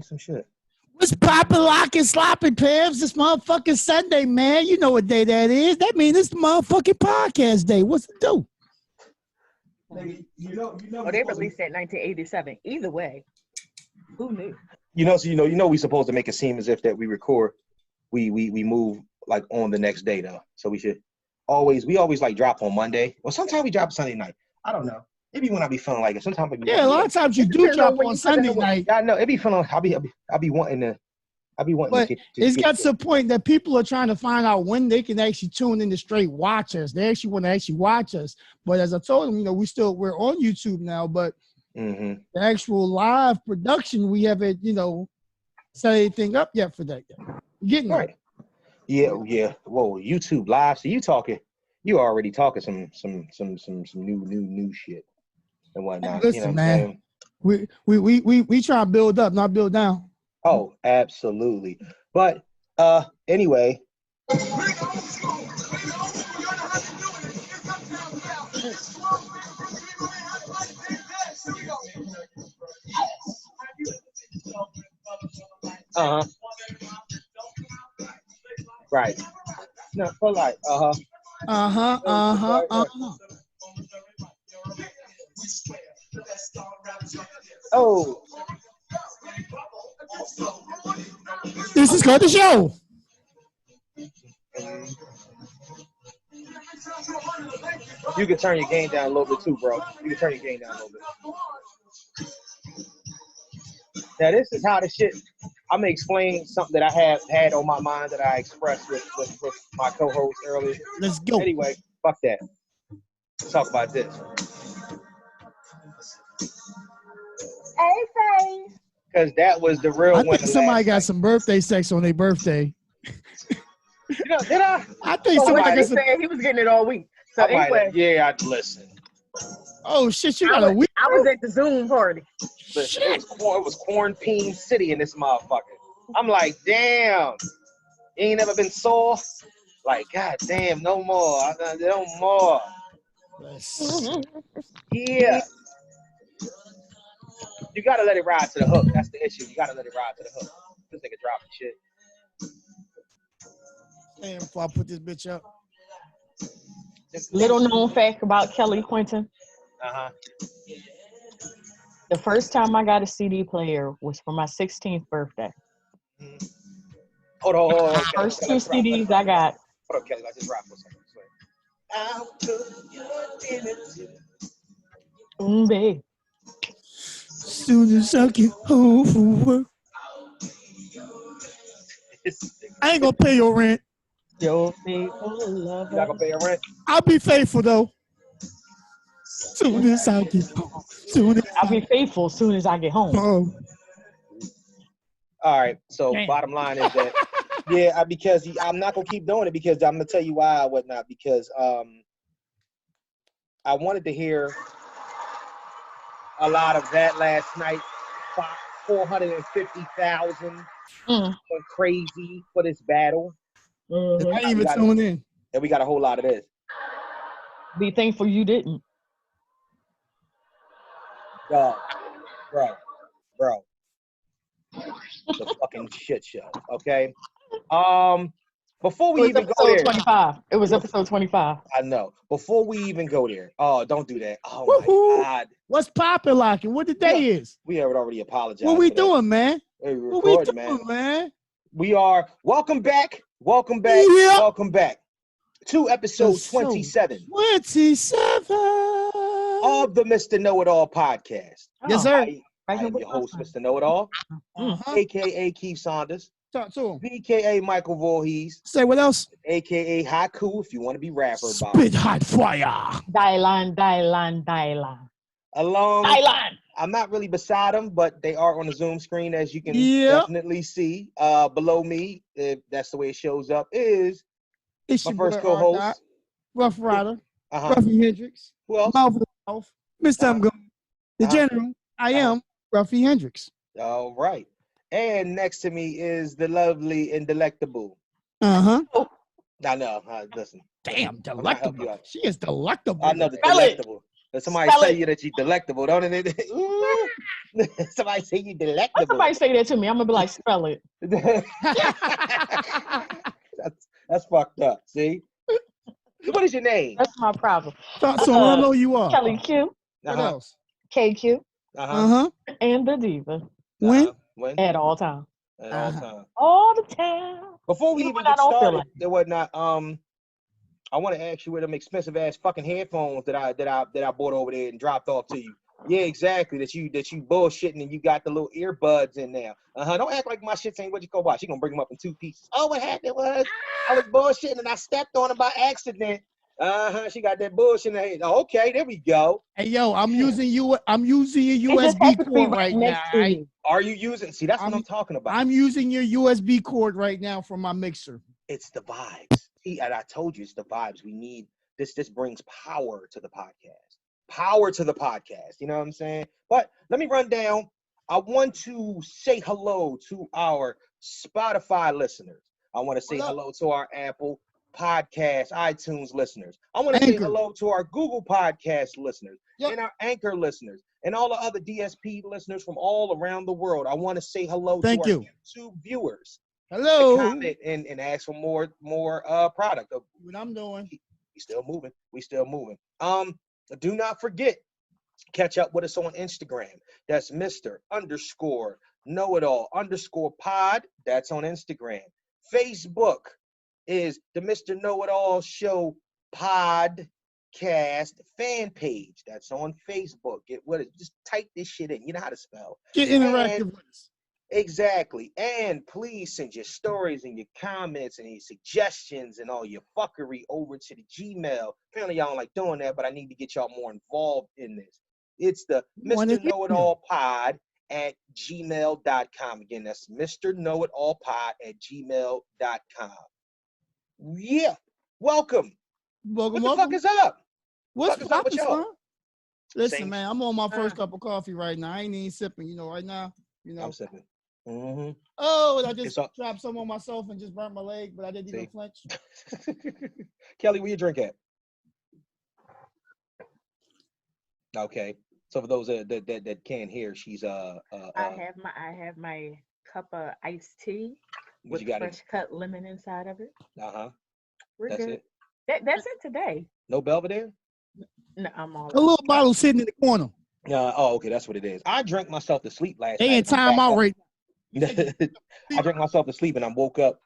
Some shit. What's poppin', lockin', slopping, Pam's? This motherfucking Sunday, man. You know what day that is. That means it's the motherfucking podcast day. What's it do? Oh, they released that in 1987. Either way, who knew? We supposed to make it seem as if that we record, we move like on the next day though. So we always like drop on Monday. Or sometimes we drop Sunday night. I don't know. Maybe when I be feeling like it. Sometimes a lot of times you do drop on Sunday night. Yeah, I know. It be feeling like I be wanting to. But it's got to the point that people are trying to find out when they can actually tune in to straight watch us. They actually want to actually watch us. But as I told them, we're on YouTube now, but the actual live production, we haven't, set anything up yet for that yet. Getting right. Yeah. Whoa, YouTube live. So you already talking some new shit and whatnot. Listen, man. We try to build up, not build down. Oh, absolutely. But anyway. Right. No, for like, Oh. This is called the show. You can turn your game down a little bit too, bro. You can turn your game down a little bit. Now, this is how the shit. I'm gonna explain something that I have had on my mind that I expressed with my co-host earlier. Let's go. Anyway, fuck that. Let's talk about this. Hey, Faye. Because that was the real I one. think somebody got some birthday sex on their birthday. Did I? I think somebody said he was getting it all week. So anyway. Yeah, I'd listen. Oh shit, you got a week? I was at the Zoom party. Listen, it was quarantine city in this motherfucker. I'm like, damn. You ain't never been sore? Like, god damn, no more. No more. Yeah. You gotta let it ride to the hook. That's the issue. You gotta let it ride to the hook. This nigga dropping shit. Damn, before I put this bitch up. Little known fact about Kelly Quinton. The first time I got a CD player was for my 16th birthday. Hold on. The first two CDs I got. Hold up, Kelly. I just rapped for something. I'll cook your dinner too. Babe. Soon as I get home from work, I ain't gonna pay your rent. Your faithful lover. You not gonna pay your rent? I'll be faithful though. Soon as I get home. I'll be faithful soon as I get home. All right. So bottom line is that because I'm not gonna keep doing it because I'm gonna tell you why or whatnot because I wanted to hear a lot of that last night. 450,000 went crazy for this battle. I ain't even tuning in. And we got a whole lot of this. Be thankful you didn't. Bro. The fucking shit show. Okay. Before we even go there. 25. It was episode 25. I know. Before we even go there. Oh, don't do that. Oh my God. What's poppin', locking? What the day is? We have already apologized. What we doing, man? What we doing, man? We are welcome back. Welcome back to episode 27. 27 of the Mr. Know-It-All podcast. Yes, sir. I am your host, Mr. Know-It-All, aka Keith Saunders. Talk to him. BKA Michael Voorhees. Say what else? AKA Haiku, if you want to be rapper about Spit hot fire. Dylan. I'm not really beside them, but they are on the Zoom screen, as you can definitely see. Below me, if that's the way it shows up, is my first co-host, Rough Rider, Ruffy Hendrix. Who else? Mouth of the Mouth, Mr. I'm going. The General, I am Ruffy Hendrix. All right. And next to me is the lovely and delectable. I know. Listen. Damn, delectable. She is delectable. I know the delectable. Somebody say you that you delectable, don't it? Ooh. Somebody say you delectable. Somebody say that to me, I'm gonna be like, spell it. that's fucked up. See? What is your name? That's my problem. So I know you are. Kelly Q. What else? KQ. And the Diva. When? At all time. At all time. All the time. Before we even get started, there whatnot. I want to ask you where them expensive ass fucking headphones that I bought over there and dropped off to you. Yeah, exactly. That you bullshitting and you got the little earbuds in there. Don't act like my shit ain't what you go watch. She gonna bring them up in 2 pieces. Oh, what happened was I was bullshitting and I stepped on it by accident. She got that bullshit in her head. Oh, okay, there we go. Hey yo, I'm using a USB cord right now. Right? Are you using? See, that's what I'm talking about. I'm using your USB cord right now for my mixer. It's the vibes. See, and I told you it's the vibes. We need this. This brings power to the podcast. Power to the podcast. You know what I'm saying? But let me run down. I want to say hello to our Spotify listeners. I want to say hello to our Apple Podcast, iTunes listeners. I want to say hello to our Google Podcast listeners and our Anchor listeners and all the other DSP listeners from all around the world. I want to say hello to our YouTube viewers. Hello. Comment and ask for more product. What I'm doing. We still moving. Do not forget, catch up with us on Instagram. That's Mr_KnowItAll_pod. That's on Instagram. Facebook is the Mr. Know-It-All Show podcast fan page. That's on Facebook. Just type this shit in. You know how to spell. Get interactive with us. Exactly. And please send your stories and your comments and your suggestions and all your fuckery over to the Gmail. Apparently y'all don't like doing that, but I need to get y'all more involved in this. It's the Mr. Know-It-All Pod at gmail.com. Again, that's Mr. Know-It-All Pod at gmail.com. Yeah. Welcome. What the fuck is up? What's up with y'all? Listen, man, I'm on my first cup of coffee right now. I ain't even sipping, right now. I'm sipping. Oh, I just dropped some on myself and just burnt my leg, but I didn't even flinch. Kelly, where you drink at? Okay. So for those that can't hear, she's I have my cup of iced tea with fresh cut lemon inside of it. We're That's good. it. That's it today. No Belvedere? No, I'm all. A little bottle sitting in the corner. Okay, that's what it is. I drank myself to sleep last night. They in time out right now. I drank myself to sleep and I woke up,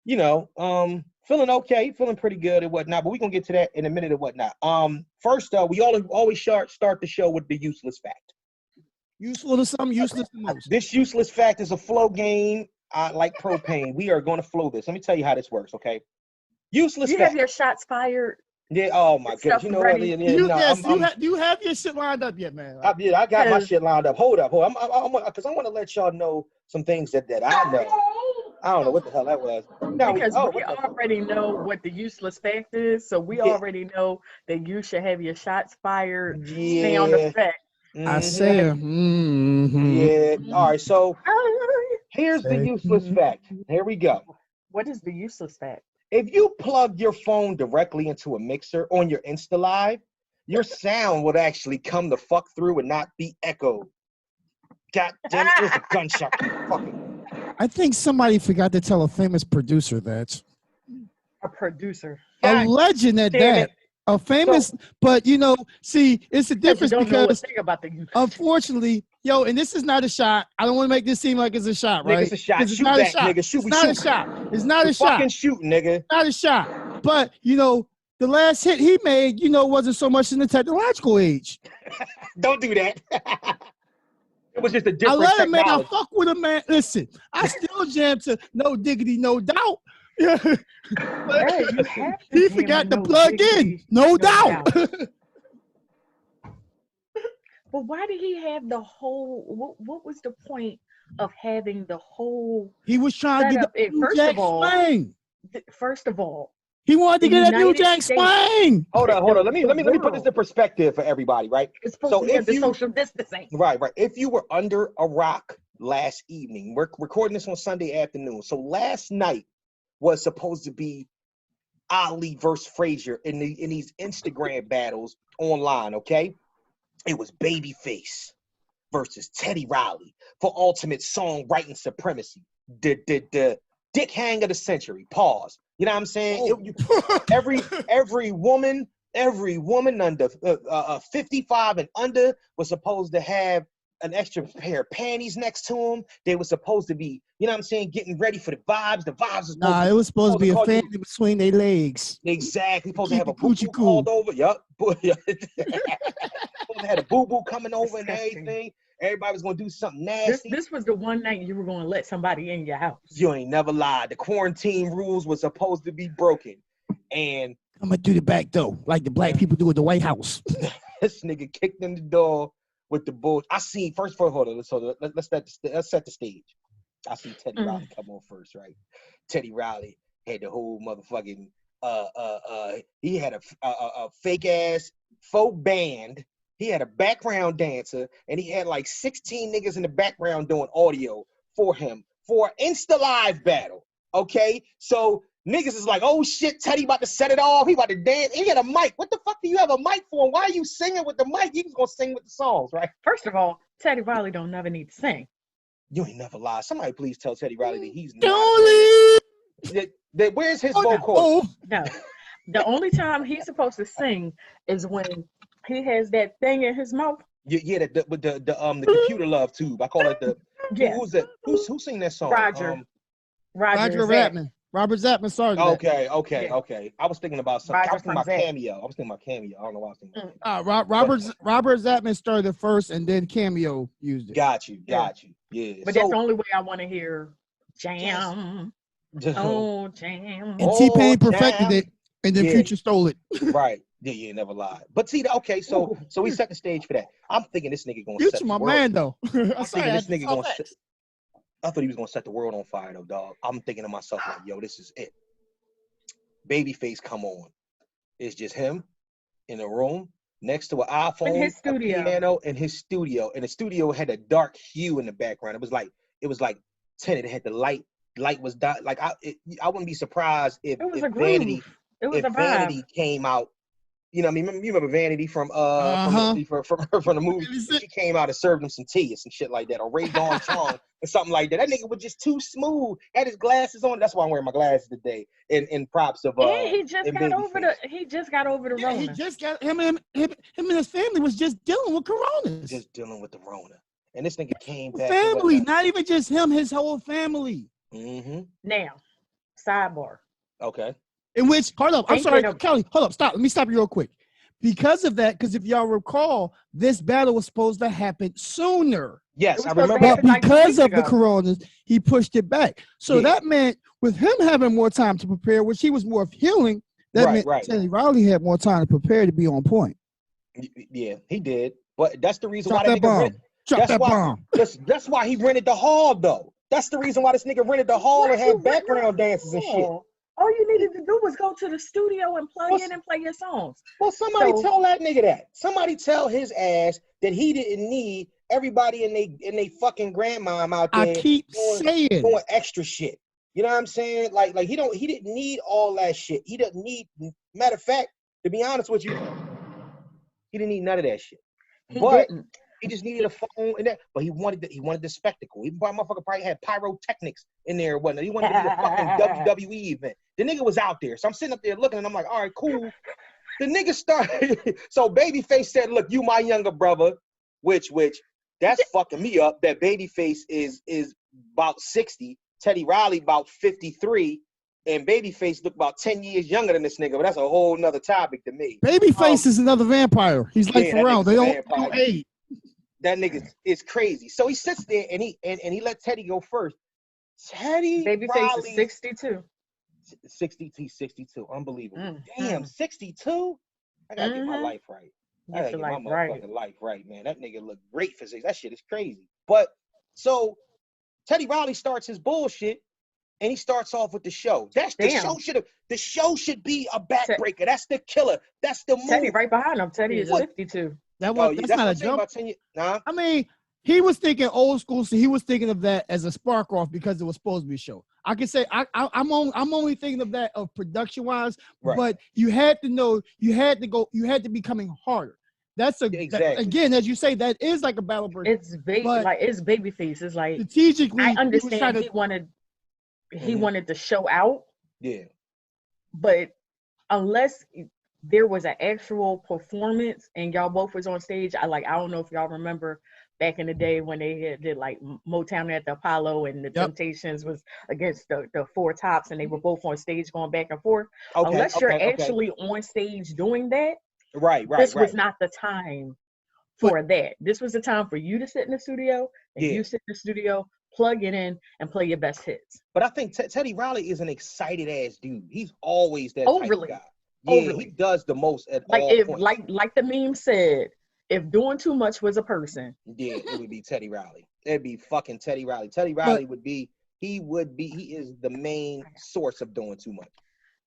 feeling okay, feeling pretty good and whatnot. But we're gonna get to that in a minute and whatnot. First, we always start the show with the useless fact. Useful to some, useless to most. This useless fact is a flow game. Like propane. We are going to flow this. Let me tell you how this works, okay? Useless fact. You have your shots fired. Yeah. Oh my goodness. You know what? Do you have your shit lined up yet, man? I got my shit lined up. Hold up. Because I want to let y'all know some things that I know. I don't know what the hell that was. Because we already know what the useless fact is, so we already know that you should have your shots fired. Yeah. Stay on the fact. I say. Yeah. All right. So here's the useless fact. Here we go. What is the useless fact? If you plug your phone directly into a mixer on your Insta Live, your sound would actually come the fuck through and not be echoed. God damn it, there's a gunshot. Fucking. I think somebody forgot to tell a famous producer that. A producer. A legend at that. A famous, but see, it's a difference because about the unfortunately, and this is not a shot. I don't want to make this seem like it's a shot, right? Nigga, it's a shot. Shoot that, nigga. Shoot. It's not a shot. It's not a shot. Fucking shoot, nigga. It's not a shot. But the last hit he made, wasn't so much in the technological age. Don't do that. It was just a different. I let him, man. I fuck with him, man. Listen, I still jam to No Diggity, No Doubt. Yeah. Hey, he forgot to plug in, no doubt. But why did he have the whole? What was the point of having the whole? He was trying to get the New Jack Swing. First of all, he wanted to get a New Jack Swing. Hold on. Let me put this in perspective for everybody, right? It's supposed to be the social distancing. Right. If you were under a rock last evening, we're recording this on Sunday afternoon. So last night was supposed to be Ali versus Frazier in these Instagram battles online, okay? It was Babyface versus Teddy Riley for ultimate songwriting supremacy. The dick hang of the century. Pause. You know what I'm saying? Oh. Every woman under 55 and under was supposed to have an extra pair of panties next to them. They were supposed to be, you know what I'm saying, getting ready for the vibes. The vibes was it was supposed to be a family between their legs. Exactly. Supposed to have a boo-boo called over. Yup. Supposed to have a boo-boo coming over and everything. Everybody was going to do something nasty. This was the one night you were going to let somebody in your house. You ain't never lied. The quarantine rules were supposed to be broken. And I'm going to do the back door like the black people do at the White House. This nigga kicked in the door with the bull. I seen first hold on. So let's set the stage. I see Teddy Riley come on first, right? Teddy Riley had the whole motherfucking he had a fake ass folk band. He had a background dancer, and he had like 16 niggas in the background doing audio for him for an Insta Live battle. Okay, so niggas is like, oh shit, Teddy about to set it off. He about to dance. He had a mic. What the fuck do you have a mic for? Why are you singing with the mic? You was gonna sing with the songs, right? First of all, Teddy Riley don't never need to sing. You ain't never lied. Somebody please tell Teddy Riley that he's not. Where's his vocal? No, the only time he's supposed to sing is when he has that thing in his mouth. Yeah, the computer love tube. I call it the. Yeah. Who's that? Who sing that song? Roger Ratman. Robert Zapman started that. Okay. I was thinking about something. I was thinking about Cameo. I don't know why I was thinking about Robert Zapman started it first, and then Cameo used it. Got you. Yeah. But that's the only way I want to hear Jam. Oh, Jam. And T-Pain perfected it, and then Future stole it. Right. Yeah, you never lied. But see, okay, so we set the stage for that. I'm thinking this nigga gonna set the world. Man, though. I'm thinking this nigga gonna set. I thought he was gonna set the world on fire, though, dog. I'm thinking to myself like, yo, this is it. Babyface come on. It's just him in a room next to an iPhone, in his studio. A piano in his studio, and the studio had a dark hue in the background. It was like tinted. It had the light. Light was like I wouldn't be surprised if Vanity came out. You know what I mean? You remember Vanity from the movie? She came out and served him some tea or some shit like that, or Ray Dawn Chong or something like that. That nigga was just too smooth. Had his glasses on. That's why I'm wearing my glasses today. In props of he just got over the Rona. He just got him and his family was just dealing with Coronas. Just dealing with the Rona. And this nigga came back. Family, not even just him, his whole family. Mm-hmm. Now, sidebar. Okay. In which, hold up, I'm sorry, Kelly, hold up, stop. Let me stop you real quick. Because of that, because if y'all recall, this battle was supposed to happen sooner. Yes, I remember. But because of the coronas, he pushed it back. So that meant with him having more time to prepare, which he was more healing, that meant Teddy Riley had more time to prepare to be on point. Yeah, he did. But that's the reason why that nigga Drop that bomb. That's why he rented the hall, though. That's the reason why this nigga rented the hall and had background dances and shit. All you needed to do was go to the studio and plug in and play your songs. Well, somebody tell that nigga that. Somebody tell his ass that he didn't need everybody and they fucking grandmom out there. I keep doing extra shit. You know what I'm saying? Like he didn't need all that shit. He didn't need. Matter of fact, to be honest with you, he didn't need none of that shit. He just needed a phone and that, but he wanted the spectacle. He motherfucker probably had pyrotechnics in there or whatnot. He wanted to be a fucking WWE event. The nigga was out there. So I'm sitting up there looking and I'm like, all right, cool. The nigga started. So Babyface said, look, you my younger brother, which that's fucking me up. That Babyface is about 60. Teddy Riley about 53. And Babyface looked about 10 years younger than this nigga, but that's a whole nother topic to me. Babyface is another vampire. He's like Pharrell. They don't age. That nigga is crazy. So he sits there and he let Teddy go first. Babyface is 62. 62. Unbelievable. Damn, 62? I gotta get my life right. I gotta get my motherfucking life right, man. That nigga look great for 60. That shit is crazy. But so Teddy Riley starts his bullshit and he starts off with the show. The show should be a backbreaker. That's the killer. That's the move. Teddy right behind him. Teddy is 52. That's not a jump. Nah. I mean, he was thinking old school, so he was thinking of that as a spark off because it was supposed to be a show. I can say I'm only thinking of that of production wise, but you had to know you had to be coming harder. That's again, as you say, that is like a battle break. It's it's Babyface. It's like strategically. I understand he wanted to show out. Yeah. But unless there was an actual performance and y'all both was on stage, I don't know if y'all remember back in the day when they did like Motown at the Apollo and the Temptations was against the Four Tops and they were both on stage going back and forth. Unless you're actually on stage doing that, this was not the time for that. This was the time for you to sit in the studio and you sit in the studio, plug it in, and play your best hits. But I think Teddy Riley is an excited ass dude. He's always that type of guy. Yeah, he does the most at all points. Like the meme said, if doing too much was a person, yeah, it would be Teddy Riley. It'd be fucking Teddy Riley. Teddy Riley he is the main source of doing too much.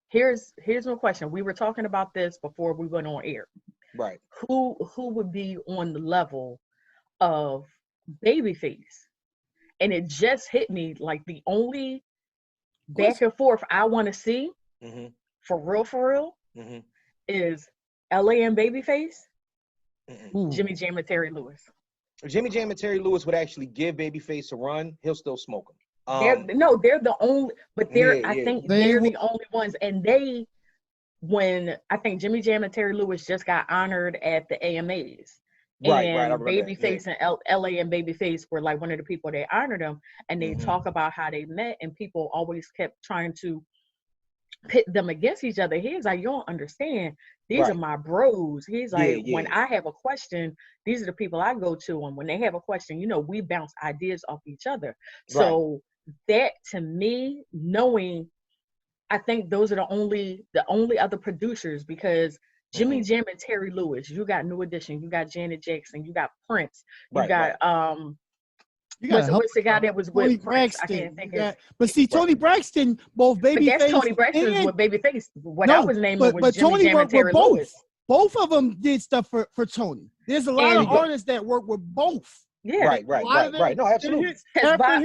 Here's my question. We were talking about this before we went on air. Right. Who would be on the level of Babyface? And it just hit me like the only back and forth I want to see for real is LA and Babyface, Jimmy Jam and Terry Lewis. If Jimmy Jam and Terry Lewis would actually give Babyface a run, he'll still smoke him. They're the only, but I think they're the only ones. And when I think Jimmy Jam and Terry Lewis just got honored at the AMAs. And Babyface and LA and Babyface were like one of the people that honored them, and they talk about how they met, and people always kept trying to pit them against each other. He's like, you don't understand. These are my bros. He's like, when I have a question, these are the people I go to, and when they have a question, we bounce ideas off each other. So that, to me, knowing, I think those are the only other producers, because Jimmy Jam and Terry Lewis, you got New Edition, you got Janet Jackson, you got Prince, you got what's the guy that was with Tony Prince? Braxton. I can't think of. But see, Tony Braxton, both Babyface. But that's Tony Braxton with Babyface. What I was naming was Jimmy Jam and Terry Lewis. Both of them did stuff for Tony. There's a lot of artists that work with both. Yeah, right. No, absolutely.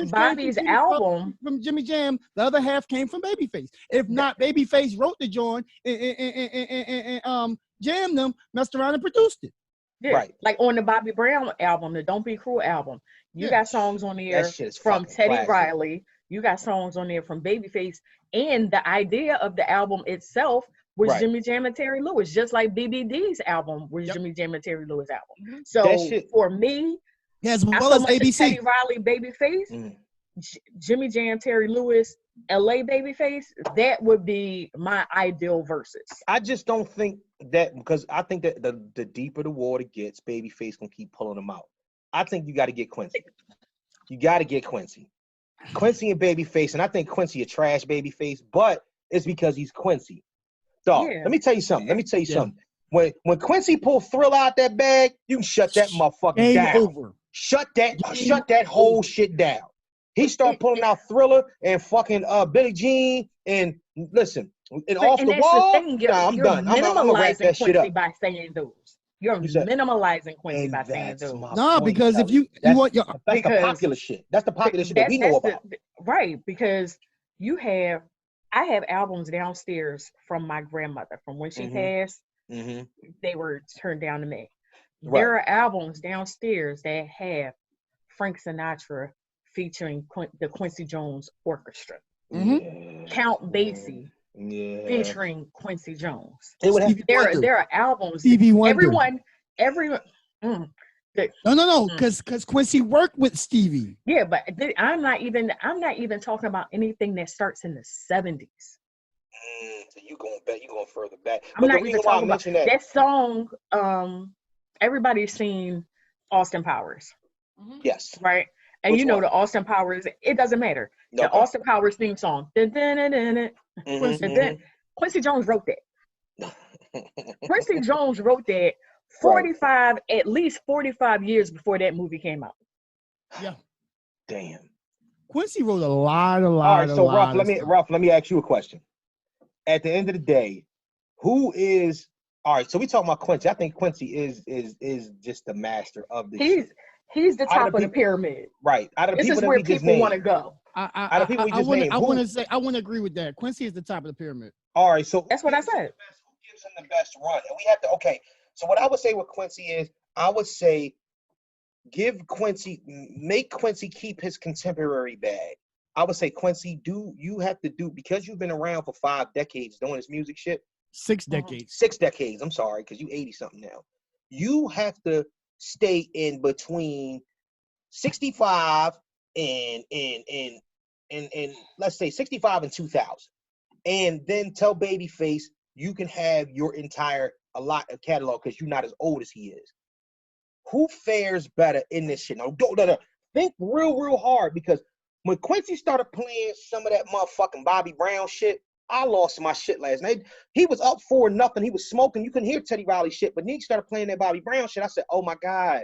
Bobby's album from Jimmy Jam, the other half came from Babyface. If not, Babyface wrote the joint and jammed them, messed around and produced it. Yeah. Right. Like on the Bobby Brown album, the Don't Be Cruel album, you got songs on there from Teddy Riley. You got songs on there from Babyface, and the idea of the album itself was Jimmy Jam and Terry Lewis, just like BBD's album was Jimmy Jam and Terry Lewis album. So for me, as well as ABC, Teddy Riley, Babyface, Jimmy Jam, Terry Lewis, LA Babyface, that would be my ideal versus. I just don't think that, because I think that the deeper the water gets, Babyface gonna keep pulling them out. I think you got to get Quincy. You got to get Quincy and Babyface, and I think Quincy a trash Babyface, but it's because he's Quincy. Dog, let me tell you something. When Quincy pulled Thriller out that bag, you can shut that motherfucker down. Over. Shut that whole shit down. He started pulling out Thriller and fucking Billie Jean, and listen, and off the wall. I'm done. I'm gonna wrap that shit up by saying those. You're minimalizing Quincy by saying those. No, because if you want your that's the popular shit. That's the popular shit that we know about. Right, because I have albums downstairs from my grandmother from when she passed. They were turned down to me. Right. There are albums downstairs that have Frank Sinatra featuring the Quincy Jones Orchestra. Count Basie featuring Quincy Jones. There are albums. Stevie Wonder. Everyone. No, because Quincy worked with Stevie. Yeah, but I'm not even talking about anything that starts in the 70s. So you going further back. I'm not even talking about that song. Everybody's seen Austin Powers. Yes. Right? And the Austin Powers, it doesn't matter. The Austin Powers theme song. Quincy Jones wrote that. Quincy Jones wrote that at least 45 years before that movie came out. Yeah. Damn. Quincy wrote a lot. All right, so Ruff, let me ask you a question. At the end of the day, who is all right? So we talking about Quincy. I think Quincy is just the master of this. He's the top of the pyramid. Right. Out of the this is where people want to go. Out of people we just named, I want to agree with that. Quincy is the top of the pyramid. All right, so that's what I said. Who gives him the best run? And we have to So what I would say with Quincy is, I would say make Quincy keep his contemporary bag. I would say, Quincy, you have to do, because you've been around for 5 decades doing this music shit. 6 decades. 6 decades. I'm sorry, because you 80 something now. You have to stay in between 65 and let's say 65 and 2000, and then tell Babyface you can have your entire a lot of catalog because you're not as old as he is. Who fares better in this shit? No, think real hard, because when Quincy started playing some of that motherfucking Bobby Brown shit, I lost my shit last night. He was up 4-0. He was smoking. You couldn't hear Teddy Riley shit, but then he started playing that Bobby Brown shit. I said, oh my God,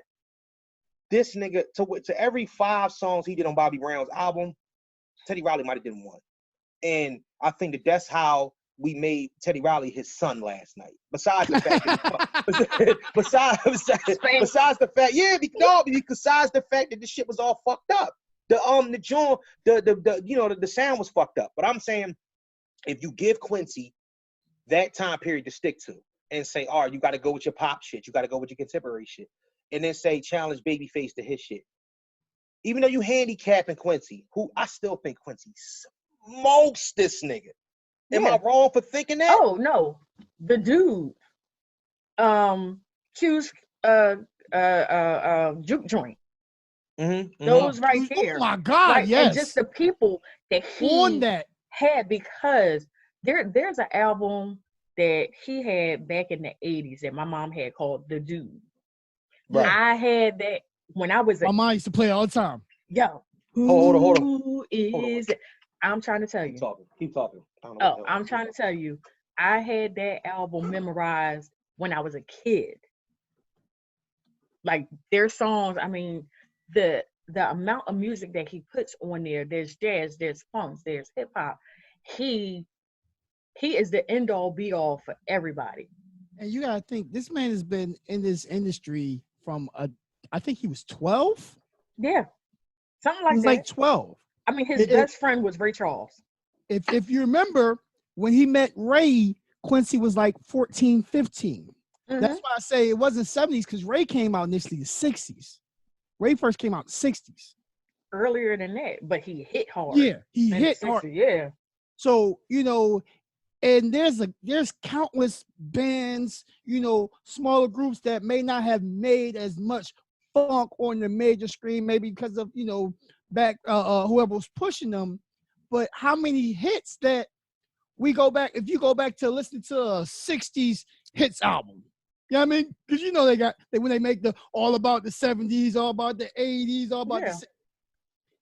this nigga, to every 5 songs he did on Bobby Brown's album, Teddy Riley might have done 1. And I think that's how we made Teddy Riley his son last night. Besides the fact that besides the fact, yeah, besides the fact that the shit was all fucked up. The sound was fucked up. But I'm saying, if you give Quincy that time period to stick to and say, all right, you got to go with your pop shit, you got to go with your contemporary shit, and then say challenge Babyface to his shit. Even though you handicapping Quincy, who I still think Quincy smokes this nigga. Am I wrong for thinking that? Oh no, the dude, Q's juke joint. Those right there. Oh my God, right? yes. And just the people that he had, because there's an album that he had back in the 80s that my mom had called The Dude. Right. I had that when I was my mom used to play it all the time. Yo, hold on. Who is it? I'm trying to tell you. Keep talking. I'm trying to tell you. I had that album memorized when I was a kid. Like, their songs, I mean, the amount of music that he puts on there, there's jazz, there's funk, there's hip hop. He is the end all be all for everybody. And you gotta think, this man has been in this industry from I think he was 12. Yeah, something like that. He was like 12. I mean, his best friend was Ray Charles. If you remember, when he met Ray, Quincy was like 14, 15. Mm-hmm. That's why I say it wasn't 70s, because Ray came out initially the 60s. Ray first came out in the 60s. Earlier than that, but he hit hard. Yeah, he hit hard. Yeah. So, and there's countless bands, smaller groups that may not have made as much funk on the major screen, maybe because of, back whoever was pushing them. But how many hits that we go back, if you go back to listen to a 60s hits album, you know what I mean? Because when they make the all about the 70s, all about the 80s, all about the,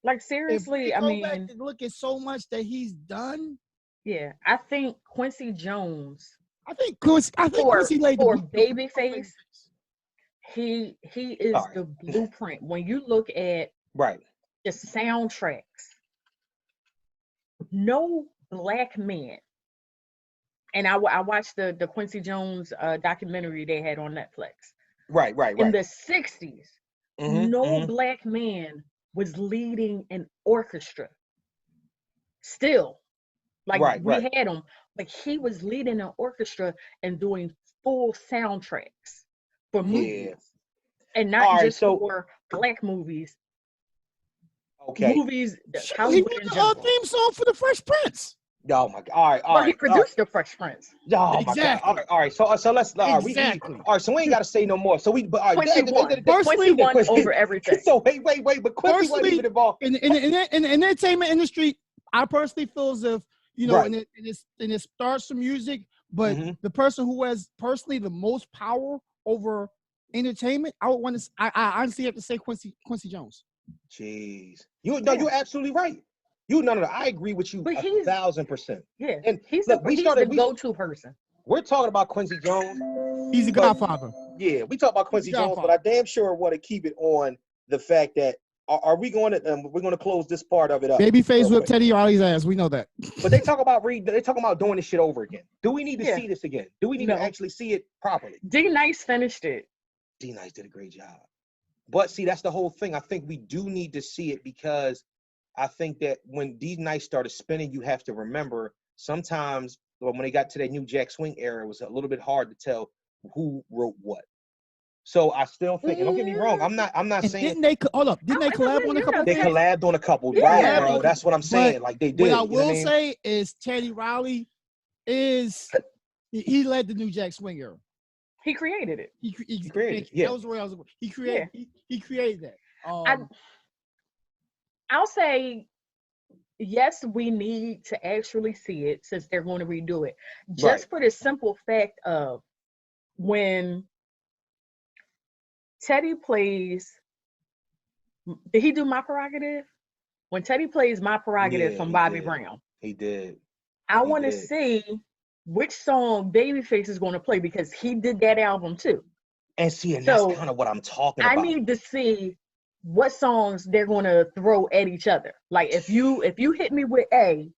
like, seriously, I mean, back and look at so much that he's done. Yeah, I think Quincy Jones. I think Quincy laid for Babyface. He is the blueprint. When you look at the soundtracks, no black man. And I watched the Quincy Jones documentary they had on Netflix. Right. In the 60s, no black man was leading an orchestra. Still. Like, we had him, like, he was leading an orchestra and doing full soundtracks for movies, and not just for black movies. Okay. Movies. He wrote the theme song for the Fresh Prince. Oh my God! All right. He produced the Fresh Prince. Oh my God! All right. So let's. Exactly. All right. So we ain't got to say no more. So we. Quincy won over everything. So wait. But Quincy wasn't even involved in the entertainment industry. I personally feel as if, and it starts some music, but the person who has personally the most power over entertainment, I would want to. I honestly have to say Quincy Jones. Jeez, you're absolutely right. I agree with you 1,000%. Yeah, and he's the go-to person. We're talking about Quincy Jones. He's the godfather. Yeah, we talk about Quincy Jones, but I damn sure want to keep it on the fact that are we going to we're going to close this part of it up. Babyface whipped Teddy Riley's ass. We know that. But they talk about doing this shit over again. Do we need to see this again? Do we need to actually see it properly? D Nice finished it. D Nice did a great job. But see, that's the whole thing. I think we do need to see it, because I think that when D Nice started spinning, you have to remember sometimes when they got to that New Jack Swing era, it was a little bit hard to tell who wrote what. So I still think, and don't get me wrong, I'm not and saying. Didn't they collab on a couple? They collabed on a couple, yeah. right, bro? That's what I'm saying. Like they did. What I will say is Teddy Riley he led the New Jack Swing era. He created it. He created it. Yeah. That was where I was. He created. Yeah. He created that. I'll say, yes, we need to actually see it since they're going to redo it. Just for the simple fact of when Teddy plays, did he do My Prerogative? When Teddy plays My Prerogative from Bobby Brown. He did. I want to see which song Babyface is going to play because he did that album too. And see, and that's kind of what I'm talking about. I need to see what songs they're going to throw at each other. Like if you hit me with A,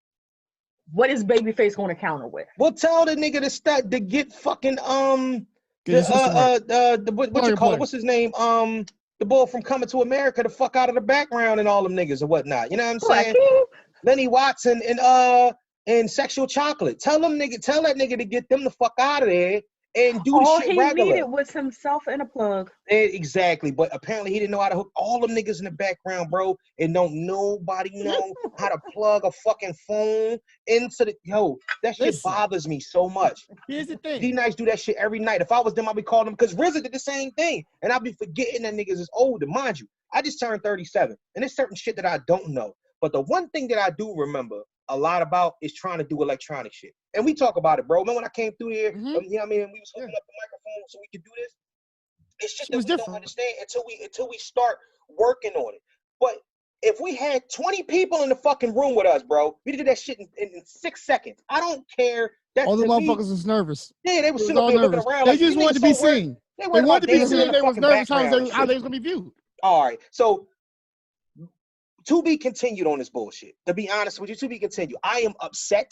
what is Babyface going to counter with? Well, tell the nigga to get fucking what you call it? What's his name? The boy from Coming to America, the fuck out of the background and all them niggas and whatnot. You know what I'm saying? Lenny Watson and Sexual Chocolate. Tell that nigga to get them the fuck out of there and do the shit regular. All he needed was himself and a plug. Exactly, but apparently he didn't know how to hook all them niggas in the background, bro, and don't nobody know how to plug a fucking phone into the that shit bothers me so much. Here's the thing. D-Nice do that shit every night. If I was them, I'd be calling them because RZA did the same thing, and I'd be forgetting that niggas is older. Mind you, I just turned 37, and there's certain shit that I don't know. But the one thing that I do remember a lot about is trying to do electronic shit. And we talk about it, bro. Remember when I came through here, you know what I mean, and we was hooking up the microphone so we could do this? It's shit that we don't understand until we start working on it. But if we had 20 people in the fucking room with us, bro, we did that shit in 6 seconds. I don't care. All the motherfuckers was nervous. Yeah, they were sitting up there looking around. They just wanted to be seen. They wanted to be seen. They was nervous how they was going to be viewed. All right, so to be continued on this bullshit. To be honest with you, to be continued. I am upset.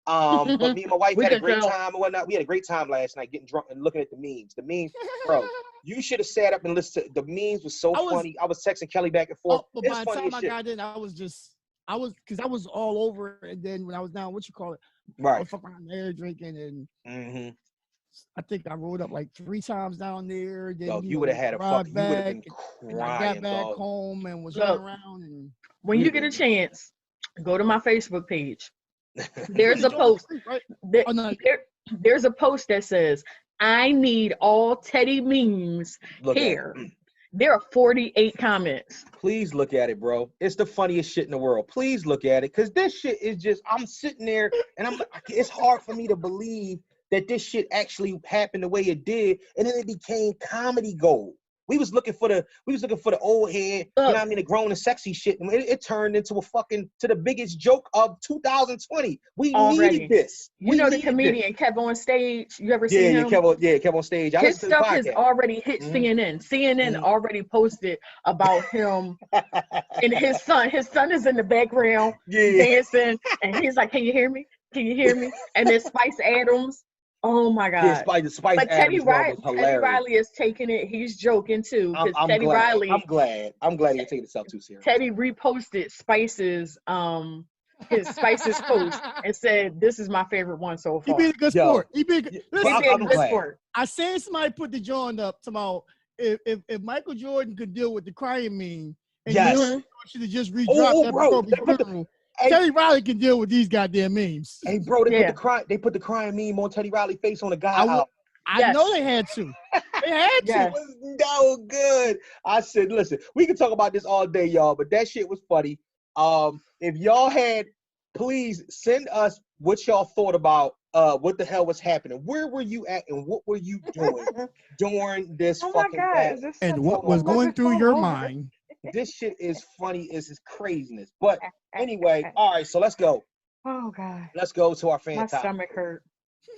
But me and my wife had a great time and whatnot. We had a great time last night getting drunk and looking at the memes. The memes, bro, you should have sat up and listened to the memes. Was so funny. I was texting Kelly back and forth. But by the time I got in, I was because I was all over. And then when I was down, what you call it? Right. I was fucking around there drinking and I think I rode up like 3 times down there. Then, you would have had a fucking, you would have been crying. I got back home and was running around. And when you get a chance, go to my Facebook page. There's a post. There's a post that says, "I need all Teddy memes here." There are 48 comments. Please look at it, bro. It's the funniest shit in the world. Please look at it, because this shit is just, I'm sitting there and it's hard for me to believe that this shit actually happened the way it did, and then it became comedy gold. We was looking for the old head, you know what I mean, the grown and sexy shit, and it turned into to the biggest joke of 2020. We needed this. You know the comedian Kev on Stage. You ever seen him? Kev on Stage. His stuff has already hit CNN. CNN already posted about him and his son. His son is in the background dancing, and he's like, "Can you hear me? Can you hear me?" And then Spice Adams. Oh my God! Yeah, Spice but Teddy Riley is taking it. He's joking too, because Teddy Riley. I'm glad he taking himself too serious. Teddy reposted Spice's Spice's post and said, "This is my favorite one so far." He being a good sport. He being a good sport. I seen somebody put the joint up tomorrow. If Michael Jordan could deal with the crying meme, and you should have just redropped that. Teddy Riley can deal with these goddamn memes. Hey, bro, they put the crying meme on Teddy Riley face on the guy. I know they had to. They had to. It was so good. I said, listen, we can talk about this all day, y'all, but that shit was funny. If y'all had, please send us what y'all thought about what the hell was happening. Where were you at and what were you doing during this fucking battle? And what was going through your mind? This shit is funny. It's craziness. But anyway, all right, so let's go. Oh God. Let's go to our fan topic. My stomach hurt.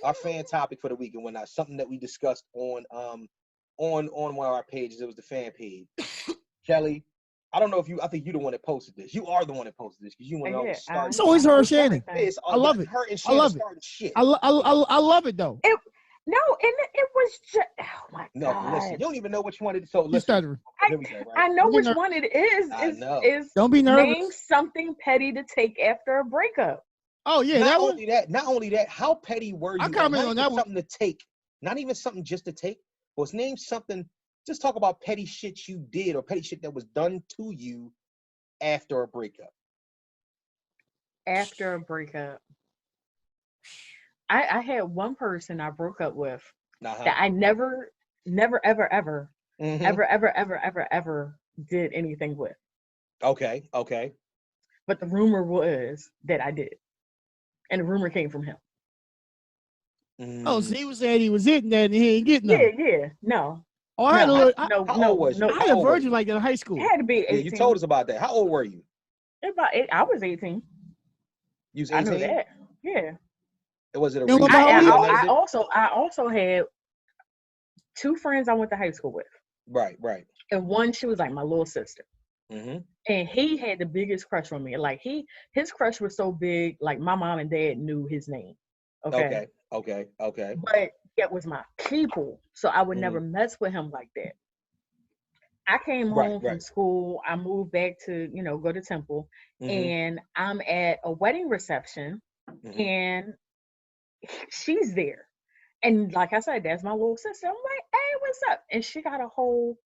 Our fan topic for the week and whatnot. Something that we discussed on one of our pages. It was the fan page. Kelly, I don't know if I think you're the one that posted this. You are the one that posted this because you want to start. It's always her, Shannon. I love it. I love it. Shit. I love it though. No, and it was just, oh my God. No, listen, you don't even know which one it is. So listen, I know which one it is. Is don't be nervous. Name something petty to take after a breakup. Oh yeah, not only that, how petty were you? I comment on that one. Something to take not even something just to take, but name something. Just talk about petty shit you did or petty shit that was done to you after a breakup. After a breakup, I had one person I broke up with that I never, ever did anything with. Okay. But the rumor was that I did, and the rumor came from him. Oh, so he was saying he was hitting that and he ain't getting nothing. Yeah, no. Oh, I had how old was you? I had a virgin like that in high school. It had to be 18. Yeah, you told us about that. How old were you? I was 18. You was 18? I know that. Yeah. Was it a reason? I also had 2 friends I went to high school with. Right. And one, she was like my little sister. Mm-hmm. And he had the biggest crush on me. Like his crush was so big, like my mom and dad knew his name. Okay. But it was my people, so I would never mess with him like that. I came home from school. I moved back to, go to Temple, and I'm at a wedding reception, and she's there. And like I said, that's my little sister. I'm like, hey, what's up? And she got a whole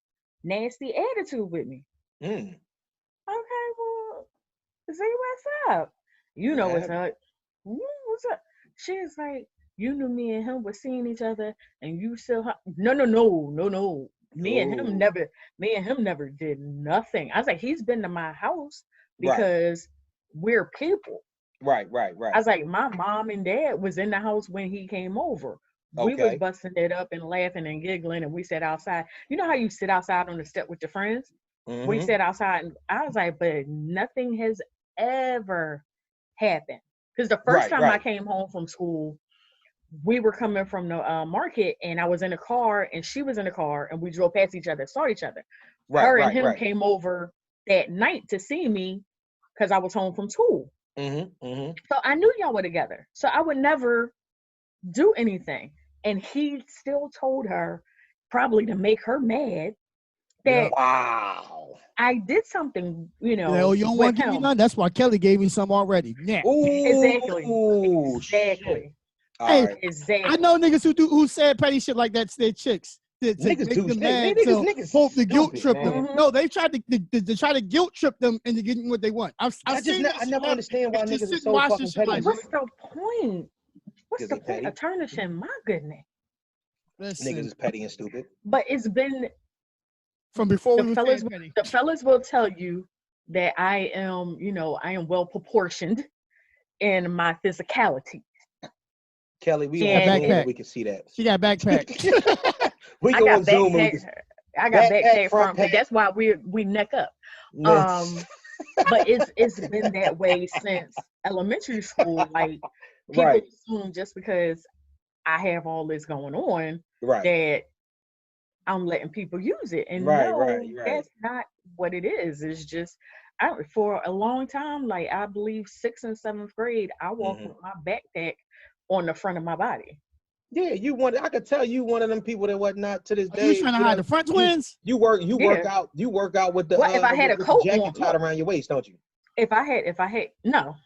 nasty attitude with me. Okay, well, see what's up. You know what's up. What's up? She's like, you knew me and him were seeing each other, and you still no. Me and him never did nothing. I was like, he's been to my house because we're people. Right. I was like, my mom and dad was in the house when he came over. We was busting it up and laughing and giggling, and we sat outside. You know how you sit outside on the step with your friends? We sat outside, and I was like, but nothing has ever happened. Because the first time I came home from school, we were coming from the market, and I was in a car, and she was in a car, and we drove past each other, saw each other. Her and him came over that night to see me because I was home from school. So I knew y'all were together. So I would never do anything. And he still told her, probably to make her mad, that I did something, you don't want to give me none? That's why Kelly gave me some already. Yeah. Exactly. Hey, exactly. I know niggas who said petty shit like that to their chicks. Niggas do them mad, niggas hope to guilt trip them. No, they tried to try to guilt trip them into getting what they want. I never understand why niggas are so fucking petty. What's the point? What's the point of tarnishing my goodness? Niggas is petty and stupid. But it's been from before the fellas will tell you that I am well proportioned in my physicality. Kelly, we on Zoom, we can see that. She got backpack. We go on Zoom. I got backpack front, but that's why we neck up. But it's been that way since elementary school. Like people assume just because I have all this going on that I'm letting people use it, and that's not what it is. It's just for a long time, like I believe 6th and 7th grade, I walked with my backpack on the front of my body. Yeah, I could tell you one of them people that whatnot to this day. You trying to hide the front twins? You work out with the if I had a coat jacket tied around your waist, don't you? If I had no.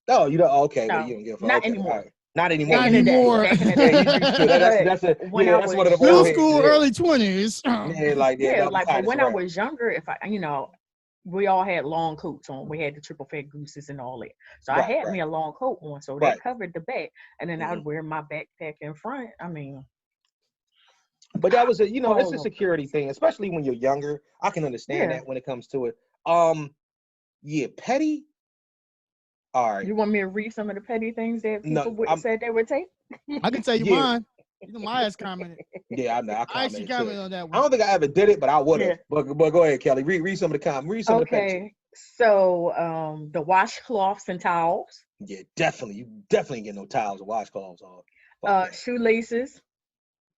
Oh, you don't. Okay, no, well, you don't give a fuck. Not anymore. Right. Not anymore. Not anymore. That's one of the middle school, early 20s. But when I was younger, if we all had long coats on. We had the triple fat gooses and all that. So I had me a long coat on, so that covered the back. And then I would wear my backpack in front. I mean, but that was it's a security thing, especially when you're younger. I can understand that when it comes to it. Petty. All right. You want me to read some of the petty things that people said they would take? I can tell you mine. You know, my ass commented. Yeah, I know. I actually commented on that one. I don't think I ever did it, but I would have. But go ahead, Kelly. Read some of the comments. Read some of the petty. So the washcloths and towels. Yeah, definitely. You definitely get no towels or washcloths on. Shoelaces.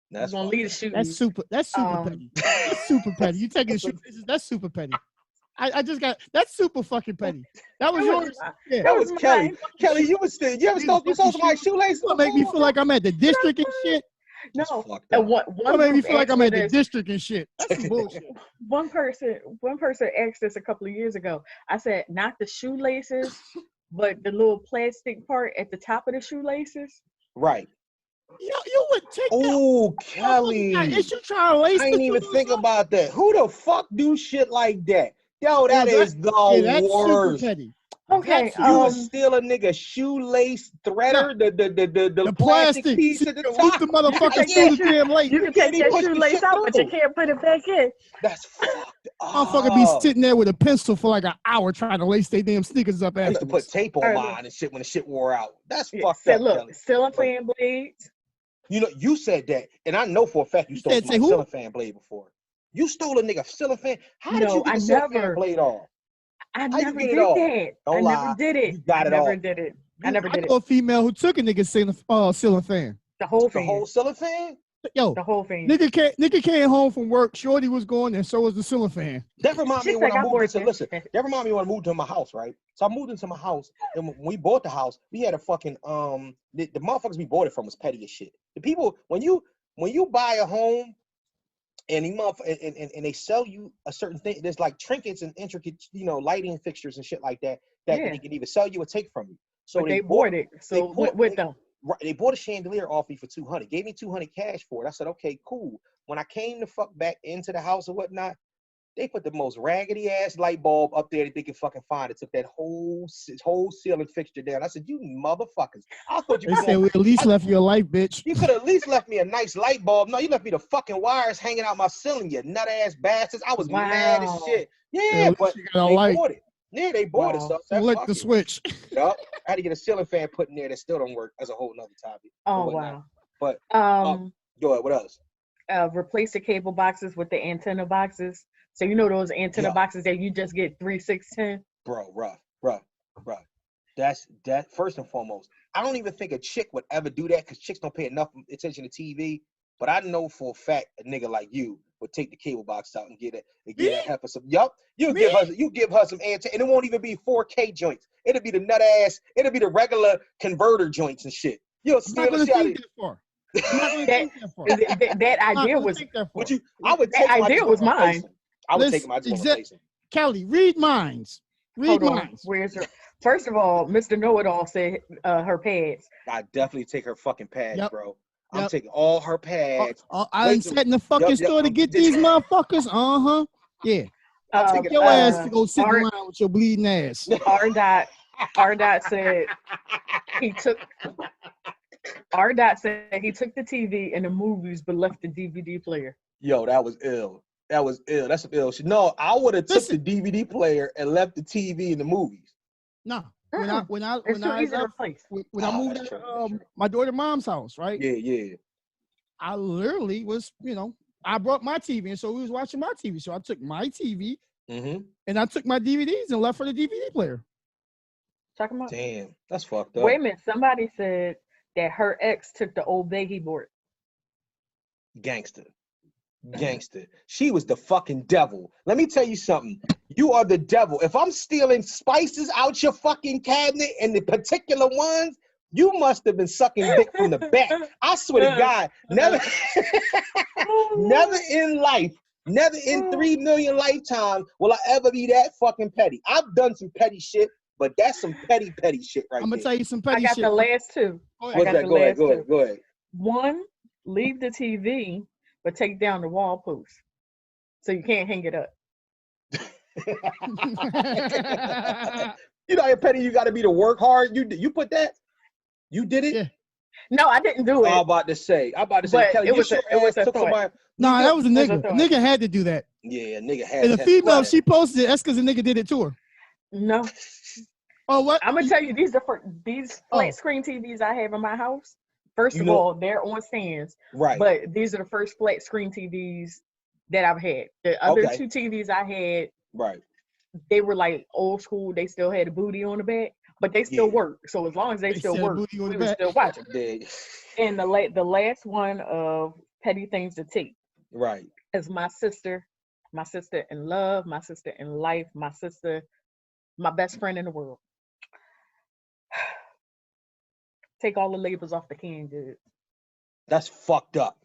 That's gonna leave the shoes. That's super petty. That's super petty. You taking shoelaces? That's super petty. I just got that's super fucking petty. That was yours. That was Kelly. Kelly, you ever stole somebody's shoelaces? Don't make me feel like I'm at the district and shit. No, one made me feel like I'm at the district and shit. That's some bullshit. One person asked us a couple of years ago. I said, not the shoelaces, but the little plastic part at the top of the shoelaces. Right. You would take that. Kelly. It's you trying to lace I didn't even think about that. Who the fuck do shit like that? Yo, that is the worst. Super petty. Okay, you would steal a nigga shoelace threader, the plastic piece at the top. The motherfucker through the damn lace. You can take that shoelace out, but you can't put it back in. That's fucked up. Motherfucker be sitting there with a pencil for like an hour trying to lace their damn sneakers up. I used to put tape on mine and shit when the shit wore out. That's fucked up. Look, ceiling fan blades. You know, you said that, and I know for a fact you stole my ceiling fan blade before. You stole a nigga ceiling fan. How did you get the ceiling fan blade off? I never did that. I never did it. You got it I off. never did it. I never did it. I know a female who took a nigga ceiling fan. The whole fan. The whole ceiling fan? Yo, the whole fan. Nigga came home from work. Shorty was going, and so was the ceiling fan. That reminds me when I moved into, listen, that reminds me when I moved to my house, right? So I moved into my house, and when we bought the house, we had a fucking, the motherfuckers we bought it from was petty as shit. The people, when you buy a home, and they sell you a certain thing. There's like trinkets and intricate, lighting fixtures and shit like that they can either sell you or take from you. So but they bought it. So with them, right? They bought a chandelier off me for $200. Gave me $200 cash for it. I said, okay, cool. When I came to fuck back into the house or whatnot, they put the most raggedy ass light bulb up there that they could fucking find. It took that whole ceiling fixture down. I said, you motherfuckers. I thought you said we at least left you a light, bitch. You could at least left me a nice light bulb. No, you left me the fucking wires hanging out my ceiling, you nut ass bastards. I was mad as shit. Yeah, but they bought it. Yeah, they bought it. So flick the switch. Yup. I had to get a ceiling fan put in there that still don't work. That's a whole nother topic. Oh, wow. But go ahead, what else? Replace the cable boxes with the antenna boxes. So you know those antenna boxes that you just get 3, 6, 10? Bro, rough. That's that first and foremost. I don't even think a chick would ever do that because chicks don't pay enough attention to TV. But I know for a fact a nigga like you would take the cable box out and get a heifer some. Yup, you give her some antenna, and it won't even be 4K joints. It'll be the nut ass. It'll be the regular converter joints and shit. You'll steal the shit out of it. That idea was. I would take that idea was mine. I would take my replacement. Kelly, read minds. Read minds. Where's her? First of all, Mr. KnowItAll said her pads. I definitely take her fucking pads, bro. I'm taking all her pads. I ain't sat in the fucking store to get these motherfuckers. Yeah. I'll take your ass to go sit around with your bleeding ass. R. Dot said he took the TV and the movies but left the DVD player. Yo, that was ill. That's some ill shit. No, I would have took the DVD player and left the TV in the movies. No. When I moved to my daughter's mom's house, right? Yeah. I literally was, I brought my TV, and so we was watching my TV. So I took my TV and I took my DVDs and left for the DVD player. Talking about. Damn, that's fucked up. Wait a minute. Somebody said that her ex took the old baggy board. Gangster. She was the fucking devil. Let me tell you something. You are the devil. If I'm stealing spices out your fucking cabinet and the particular ones, you must have been sucking dick from the back. I swear to God, never in life, never in 3 million lifetimes will I ever be that fucking petty. I've done some petty shit, but that's some petty shit right there. I'm going to tell you some petty shit. I got the last two. Go ahead. One, leave the TV, but take down the wall post so you can't hang it up. You know how petty you got to be to work hard. You put that? You did it? Yeah. No, I didn't do it. I'm about to say, Kelly, it was a thought. No, that was a nigga. A nigga had to do that. Yeah, a nigga had. And the female, she posted it. That's because the nigga did it to her. No. Oh, what? I'm gonna tell you these flat screen TVs I have in my house. First of all, they're on stands. Right. But these are the first flat screen TVs that I've had. The other two TVs I had, right, they were like old school. They still had a booty on the back, but they still work. So as long as they still work, we were still watching. And the last one of petty things to take, right, is my sister in love, my sister in life, my sister, my best friend in the world. Take all the labels off the canned goods. That's fucked up.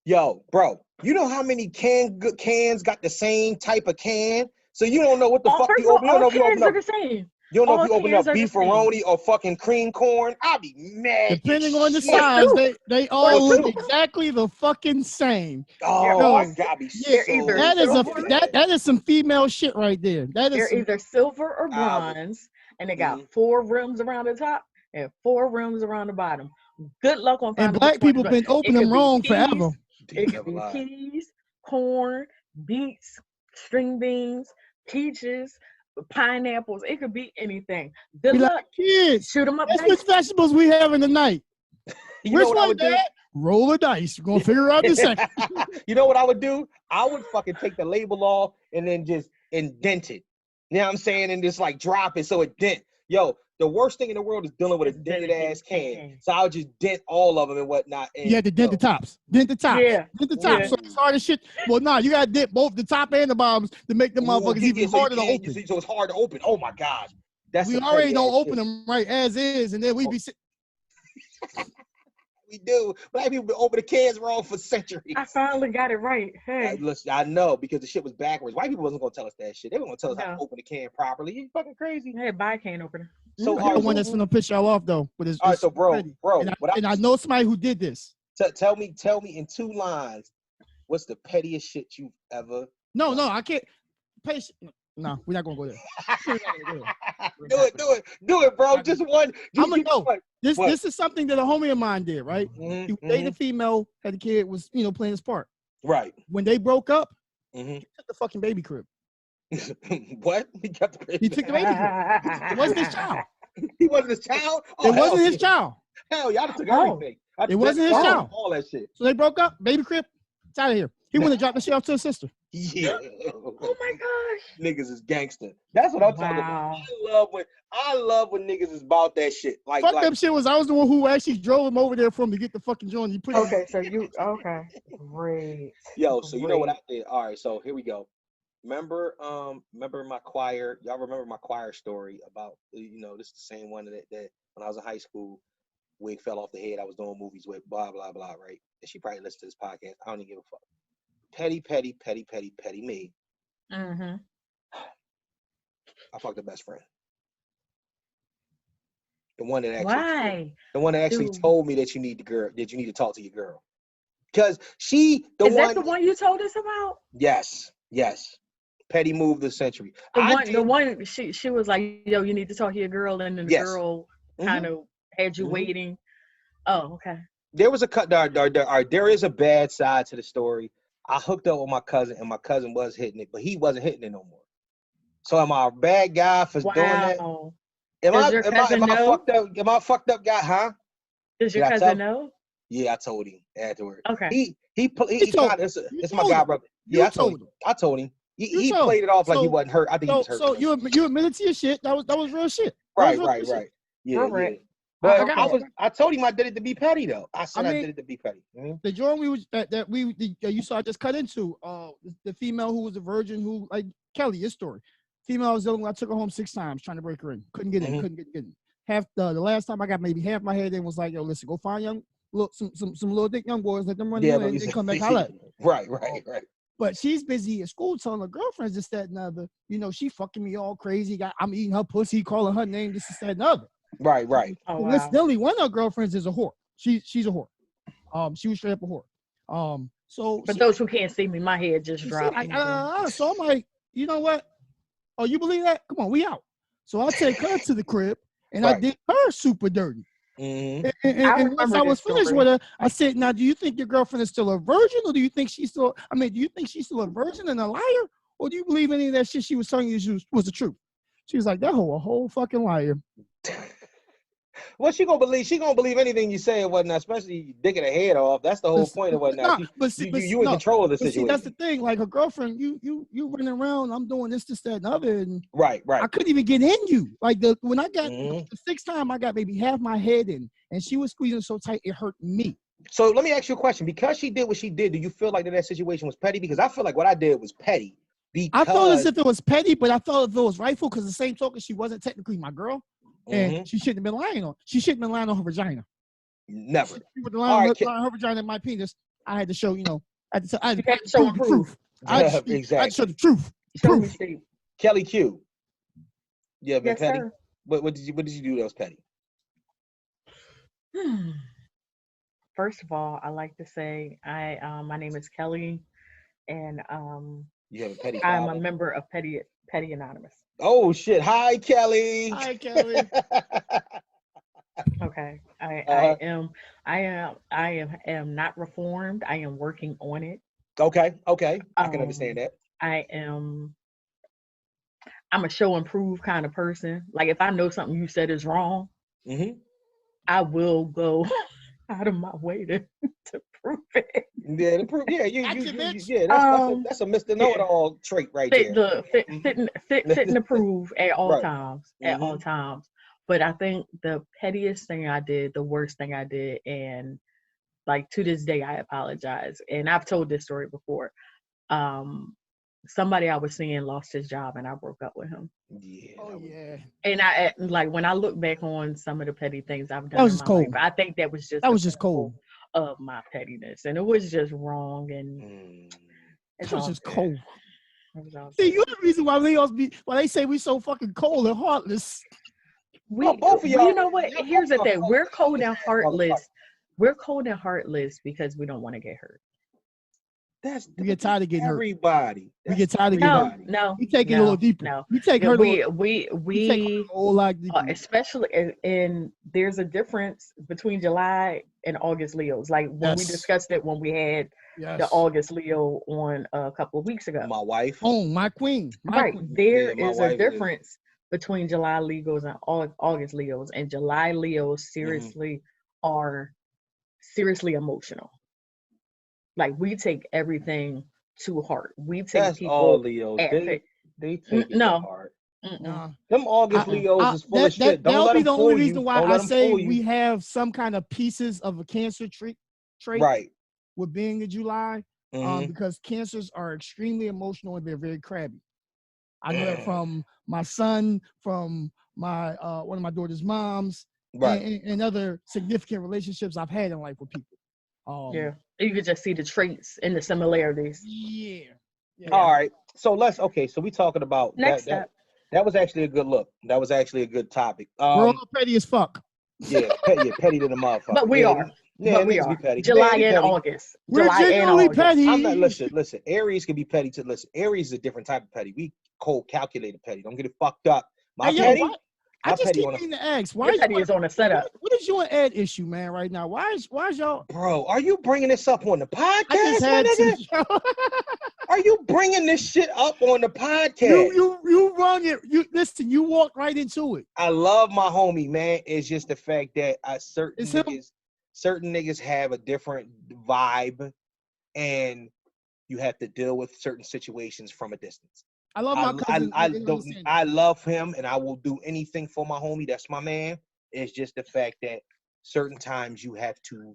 Yo, bro, you know how many cans got the same type of can? So you don't know what the fuck you open. All cans are the same. You don't know if you open up beefaroni or fucking cream corn. I'll be mad. Depending on the size, they all look exactly the fucking same. Oh my God, that is some female shit right there. They're either silver or bronze, and they got 4 rims around the top and 4 rims around the bottom. Good luck on finding. And black people been opening them wrong forever. It could be peas, corn, beets, string beans, peaches, pineapples. It could be anything. Good luck. Like, kids, shoot them up. That's which vegetables we having tonight. Which one, Dad? Roll the dice. We're going to figure out in a second. You know what I would do? I would fucking take the label off and then just indent it. You know what I'm saying? And just like drop it so it dent. Yo, the worst thing in the world is dealing with a dented ass can. So I would just dent all of them and whatnot. And, you had to dent the tops. Dent the tops. Yeah. Dent the tops. Yeah. So it's hard as shit. Well, nah, you got to dent both the top and the bottoms to make the motherfuckers even harder to open. So it's hard to open. Oh my gosh. We already don't open them right as is, and then we be sitting. We do. Black people been opening cans wrong for centuries. I finally got it right. Hey. Listen, I know because the shit was backwards. White people wasn't gonna tell us that shit. They were gonna tell us how to open the can properly. You fucking crazy. Hey, buy a can opener. So I got one that's gonna piss y'all off though. But it's, all right, so bro, and I know somebody who did this. Tell me in 2 lines, what's the pettiest shit you've ever? No, I can't. No, we're not gonna go there. Do it, bro. Just one. I'm gonna go. This is something that a homie of mine did, right? He dated a female, had a kid, was playing his part. Right. When they broke up, he took the fucking baby crib. What? He took the baby crib. It wasn't his child. He wasn't his child? It wasn't his child. Hell, y'all took everything. It wasn't his child. All that shit. So they broke up, baby crib, it's out of here. He went to drop the shit off to his sister. Yeah. Oh my gosh. Niggas is gangster. That's what I'm talking about. I love when niggas is about that shit. Like them shit was I was the one who actually drove him over there for him to get the fucking joint. You put Great. Yo, so you know what I did? All right, so here we go. Remember my choir? Y'all remember my choir story about this is the same one that when I was in high school, wig fell off the head. I was doing movies with blah blah blah, right? And she probably listened to this podcast. I don't even give a fuck. Petty me. Mm-hmm. I fucked the best friend. The one that actually told me that you need to talk to your girl. Because is that the one you told us about? Yes. Petty move of the century. The one she was like, yo, you need to talk to your girl, and then the girl kind of had you waiting. Oh, okay. There was a cut. There is a bad side to the story. I hooked up with my cousin, and my cousin was hitting it, but he wasn't hitting it no more. So am I a bad guy for doing that? Am I fucked up guy? Huh? Does your cousin know? Yeah, I told him afterwards. Okay. It's my guy brother. Yeah, I told him. He played it off like he wasn't hurt. I think he was hurt. So you admitted to your shit. That was real shit. Right. Yeah. But I told him I did it to be petty though. I did it to be petty. Mm-hmm. The joint you saw I just cut into the female who was a virgin who like Kelly, your story. Female was the only one I took her home 6 times trying to break her in. Couldn't get in. Couldn't get in. The last time I got maybe half my head in was like, yo, listen, go find some little dick young boys, let them run in and then come back holla. Right. But she's busy at school telling her girlfriends this, that, and the other. She fucking me all crazy. I'm eating her pussy, calling her name, this, that, and the other. Right. Oh, wow. Incidentally, one of her girlfriends is a whore. She's a whore. She was straight up a whore. For those who can't see me, my head just dropped. So I'm like, you know what? Oh, you believe that? Come on, we out. So I take her to the crib, and I did her super dirty. Mm-hmm. And once I was finished with her, I said, "Now, do you think your girlfriend is still a virgin, or do you think she's still? Do you think she's still a virgin and a liar, or do you believe any of that shit she was telling you was the truth?" She was like, "That hoe a whole fucking liar." Well, she gonna believe anything you say and whatnot, especially digging her head off. That's the whole point of whatnot. You in control of the situation. See, that's the thing. Like her girlfriend, you running around. I'm doing this, that, and the other. And right. I couldn't even get in you. Like when I got the 6th time, I got maybe half my head in, and she was squeezing so tight it hurt me. So let me ask you a question. Because she did what she did, do you feel like that situation was petty? Because I feel like what I did was petty. I felt as if it was petty, but I felt if it was rightful because the same token, she wasn't technically my girl. And she shouldn't have been lying on. She shouldn't have been lying on her vagina. Never. She would have lying on her vagina and my penis. I had to show, I had to show the proof. I had to show the truth. Kelly Q. You ever been petty? What did you do that was petty? First of all, I like to say my name is Kelly, and you have a petty I'm father? a member of Petty Anonymous. Oh shit! Hi, Kelly. Hi, Kelly. Okay, I am not reformed. I am working on it. Okay. I can understand that. I'm a show and prove kind of person. Like if I know something you said is wrong, I will go out of my way to prove it. Yeah, to prove. Yeah, that's a Mr. Know-it-all trait right there. Fitting to prove at all times. At all times. But I think the pettiest thing I did, the worst thing I did, and like to this day I apologize. And I've told this story before. Somebody I was seeing lost his job and I broke up with him. Yeah. Oh yeah. And I like when I look back on some of the petty things I've done in my life, I think that was just cold of my pettiness, and it was just wrong, and it was just cold. See, you're the reason why they say we so fucking cold and heartless. Both of y'all. You know what? Here's the thing: we're cold and heartless. We're cold and heartless because we don't want to get hurt. We get tired of getting everybody. We get tired of getting hurt. No. We take it a little deeper. No. We take her. We take her a whole lot deeper. Especially in there's a difference between July and August Leos. Like when we discussed it when we had the August Leo on a couple of weeks ago. My wife. Oh, my queen. There is a difference between July Leos and August Leos, and July Leos seriously are seriously emotional. Like we take everything to heart. We take That's people. All Leos. They take it to heart. Them August Leos is full of shit. That'll be the only reason why I say we have some kind of pieces of a Cancer trait. Right. With being in July, because Cancers are extremely emotional and they're very crabby. I know that from my son, from my one of my daughter's moms, and other significant relationships I've had in life with people. You could just see the traits and the similarities. Yeah. All right. So we talking about next step. That was actually a good look. That was actually a good topic. We're all petty as fuck. Yeah, petty to the motherfucker. But we are. Yeah, it needs to be petty. July and August. We're genuinely petty. I'm not listen. Aries can be petty to listen. Aries is a different type of petty. We cold calculated petty. Don't get it fucked up. My petty. I just keep meaning to ask. Why is on a setup? What is your ad issue, man, right now? Why is y'all? Bro, are you bringing this up on the podcast? I just had to. Are you bringing this shit up on the podcast? You run it. Listen. You walked right into it. I love my homie, man. It's just the fact that certain niggas have a different vibe, and you have to deal with certain situations from a distance. I love my cousin. I love him, and I will do anything for my homie. That's my man. It's just the fact that certain times you have to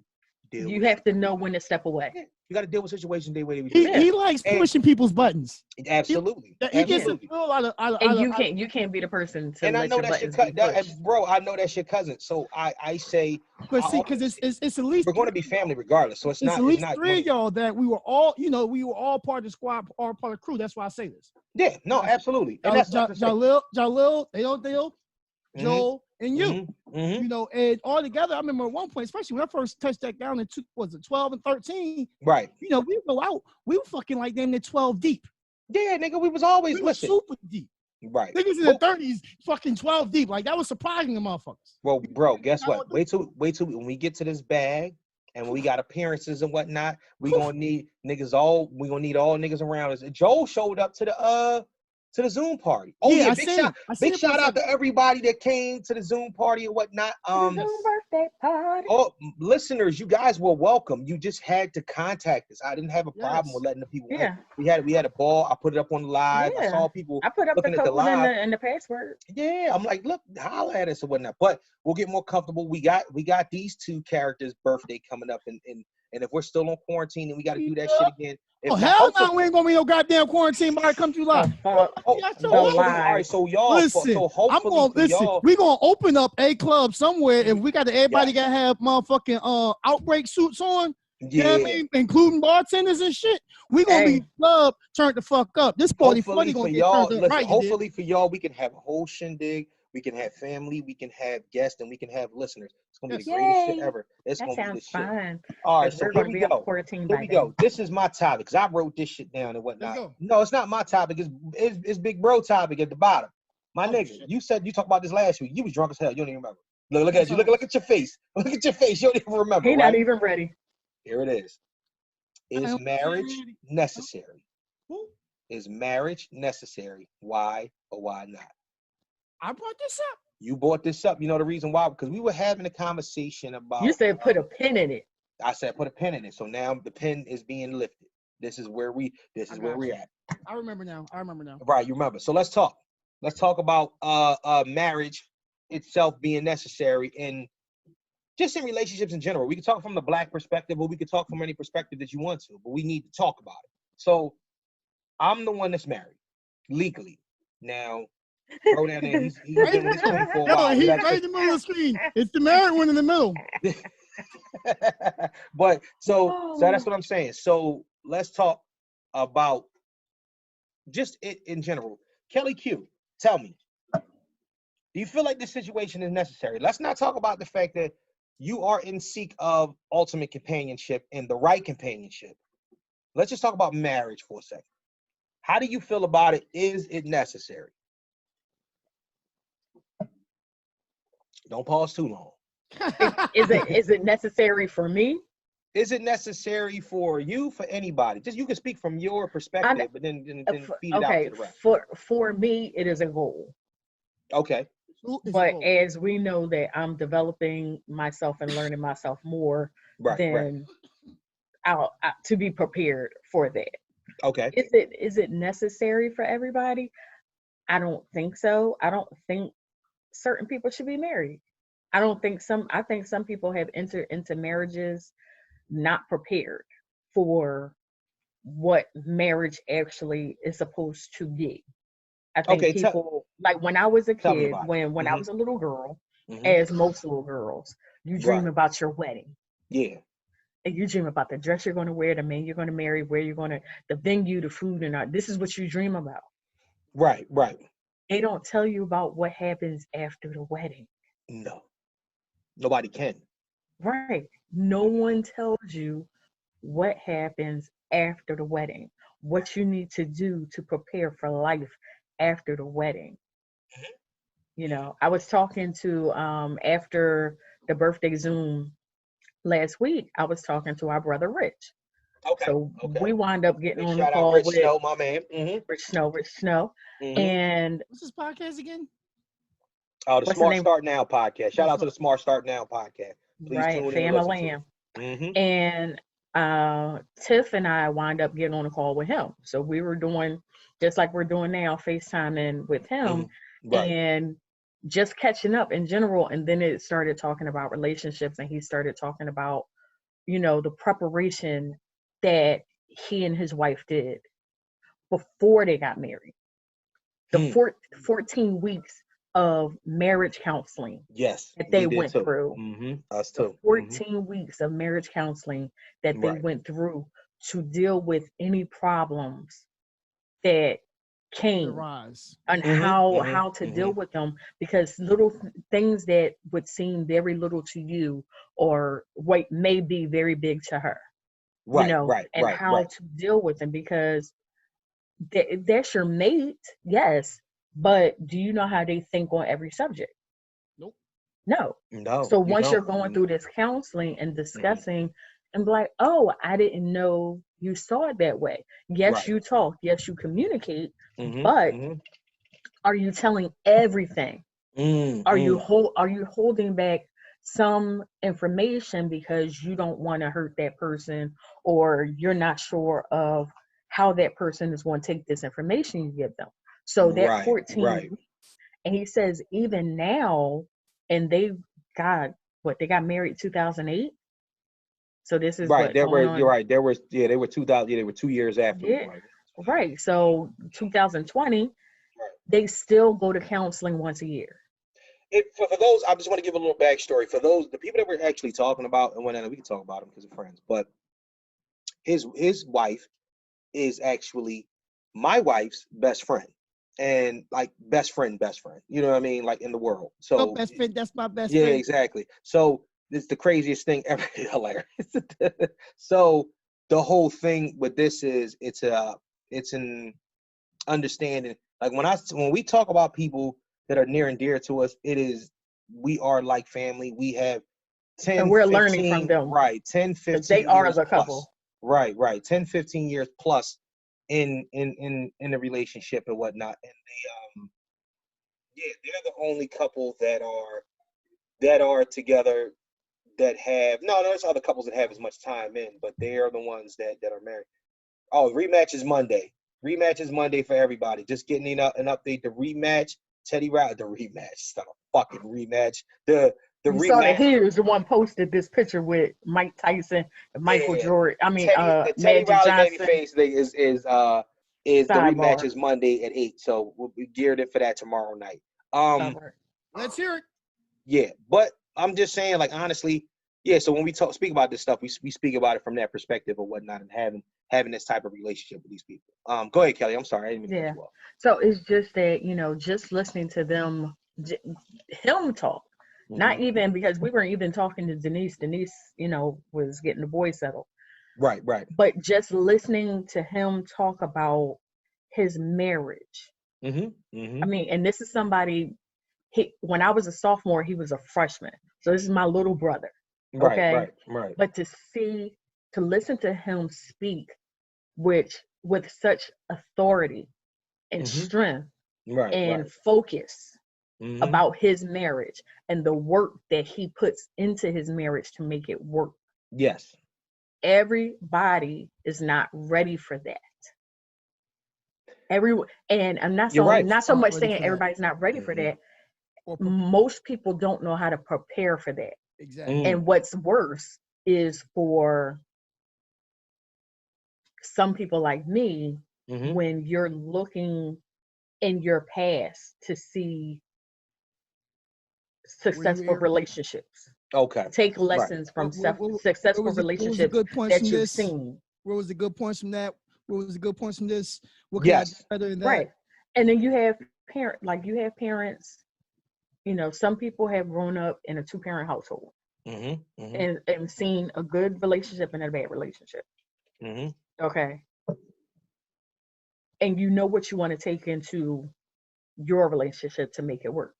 deal. You have to know when to step away. Yeah, you got to deal with situations. He likes pushing people's buttons. Absolutely. He gets a feel out of. And you can't be the person to. And I know that's your cousin, bro. I know that's your cousin. So I say. But see, because it's at least we're going to be family regardless. So it's not. At least three of y'all that we were all part of the squad, or part of the crew. That's why I say this. Yeah. No. Absolutely. And that's Jalil, Joel, and you. And all together, I remember at one point, especially when I first touched that down in 12 and 13. Right. We would go out. We were fucking like damn near 12 deep. Yeah, nigga, we was always super deep. Right. Niggas in the 30s, fucking 12 deep. Like that was surprising the motherfuckers. Well, bro, guess what? Wait till when we get to this bag and when we got appearances and whatnot, we gonna need niggas all niggas around us. Joel showed up to the Zoom party. Oh yeah, big shout out to everybody that came to the Zoom party and whatnot. Zoom birthday party. Oh, listeners, you guys were welcome. You just had to contact us. I didn't have a problem with letting the people in. We had a ball. I put it up on the live. I saw people. I put up the code and the password. Yeah, I'm like, look, holla at us or whatnot. But we'll get more comfortable. We got these two characters' birthday coming up, and if we're still on quarantine and we got to do that shit again. Hell no, we ain't gonna be no goddamn quarantine. Might come through live. All right, so y'all. Listen, we gonna open up a club somewhere. If we got everybody gotta have motherfucking outbreak suits on. Yeah, you know what I mean? Including bartenders and shit. We gonna be club turned the fuck up. This party funny gonna get turned up right. Hopefully for y'all, we can have a whole shindig We can have family, we can have guests, and we can have listeners. It's gonna be the greatest shit ever. It's gonna be the shit. Fun. All right, so here we go. Here we go. This is my topic because I wrote this shit down and whatnot. No, it's not my topic. It's Big Bro topic at the bottom. My nigga, shit. You said you talked about this last week. You was drunk as hell. You don't even remember. Look at you. Look at your face. Look at your face. You don't even remember. He's not even ready. Here it is. Is marriage necessary? Is marriage necessary? Why or why not? I brought this up. You brought this up. You know the reason why? Because we were having a conversation about. You said put a pin in it. I said put a pin in it. So now the pin is being lifted. This is where we're at. I remember now. Right, you remember. So let's talk. Let's talk about marriage itself being necessary in just in relationships in general. We can talk from the Black perspective, or we can talk from any perspective that you want to, but we need to talk about it. So I'm the one that's married legally. Now, throw down there. He's been with his thing for a while. He's right in the middle of the screen. It's the married one in the middle. But so that's what I'm saying. So let's talk about just it in general. Kelly Q, tell me, do you feel like this situation is necessary? Let's not talk about the fact that you are in seek of ultimate companionship and the right companionship. Let's just talk about marriage for a second. How do you feel about it? Is it necessary? Don't pause too long. Is it necessary for me? Is it necessary for you, for anybody? Just you can speak from your perspective, but then feed it out to the rest. For me, it is a goal. Okay. But as we know that I'm developing myself and learning myself more, then I'll to be prepared for that. Okay. Is it necessary for everybody? I don't think so. I don't think certain people should be married. I think some people have entered into marriages not prepared for what marriage actually is supposed to be. I think people, like when I was a kid, when I was a little girl, as most little girls, you dream about your wedding. Yeah. And you dream about the dress you're going to wear, the man you're going to marry, where you're going to, the venue, the food, and all. This is what you dream about. Right. They don't tell you about what happens after the wedding. No. Nobody can. Right. No one tells you what happens after the wedding, what you need to do to prepare for life after the wedding. You know, I was talking to, after the birthday Zoom last week, I was talking to our brother Rich. Okay. So we wind up getting on the call call Rich with Snow, my man. Rich Snow. And what's this podcast again? Oh, the Smart Start Now podcast. Shout out to the Smart Start Now podcast. Please tune in and listen. And Tiff and I wind up getting on a call with him. So we were doing just like we're doing now, FaceTiming with him and just catching up in general. And then it started talking about relationships, and he started talking about, you know, the preparation that he and his wife did before they got married. The 14 weeks of marriage counseling that they went through. Us too. 14 weeks of marriage counseling that they went through to deal with any problems that came and how to deal with them, because little things that would seem very little to you or what may be very big to her, and how to deal with them, because that's your mate, yes, but do you know how they think on every subject? Nope. No. So once you're going through this counseling and discussing and be like, oh, I didn't know you saw it that way. Yes, you talk. Yes, you communicate. But are you telling everything? Are you holding back some information because you don't want to hurt that person, or you're not sure of how that person is going to take this information you give them? So that 14 weeks, and he says even now, and they got married 2008. So this is you're right. They were 2000. Yeah, they were 2 years after. Yeah. Right. So 2020, they still go to counseling once a year. For those, I just want to give a little backstory for those, the people that we're actually talking about, and we can talk about them because we're friends. But his wife is actually my wife's best friend. and like best friend, you know what I mean? Like in the world. So best friend, that's my best friend. friend. Yeah, exactly. So it's the craziest thing ever. Hilarious. So the whole thing with this is it's an understanding. Like when we talk about people that are near and dear to us, we are like family. We have 10, and we're 15, learning from them. Right, 10, 15 they are years the plus. couple. Right, 10, 15 years plus in the relationship and whatnot. And they're the only couple that are together that have there's other couples that have as much time in, but they are the ones that are married. Oh, rematch is Monday. Rematch is Monday for everybody. Just getting an update. The rematch, Teddy Riley, the rematch. It's not a fucking rematch. The rematch. Saw that he was the one posted this picture with Mike Tyson and Michael Jordan. I mean, the Teddy Magic Riley Johnson. babyface thing is the rematch is Monday at 8. So we'll be geared in for that tomorrow night. Let's hear it. Yeah, but I'm just saying, like, honestly, yeah. So when we speak about this stuff, we speak about it from that perspective or whatnot, and having this type of relationship with these people. Go ahead, Kelly. I'm sorry, I didn't mean to cut you off. So it's just that just listening to them, him talk. Mm-hmm. Not even because we weren't even talking to Denise. Denise, was getting the boys settled. Right. But just listening to him talk about his marriage. Mm-hmm. I mean, and this is somebody. When I was a sophomore, he was a freshman. So this is my little brother. Okay. Right. But to listen to him speak, with such authority and strength and focus about his marriage and the work that he puts into his marriage to make it work. Yes. Everybody is not ready for that. And I'm not so much saying everybody's not ready for that. Most people don't know how to prepare for that. Exactly. And what's worse is for some people like me, when you're looking in your past to see successful relationships. Okay. Take lessons from successful relationships that you've seen. What was the good points from that? What was the good points from this? What can I do better than that? Right. And then you have parents, some people have grown up in a 2-parent household and seen a good relationship and a bad relationship. Okay. And you know what you want to take into your relationship to make it work.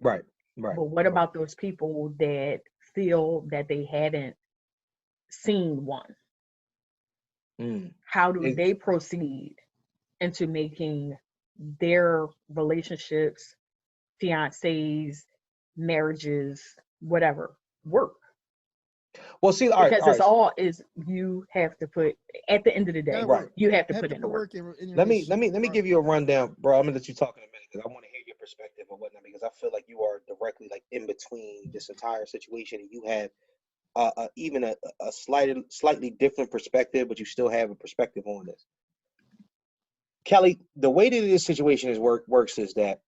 Right. But what about those people that feel that they hadn't seen one? How do they proceed into making their relationships, fiancés, marriages, whatever, work? Well, see, you have to put at the end of the day, you have to put in the work. Let me give you a rundown, bro. I'm gonna let you talk in a minute because I want to hear your perspective or whatnot, because I feel like you are directly like in between this entire situation, and you have even a slightly different perspective, but you still have a perspective on this. Kelly, the way that this situation works is that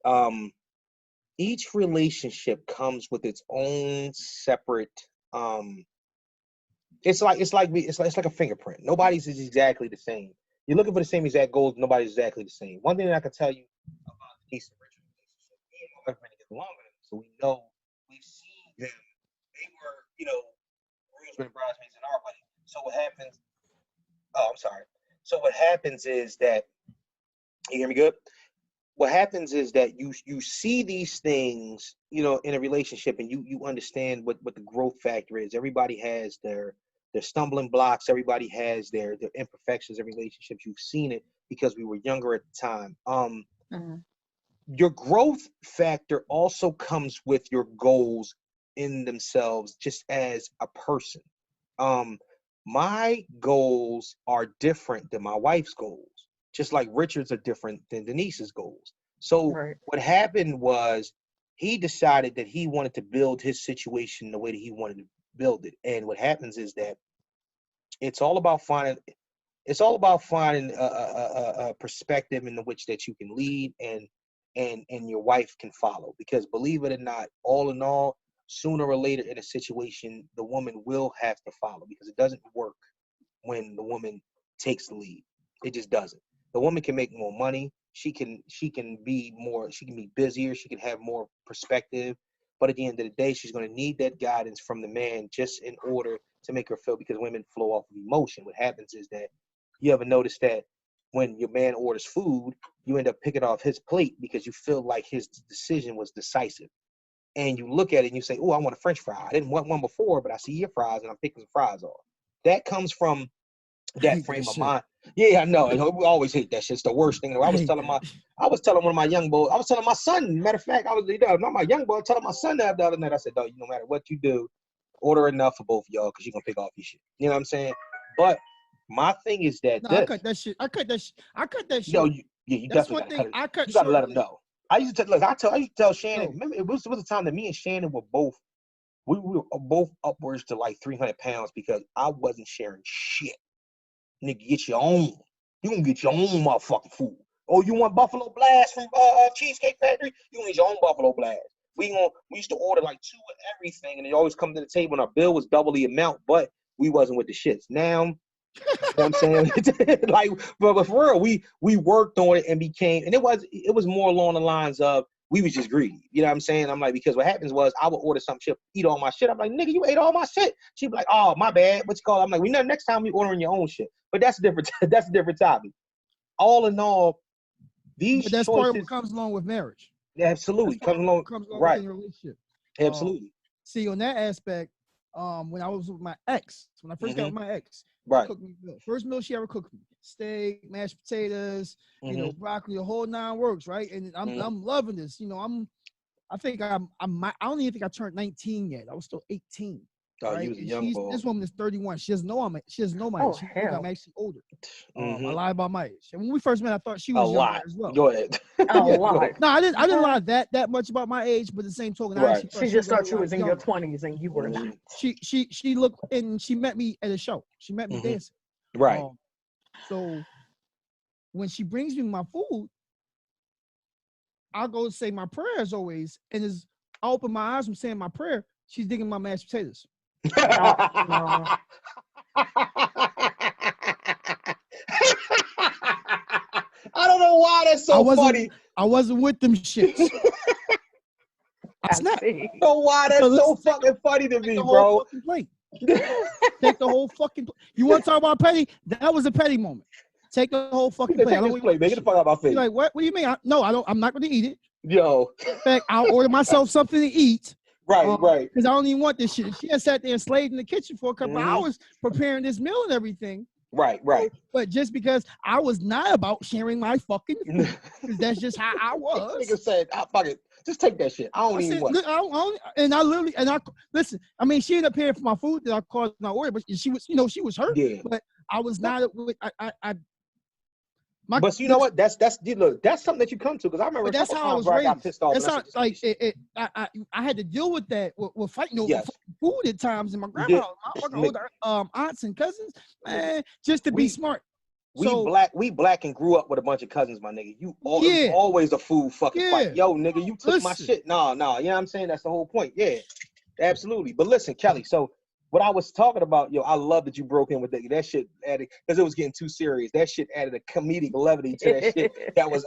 each relationship comes with its own separate. It's like a fingerprint. Nobody's is exactly the same. You're looking for the same exact goals. Nobody's exactly the same. One thing that I can tell you about Denise and Richard's relationship, me and my boyfriend get along with them, so we know we've seen them. They were, groomsmen and bridesmaids in our wedding. So what happens? Oh, I'm sorry. So what happens is that, you hear me good? What happens is that you see these things, in a relationship, and you understand what the growth factor is. Everybody has their stumbling blocks. Everybody has their imperfections in relationships. You've seen it because we were younger at the time. Your growth factor also comes with your goals in themselves, just as a person. My goals are different than my wife's goals, just like Richard's are different than Denise's goals. So what happened was he decided that he wanted to build his situation the way that he wanted to build it. And what happens is that it's all about finding a perspective in which that you can lead and your wife can follow. Because believe it or not, all in all, sooner or later in a situation, the woman will have to follow, because it doesn't work when the woman takes the lead. It just doesn't. The woman can make more money. she can be busier, she can have more perspective. But at the end of the day, she's going to need that guidance from the man just in order to make her feel, because women flow off of emotion. What happens is that you ever notice that when your man orders food, you end up picking off his plate because you feel like his decision was decisive. And you look at it and you say, oh, I want a French fry. I didn't want one before, but I see your fries and I'm picking some fries off. That comes from that frame of mind. Yeah, I know. We always hate that shit. It's the worst thing. I was telling one of my young boys, I was telling my son, matter of fact, not my young boy, I was telling my son that the other night. I said, no matter what you do, order enough for both of y'all because you're going to pick off your shit. You know what I'm saying? But my thing is that I cut that shit. Yo, you definitely gotta cut it. You gotta let him know. I used to tell Shannon, remember, it was a time that me and Shannon were both upwards to like 300 pounds because I wasn't sharing shit. Nigga, get your own. You gonna get your own motherfucking food. Oh, you want Buffalo Blast from Cheesecake Factory? You gonna get your own Buffalo Blast. We used to order like 2 of everything, and it always come to the table, and our bill was double the amount, but we wasn't with the shits. Now, you know what I'm saying? Like, but for real, we worked on it and it was more along the lines of we was just greedy. You know what I'm saying? I'm like, because what happens was I would order some shit, eat all my shit. I'm like, nigga, you ate all my shit. She'd be like, oh, my bad. What's it called? I'm like, we know next time we ordering your own shit. But that's a different topic. All in all, these that's choices, part of what comes along with marriage. Absolutely. Comes along right. With your relationship. Absolutely. See, on that aspect, when I was with my ex, when I first got with my ex, right. Cooked me meal. First meal she ever cooked me: steak, mashed potatoes, broccoli, the whole 9 works, right? And I'm loving this. I don't even think I turned 19 yet. I was still 18. Oh, right? You was a young boy. This woman is 31. She doesn't know my age. She thinks I'm actually older. I lied about my age. And when we first met, I thought she was younger as well. Go ahead. A lot. No, I didn't lie that much about my age, but at the same token, she just thought you was in your 20s and you were not. She looked, and she met me at a show. She met me dancing. Right. So when she brings me my food, I'll go say my prayers always, and as I open my eyes from saying my prayer, she's digging my mashed potatoes. No. I don't know why that's so funny. I wasn't with them shits. I snapped. I don't know why that's so fucking funny to me, bro. Take the whole fucking plate. You want to talk about petty? That was a petty moment. Take the whole fucking plate. I don't want to get the fuck out of my face. You're like, what do you mean? No, I don't. I'm not going to eat it. Yo. In fact, I'll order myself something to eat. Right. Because I don't even want this shit. She had sat there and slaved in the kitchen for a couple hours preparing this meal and everything. Right. But just because I was not about sharing my fucking food, because that's just how I was. Nigga said, fuck it. Just take that shit. I don't even want it. Listen, I mean, she ended up paying for my food that I caused my order, but she was hurt. Yeah. But I was not, but you know what? That's something that you come to, because I remember that's how I was raised. I got pissed off. That's how, like, I had to deal with that with fighting over food at times, and my grandma, my fucking older aunts and cousins, man, just to be smart. We black and grew up with a bunch of cousins, my nigga. It was always a food fucking fight. Yo, nigga, you took my shit. No, you know what I'm saying? That's the whole point. Yeah, absolutely. But listen, Kelly, so what I was talking about, I love that you broke in with that shit added, because it was getting too serious. That shit added a comedic levity to that shit that was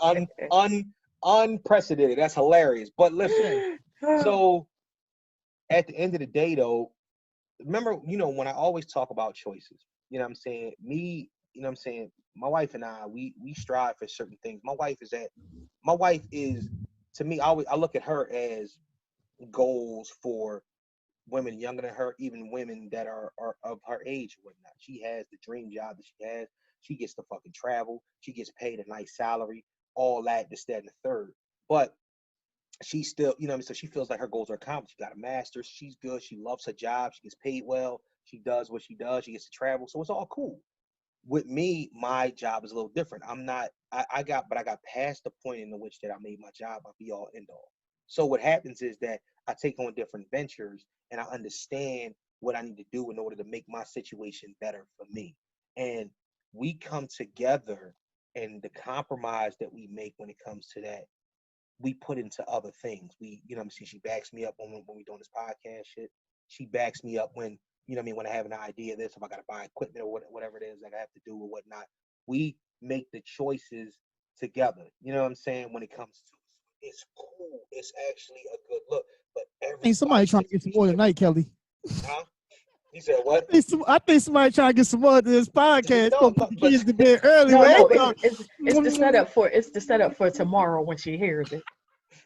unprecedented. That's hilarious. But listen, so at the end of the day, though, remember, when I always talk about choices, you know what I'm saying? Me, you know what I'm saying? My wife and I, we strive for certain things. My wife is, to me, I look at her as goals for women younger than her, even women that are of her age or whatnot. She has the dream job that she has. She gets to fucking travel. She gets paid a nice salary, all that, this, that, and the third. But she still, so she feels like her goals are accomplished. She got a master's. She's good. She loves her job. She gets paid well. She does what she does. She gets to travel. So it's all cool. With me, my job is a little different. I got past the point in which that I made my job my be all end all. So what happens is that I take on different ventures, and I understand what I need to do in order to make my situation better for me. And we come together, and the compromise that we make when it comes to that, we put into other things. She backs me up when we're doing this podcast shit. She backs me up when, when I have an idea of this, if I got to buy equipment or whatever it is that I have to do or whatnot. We make the choices together. You know what I'm saying? When it comes to it's cool. It's actually a good look. But Ain't somebody trying to get some more tonight, Kelly. Huh? You said what? I think somebody trying to get some more to this podcast. Go put the kids to bed early. It's the setup for tomorrow when she hears it.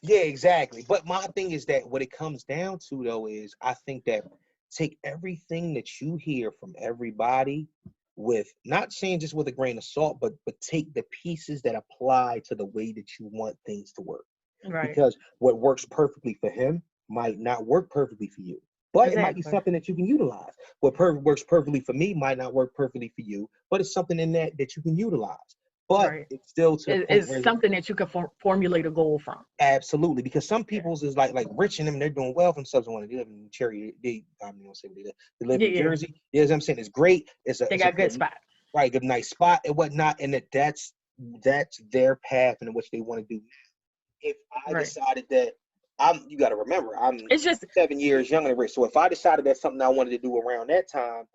Yeah, exactly. But my thing is that what it comes down to though is I think that take everything that you hear from everybody with not saying just with a grain of salt, but take the pieces that apply to the way that you want things to work. Right. Because what works perfectly for him might not work perfectly for you. But It might be something that you can utilize. What works perfectly for me might not work perfectly for you, but it's something in that you can utilize. But it's still it's something that you can formulate a goal from. Absolutely, because some people's is like Rich and them, they're doing well for themselves. They live in Cherry, they live in Jersey. You know what I'm saying? It's great. They got a good spot. Right, good nice spot and whatnot, and that's their path in which they want to do. If I decided that you got to remember, it's just 7 years younger than Rich. So if I decided that's something I wanted to do around that time,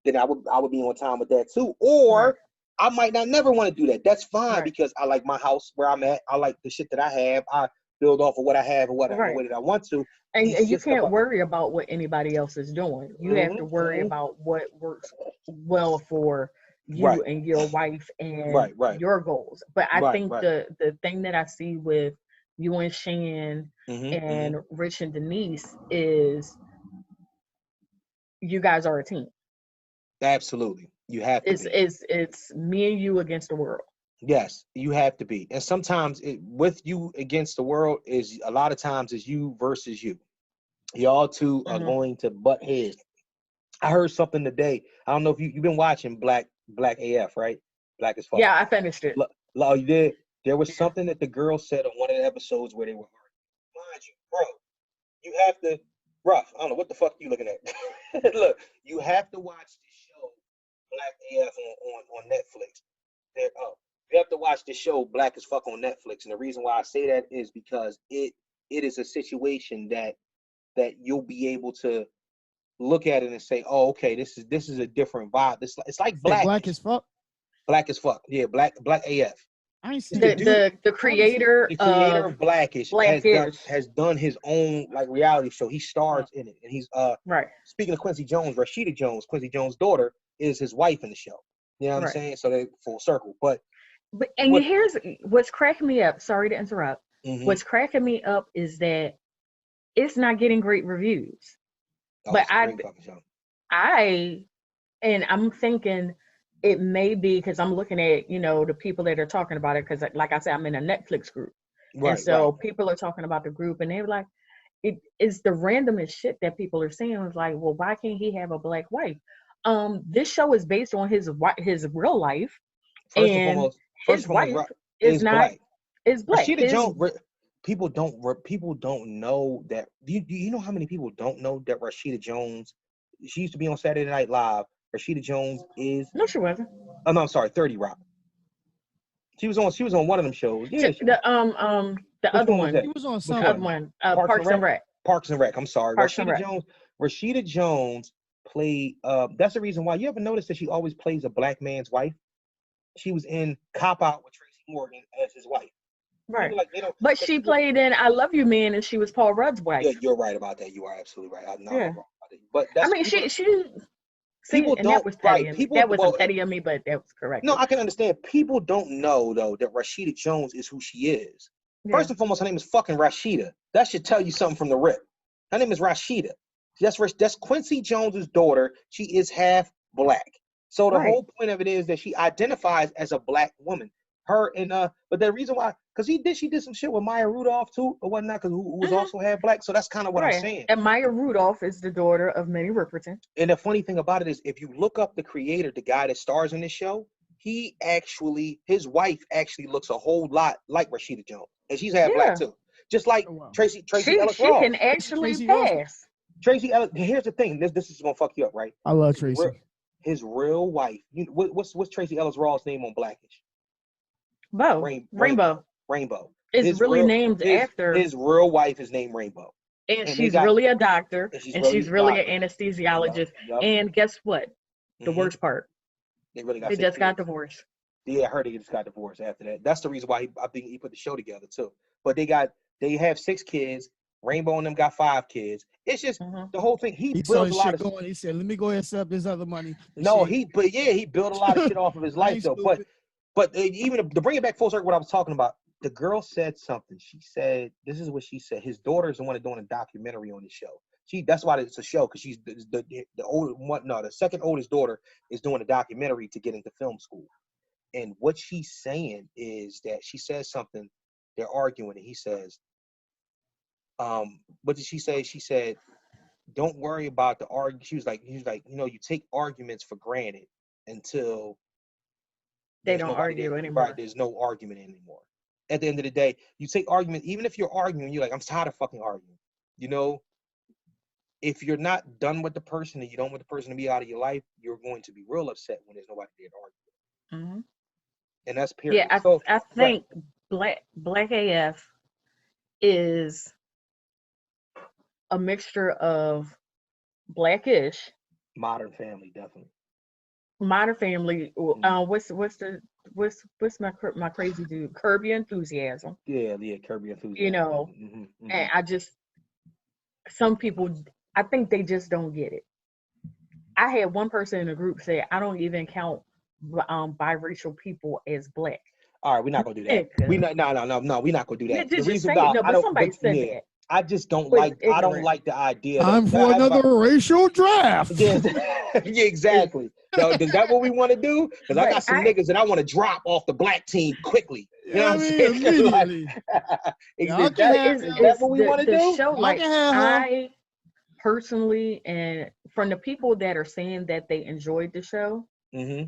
then I would be on time with that too. Or I might not never want to do that. That's fine because I like my house where I'm at. I like the shit that I have. I build off of what I have and what the way that I want to. And you can't worry about what anybody else is doing. You have to worry about what works well for you and your wife and your goals. But I think the thing that I see with you and Shan and Rich and Denise is you guys are a team. Absolutely. You have to be. It's me and you against the world. Yes, you have to be. And sometimes with you against the world is a lot of times is you versus you. Y'all two are going to butt heads. I heard something today. I don't know if you've been watching Black AF, right? Black as fuck. Yeah, I finished it. Oh, you did? There was something that the girl said on one of the episodes where they were arguing. Mind you, bro, you have to, rough. I don't know what the fuck you looking at. Look, you have to watch the show Black AF on Netflix. You have to watch the show Black as Fuck on Netflix, and the reason why I say that is because it is a situation that you'll be able to look at it and say, oh, okay, this is a different vibe. It's like Black as Fuck. Black as Fuck. Yeah, Black AF. I ain't seen the creator of Blackish has done his own like reality show. He stars in it, and he's Speaking of Quincy Jones, Rashida Jones, Quincy Jones' daughter, is his wife in the show. You know what I'm saying? So they full circle. But here's what's cracking me up. Sorry to interrupt. What's cracking me up is that it's not getting great reviews. But I'm thinking it may be because I'm looking at, the people that are talking about it. Because like I said, I'm in a Netflix group. And so people are talking about the group and they're like, it's the randomest shit that people are saying. It's like, well, why can't he have a black wife? This show is based on his real life. His wife is black. Rashida Jones, people don't know that. Do you know how many people don't know that Rashida Jones? She used to be on Saturday Night Live. Rashida Jones is. No, she wasn't. Oh no, I'm sorry, 30 Rock. She was on one of them shows. Yeah. The other one. She was on some other one. Parks and Rec. Parks and Rec. I'm sorry. Rashida Jones. Rashida Jones played. That's the reason why you ever notice that she always plays a black man's wife. She was in Cop Out with Tracy Morgan as his wife. Right. But she played in I Love You Man, and she was Paul Rudd's wife. Yeah, you're right about that. You are absolutely right. I'm not wrong about it. But people don't. That was petty. That was petty of me, but that was correct. No, I can understand. People don't know though that Rashida Jones is who she is. Yeah. First and foremost, her name is fucking Rashida. That should tell you something from the rip. Her name is Rashida. That's Quincy Jones's daughter. She is half black. So the whole point of it is that she identifies as a black woman. Her and but the reason why, because she did some shit with Maya Rudolph too, or whatnot, because who was also half black. So that's kind of what I'm saying. And Maya Rudolph is the daughter of Minnie Riperton. And the funny thing about it is, if you look up the creator, the guy that stars in this show, his wife actually looks a whole lot like Rashida Jones, and she's half black too, just like Tracy Ellis Ross. She can actually pass. Tracy Ellis. Here's the thing. This is gonna fuck you up, right? I love Tracy. His real wife. What's Tracy Ellis Ross' name on Blackish? Rainbow. It's really named after his real wife is named Rainbow. And she's really a doctor. And she's really an anesthesiologist. Yep. And guess what? The worst part. They just got divorced. Yeah, I heard they just got divorced after that. That's the reason why I think he put the show together too. But they have 6 kids. Rainbow and them got 5 kids. It's just the whole thing. He built a lot of going. He said, "Let me go ahead and set up this other money." No, he built a lot of shit off of his life though. Stupid. But even to bring it back full circle, what I was talking about, the girl said something. She said, "This is what she said." His daughter is the one doing a documentary on the show. That's why it's a show, because she's the older one. No, the second oldest daughter is doing a documentary to get into film school. And what she's saying is that she says something. They're arguing, and he says, what did she say? She said, "Don't worry about the argument." He was like, you take arguments for granted until they don't argue anymore. Right, there's no argument anymore. At the end of the day, you take argument, even if you're arguing, you're like, I'm tired of fucking arguing. If you're not done with the person and you don't want the person to be out of your life, you're going to be real upset when there's nobody there to argue. Mm-hmm. And that's period. Yeah, I think Black AF is a mixture of Blackish, Modern Family, definitely. Modern Family. What's my crazy dude? Curb Your Enthusiasm. Yeah, Curb Your Enthusiasm. And some people, I think they just don't get it. I had one person in the group say, "I don't even count biracial people as Black." All right, we're not gonna do that. We're not gonna do that. The reason but somebody said that. I just don't like. I don't like the idea. I'm for another racial draft. Yeah, exactly. So, is that what we want to do? Because I got some niggas that I want to drop off the Black team quickly. You know what I'm saying? Immediately. Is that what we want to do? Show, I personally, and from the people that are saying that they enjoyed the show,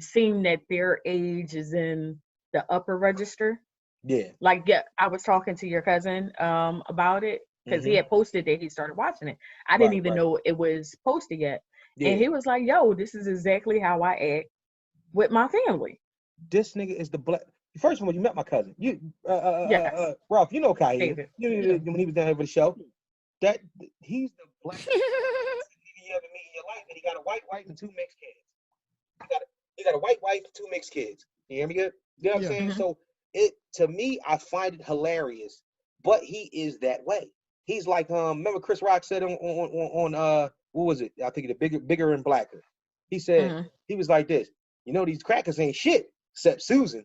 seeing that their age is in the upper register. Yeah. I was talking to your cousin about it, because he had posted that he started watching it. I didn't even know it was posted yet. Yeah. And he was like, "Yo, this is exactly how I act with my family." This nigga is the Black. First of all, you met my cousin. Ralph, you know Kai. When he was down here for the show, that he's the Black nigga you ever meet in your life, and he got a white wife and 2 mixed kids. He got a white wife and 2 mixed kids. You hear me good? You know what I'm saying? So to me, I find it hilarious, but he is that way. He's like, remember Chris Rock said on what was it? I think the bigger and blacker. He said he was like this. These crackers ain't shit except Susan.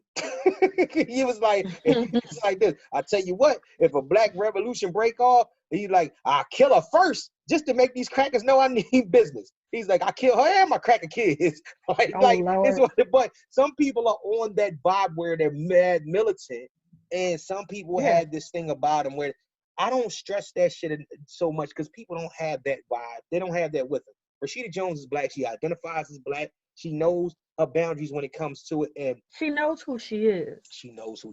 He was like, it's like this. I tell you what, if a Black revolution break off, he's like, I'll kill her first just to make these crackers know I need business. He's like, I kill her and my cracker kids. But some people are on that vibe where they're mad militant, and some people have this thing about them where I don't stress that shit so much, because people don't have that vibe. They don't have that with them. Rashida Jones is Black. She identifies as Black. She knows her boundaries when it comes to it, and she knows who she is.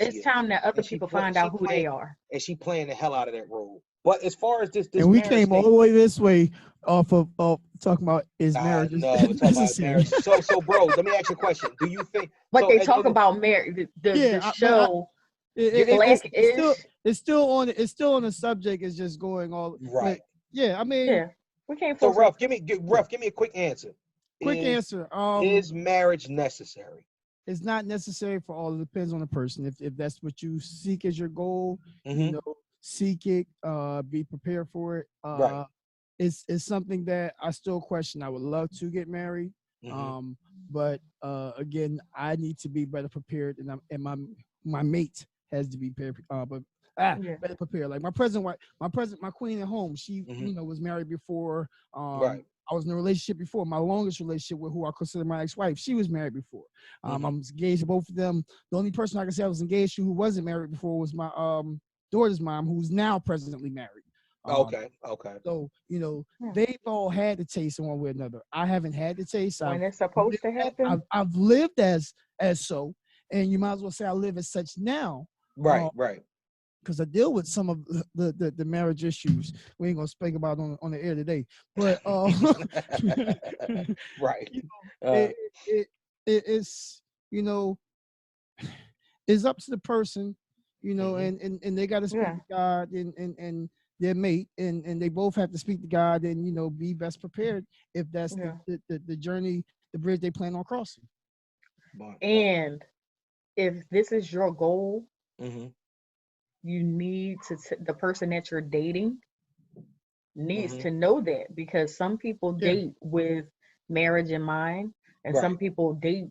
It's time that other people find out who they are. And she playing the hell out of that role. But as far as this and we came all the way this way off of talking about his marriage. No, we're talking about marriage. So, bro, let me ask you a question. Do you think? But they talk about marriage. The show. It's still on the subject. It's just going all right. We can't. So, Ruff, give me a quick answer. Answer. Is marriage necessary? It's not necessary for all. It depends on the person. If that's what you seek as your goal, seek it. Be prepared for it. Right. It's something that I still question. I would love to get married. But again, I need to be better prepared, and my mate has to be prepared. Better prepared. Like my queen at home, she was married before. Right. I was in a relationship before. My longest relationship with who I consider my ex-wife, she was married before. I was engaged to both of them. The only person I can say I was engaged to who wasn't married before was my daughter's mom, who's now presently married. Okay. So, they've all had the taste in one way or another. I haven't had the taste. When it's supposed to happen. I've lived as so, and you might as well say I live as such now. Right. Because I deal with some of the marriage issues. We ain't gonna speak about on the air today, but right. It's it's up to the person, and they got to speak to God and their mate, and they both have to speak to God and be best prepared if that's the journey, the bridge they plan on crossing. And if this is your goal, mm-hmm. you need to the person that you're dating needs Mm-hmm. to know that, because some people date with marriage in mind, and some people date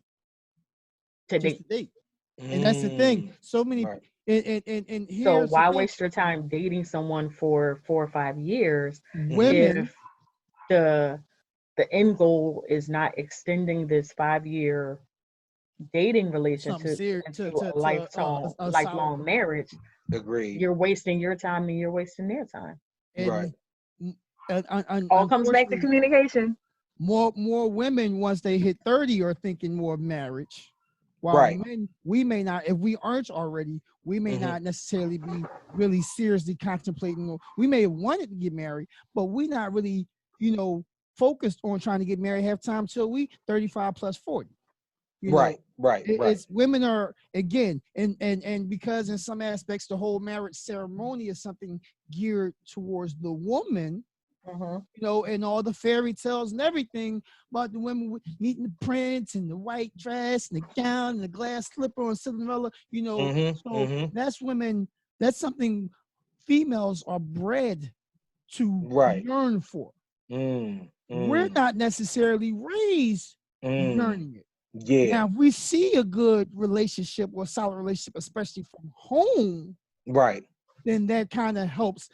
to just date. to date. And that's the thing. So many and So here's why the thing. waste your time dating someone for 4 or 5 years Women, if the end goal is not extending this 5-year dating relationship into a lifelong marriage? Agreed. You're wasting your time and you're wasting their time. And, all comes back to communication. More women, once they hit 30, are thinking more of marriage. While men, we may not, if we aren't already, we may not necessarily be really seriously contemplating. We may have wanted to get married, but we're not really, focused on trying to get married half time till we 35 plus 40. It's women are, again, and because in some aspects the whole marriage ceremony is something geared towards the woman. And all the fairy tales and everything about the women meeting the prince and the white dress and the gown and the glass slipper on Cinderella, so that's women. That's something females are bred to yearn for. We're not necessarily raised yearning it. Now, if we see a good relationship or solid relationship, especially from home, then that kind of helps.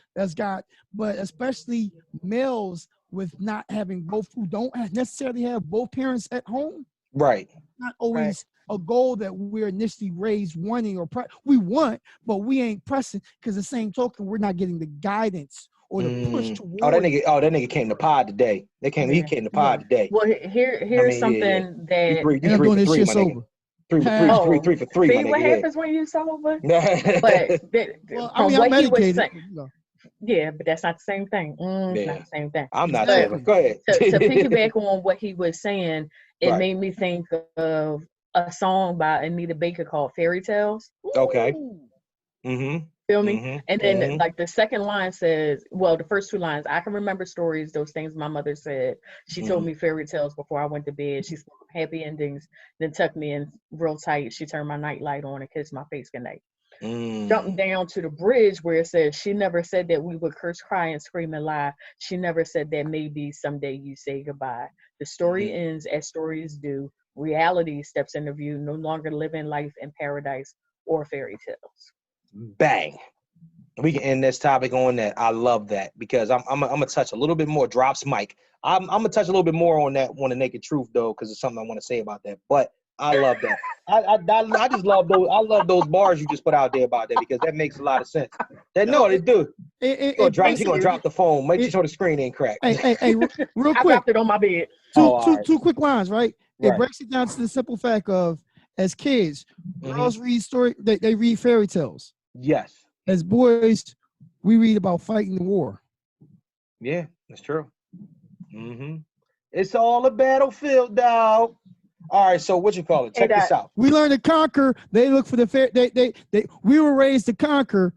But especially males with not having both, who don't necessarily have both parents at home. Not always a goal that we're initially raised wanting we want, but we ain't pressing, because the same token, we're not getting the guidance or the push toward. That nigga came to pod today. He came to pod today. Well, here's something that I'm doing this shit sober. 3 for 3. See what happens when you sober? But from what he was saying, but that's not the same thing. It's not the same thing. I'm not sober. Go ahead. To piggyback on what he was saying, it made me think of a song by Anita Baker called "Fairy Tales." Okay. Feel me? And then like the second line says, well, the first 2 lines, I can remember stories, those things my mother said. She told me fairy tales before I went to bed. She spoke of happy endings, then tucked me in real tight. She turned my night light on and kissed my face goodnight. Jumping down to the bridge where it says, she never said that we would curse, cry, and scream and lie. She never said that maybe someday you say goodbye. The story ends as stories do. Reality steps into view, no longer living life in paradise or fairy tales. Bang. We can end this topic on that. I love that, because I'm gonna touch a little bit more. Drops mic. I'm gonna touch a little bit more on that, on the naked truth, though, because it's something I want to say about that. But I love that. I just love those. I love those bars you just put out there about that, because that makes a lot of sense. They do. She's gonna drop the phone. Make sure the screen ain't cracked. Hey, real quick. I dropped it on my bed. Two quick lines, right? It breaks it down to the simple fact of, as kids, girls read they read fairy tales. Yes. As boys, we read about fighting the war. Yeah, that's true. It's all a battlefield, dog. All right, so what you call it? Check this out. We learn to conquer. They look for the fair. We were raised to conquer.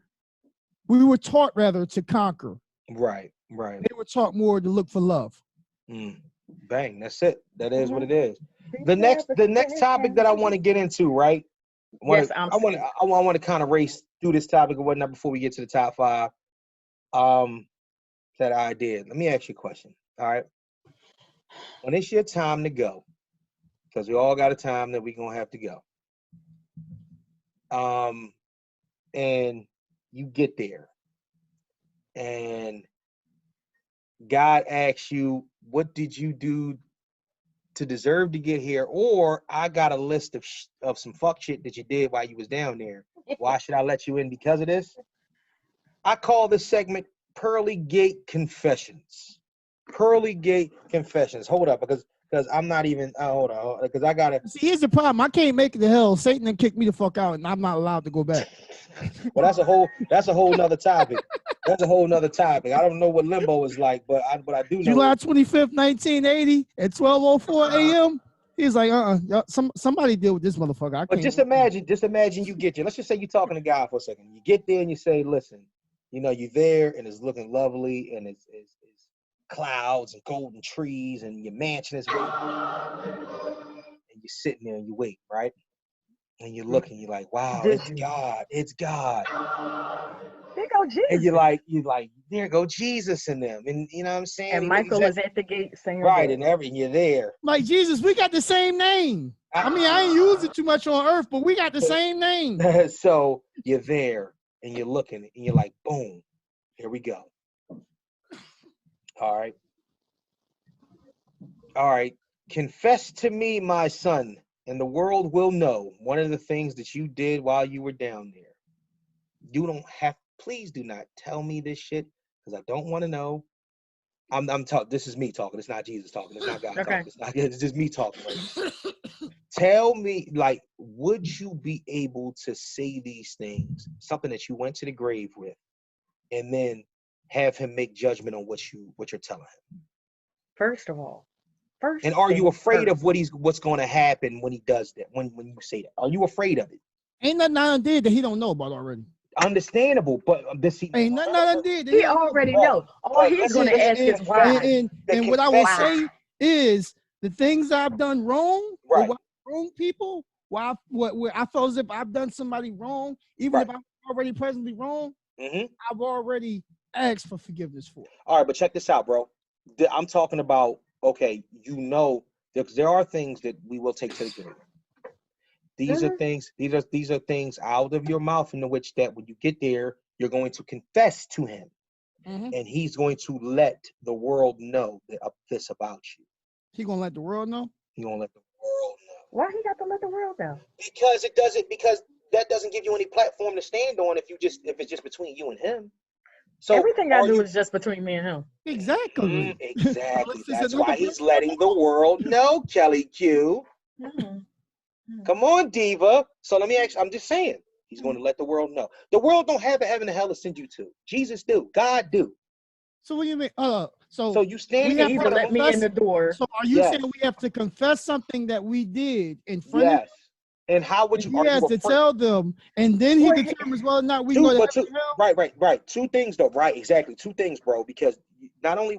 We were taught rather to conquer. Right. They were taught more to look for love. Bang. That's it. That is what it is. The next topic that I want to get into, right? I want to kind of race through this topic or whatnot before we get to the top 5. That I did. Let me ask you a question. All right. When it's your time to go, because we all got a time that we're gonna have to go. And you get there, and God asks you, what did you do to deserve to get here? Or I got a list of some fuck shit that you did while you was down there. Why should I let you in because of this? I call this segment Pearly Gate Confessions. Pearly Gate Confessions. Hold up, because I'm not even, hold on, because I gotta. See, here's the problem. I can't make it to hell. Satan then kicked me the fuck out, and I'm not allowed to go back. Well, that's a whole nother topic. That's a whole nother topic. I don't know what limbo is like, but I do know. July 25th, 1980 at 12:04 a.m. He's like, somebody deal with this motherfucker. But just imagine you get there. Let's just say you're talking to God for a second. You get there and you say, listen, you're there and it's looking lovely and it's clouds and golden trees and your mansion is waiting. And you're sitting there and you wait, right? and you're looking, you're like, wow, it's God, it's God. There go Jesus. And you're like, there go Jesus in them, and you know what I'm saying. And Michael is at the gate saying, right, and you're there. Like Jesus, we got the same name. I mean, I ain't used it too much on earth, but we got the same name. So you're there, and you're looking, and you're like, boom, here we go. All right. Confess to me, my son, and the world will know one of the things that you did while you were down there. You don't have, please do not tell me this shit, because I don't want to know. I'm talking, this is me talking. It's not Jesus talking. It's not God talking. It's just me talking right now. Tell me, like, would you be able to say these things, something that you went to the grave with, and then have him make judgment on what you're telling him? First of all, and are you afraid of what's going to happen when he does that? When you say that, are you afraid of it? Ain't nothing I did that he don't know about already. Understandable, but ain't nothing I did. He already know. All he's going to ask is why. And what I will say is the things I've done wrong, right? Or wrong people. Where I feel as if I've done somebody wrong, even if I'm already presently wrong, I've already asked for forgiveness for it. All right, but check this out, bro. I'm talking about, okay, you know, because there are things that we will take to the grave. These are things. These are things out of your mouth in which that when you get there, you're going to confess to him, and he's going to let the world know this about you. He gonna let the world know. He gonna let the world know. Why he got to let the world know? Because it doesn't. Because that doesn't give you any platform to stand on if it's just between you and him. So everything I do is just between me and him. Exactly. Exactly. That's why he's letting the world know, Kelly Q. Come on, Diva. So let me ask you, I'm just saying, he's going to let the world know. The world don't have a heaven and hell to send you to. Jesus do. God do. So what do you mean? So you stand there. Either let me in the door. So are you saying we have to confess something that we did in front of him? And how would you? He has to tell them, and then he determines whether or not we go to heaven or hell. Right. Two things though. Right, exactly. Two things, bro. Because not only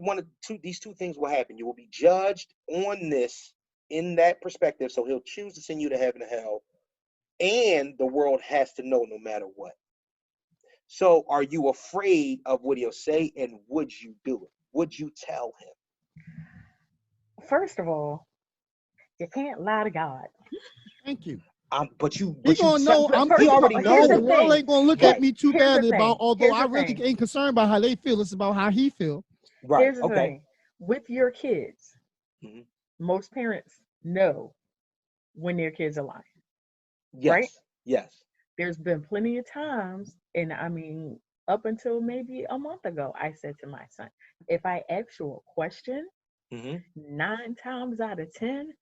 these two things will happen. You will be judged on this in that perspective. So he'll choose to send you to heaven or hell, and the world has to know no matter what. So are you afraid of what he'll say, and would you do it? Would you tell him? First of all, you can't lie to God. Thank you. But you gonna know. He already knows. The world ain't gonna look at me too badly about. Although I really ain't concerned about how they feel. It's about how he feel. Right. Here's the thing. With your kids, most parents know when their kids are lying. Yes. Right? Yes. There's been plenty of times, and I mean, up until maybe a month ago, I said to my son, if I ask you a question, 9 times out of 10,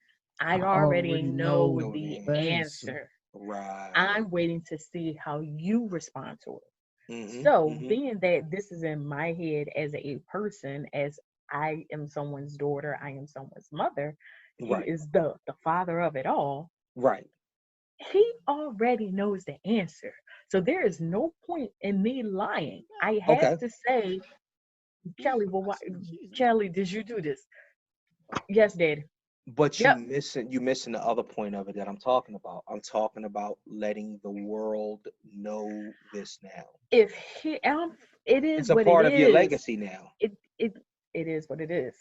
I already know the answer. Right. I'm waiting to see how you respond to it. So being that this is in my head as a person, as I am someone's daughter, I am someone's mother, he is the father of it all. Right. He already knows the answer. So there is no point in me lying. I have to say, Kelly, Kelly, did you do this? Yes, Dad. But you're missing the other point of it that I'm talking about. I'm talking about letting the world know this now. If it is, it's a part of your legacy now. It is what it is.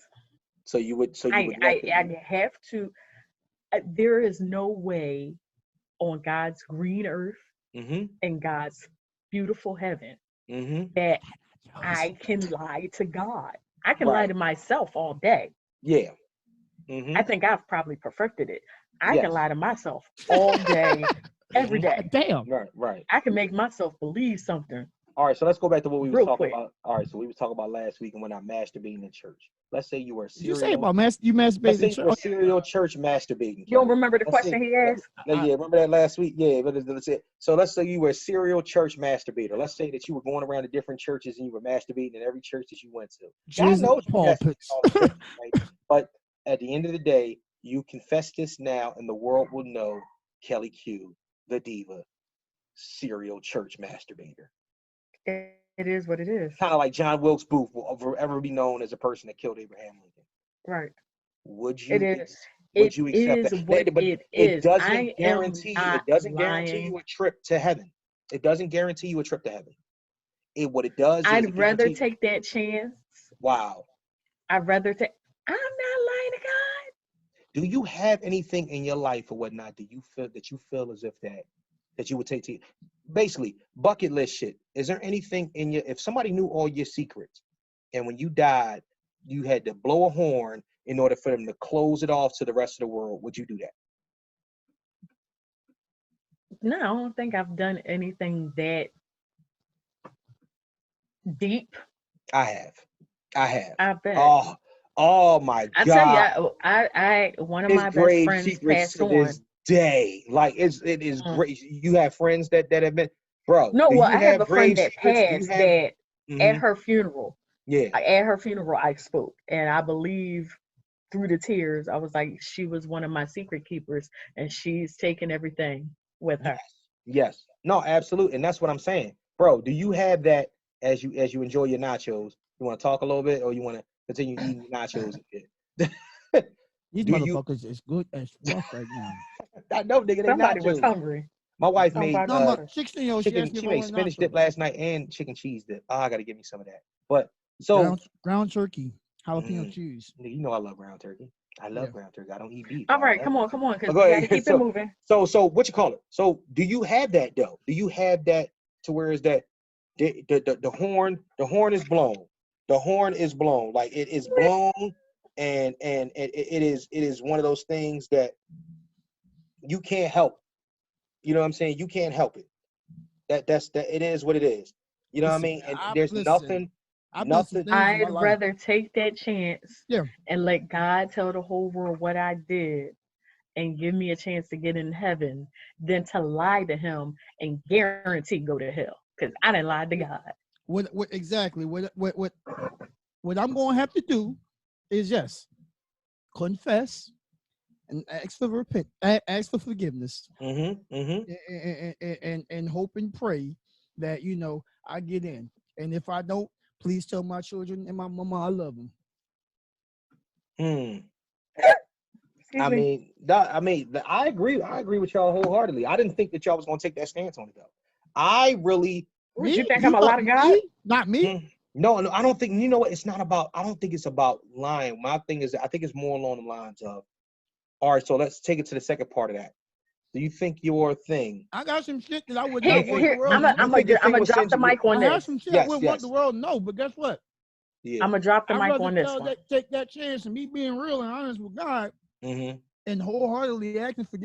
So you would. I have to. There is no way on God's green earth and God's beautiful heaven that I can lie to God. I can lie to myself all day. Yeah. I think I've probably perfected it. I can lie to myself all day, every day. Damn. Right. I can make myself believe something. All right, so let's go back to what we were talking about. All right, so we were talking about last week and we're not masturbating in church. Let's say you were serial. You say about you masturbating in church? You were serial church masturbating. You don't remember the question he asked? Yeah, remember that last week? Yeah, but that's it. So let's say you were a serial church masturbator. Let's say that you were going around to different churches and you were masturbating in every church that you went to. God knows you right? But at the end of the day, you confess this now and the world will know Kelly Q, the diva, serial church masturbator. It is what it is. Kind of like John Wilkes Booth will forever be known as a person that killed Abraham Lincoln. Right. Would you? It is. Would you accept is that? what But it it is. doesn't I am guarantee. not It doesn't lying. guarantee you a trip to heaven. It doesn't guarantee you a trip to heaven. What it does is I'd rather take that chance. Wow. I'd rather take. I'm not lying to God. Do you have anything in your life or whatnot? Do you feel as if that you would take to basically bucket list shit? Is there anything in your, if somebody knew all your secrets and when you died, you had to blow a horn in order for them to close it off to the rest of the world, would you do that? No, I don't think I've done anything that deep. I have. I bet. Oh my God. I tell you, I one of my best friends passed on. This day, like it is great. You have friends that have been, bro. No, well, I have a friend that passed that at her funeral. Yeah. At her funeral, I spoke, and I believe through the tears, I was like, she was one of my secret keepers, and she's taken everything with her. Yes. No, absolutely, and that's what I'm saying, bro. Do you have that as you enjoy your nachos? You want to talk a little bit, or you want to continue eating nachos? These motherfuckers is good as fuck right now. I know, nigga. Somebody was hungry. My wife made 16-year-old. She made spinach dip last night and chicken cheese dip. Oh, I gotta give me some of that. But so ground turkey, jalapeno cheese. You know I love ground turkey. I love ground turkey. I don't eat beef. All right, come on, because we gotta keep it moving. So what you call it? So do you have that though? Do you have that to where is that the horn is blown? The horn is blown. Like it is blown, and it is one of those things that you can't help. You know what I'm saying? You can't help it. That's it is what it is. You know what I mean? And there's nothing. I'd rather take that chance and let God tell the whole world what I did and give me a chance to get in heaven than to lie to him and guarantee go to hell. Because I didn't lie to God. What I'm gonna have to do is confess and ask for forgiveness, and hope and pray that I get in. And if I don't, please tell my children and my mama I love them. I mean, I agree. I agree with y'all wholeheartedly. I didn't think that y'all was gonna take that stance on it though. I really. You think I'm a lot of God? Not me. No, I don't think. You know what? It's not about. I don't think it's about lying. My thing is, I think it's more along the lines of. All right, so let's take it to the second part of that. Do you think your thing? I got some shit that I would not want the world. I'm gonna drop the mic on this. I have some shit I wouldn't want the world to know, but guess what? Yeah. I'm gonna drop the mic on this one. Take that chance and me being real and honest with God, and wholeheartedly acting for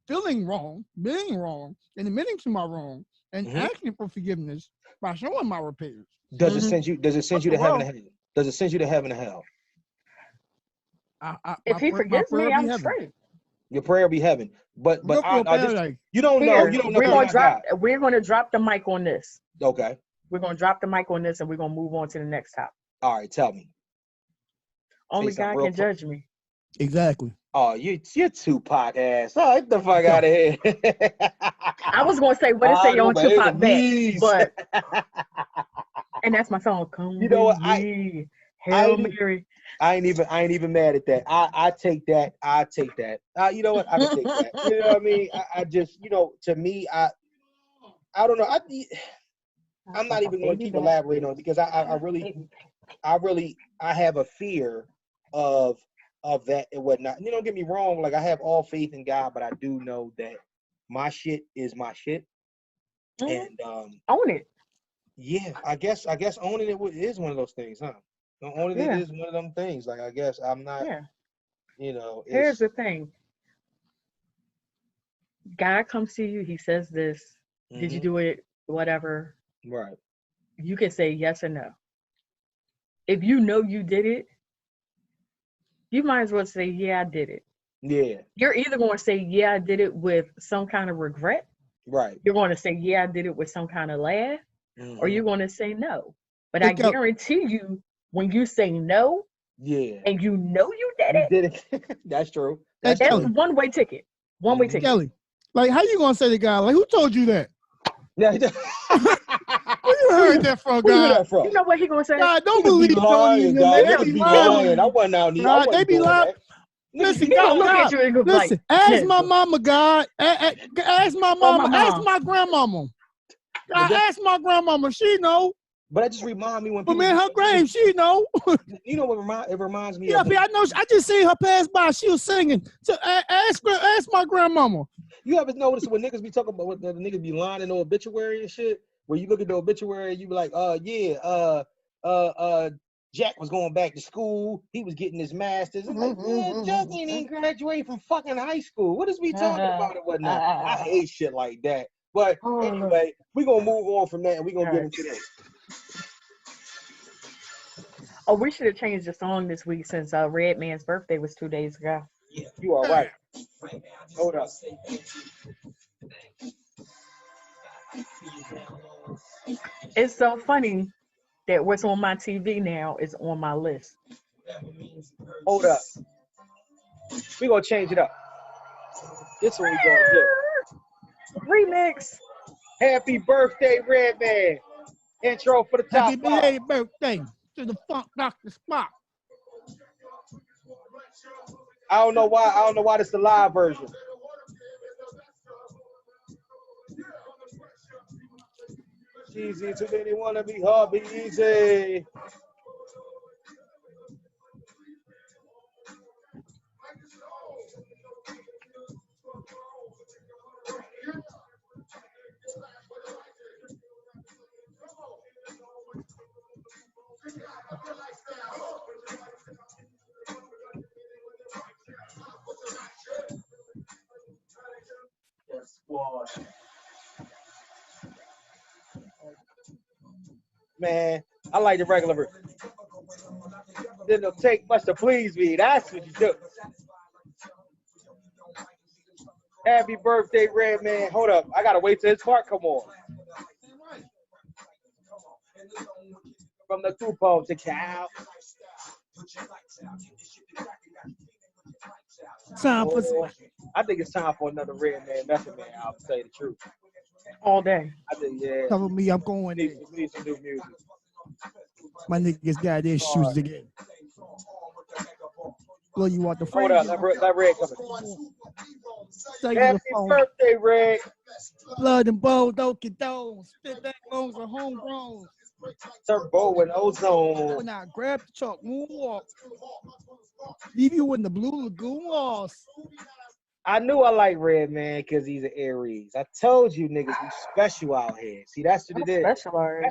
feeling wrong, being wrong, and admitting to my wrong, and asking for forgiveness by showing my repentance. Does it send you? Does it send you to heaven and hell? Does it send you to heaven and hell? If he forgives me, I'm straight. Your prayer will be heaven, but you don't know. You don't know. We're gonna drop the mic on this. Okay. We're gonna drop the mic on this, and we're gonna move on to the next topic. All right, tell me. Only God can judge me. Exactly. Oh, you're Tupac ass. Oh, get the fuck out of here. I was gonna say what it say on Tupac back, but and that's my song. Come you know what? Hail Mary. I ain't even mad at that. I take that. You know what? I can take that. You know what I mean? I just, to me, I don't know. I'm not even going to keep elaborating on it because I really have a fear of that and whatnot. Don't get me wrong. Like I have all faith in God, but I do know that my shit is my shit, and own it. Yeah, I guess owning it is one of those things, huh? Owning it is one of them things. Like I guess I'm not. Yeah. Here's the thing. God comes to you. He says this. Did you do it? Whatever. Right. You can say yes or no. If you know you did it, you might as well say, yeah, I did it. Yeah. You're either going to say, yeah, I did it with some kind of regret. Right. You're going to say, yeah, I did it with some kind of laugh. Or you're going to say no. But I guarantee you, when you say no, and you know you did it. That's true. That's one way ticket. One way ticket. Kelly, like how you gonna say to God? Like who told you that? Yeah. Where you heard that from, God? You know what he gonna say? God, don't believe lying, God. They be lying. I wasn't out there. They be lying. Listen, God, listen. Ask my mama, God. Ask my mama. Ask my grandmama. Ask my grandmama. She know. But that just remind me when people. But man, her grave, she know. You know what it reminds me of? Yeah, I know. I just seen her pass by. She was singing. So ask my grandmama. You ever notice when niggas be talking about what the niggas be lying in the obituary and shit? Where you look at the obituary, you be like, Jack was going back to school. He was getting his master's. I'm like, man, Jack ain't even graduated from fucking high school. What is we talking about and whatnot? I hate shit like that. But anyway, we're going to move on from that and we're going to get into this. Oh, we should have changed the song this week since Redman's birthday was 2 days ago. Yeah, you are right. Hold up. It's so funny that what's on my TV now is on my list. Hold up. We're going to change it up. This is what we're going to do. Remix. Happy birthday, Redman. Intro for the top Happy belated birthday to the Funk Doctor Spock. I don't know why this is the live version. Easy, too many wanna be hard, be easy. Man, I like the regular version. It'll take much to please me. That's what you do. Happy birthday, Redman. Hold up. I gotta wait till his part come on. From the Tupo to Cal. I think it's time for another Redman Method Man album, to tell you the truth. All day. I think, yeah. Cover me, I'm going in. Need some new music. My niggas got their shoes again. Blow you out the frame. Hold up, let Red come in. Happy birthday, Red. Blood and bones, don't get those. Spit back bones are homegrown. Turbo and ozone. When I grab the chalk, moonwalk. Leave you in the blue lagoon walls. I knew I like Redman because he's an Aries. I told you niggas we special out here. See, that's what it is. That's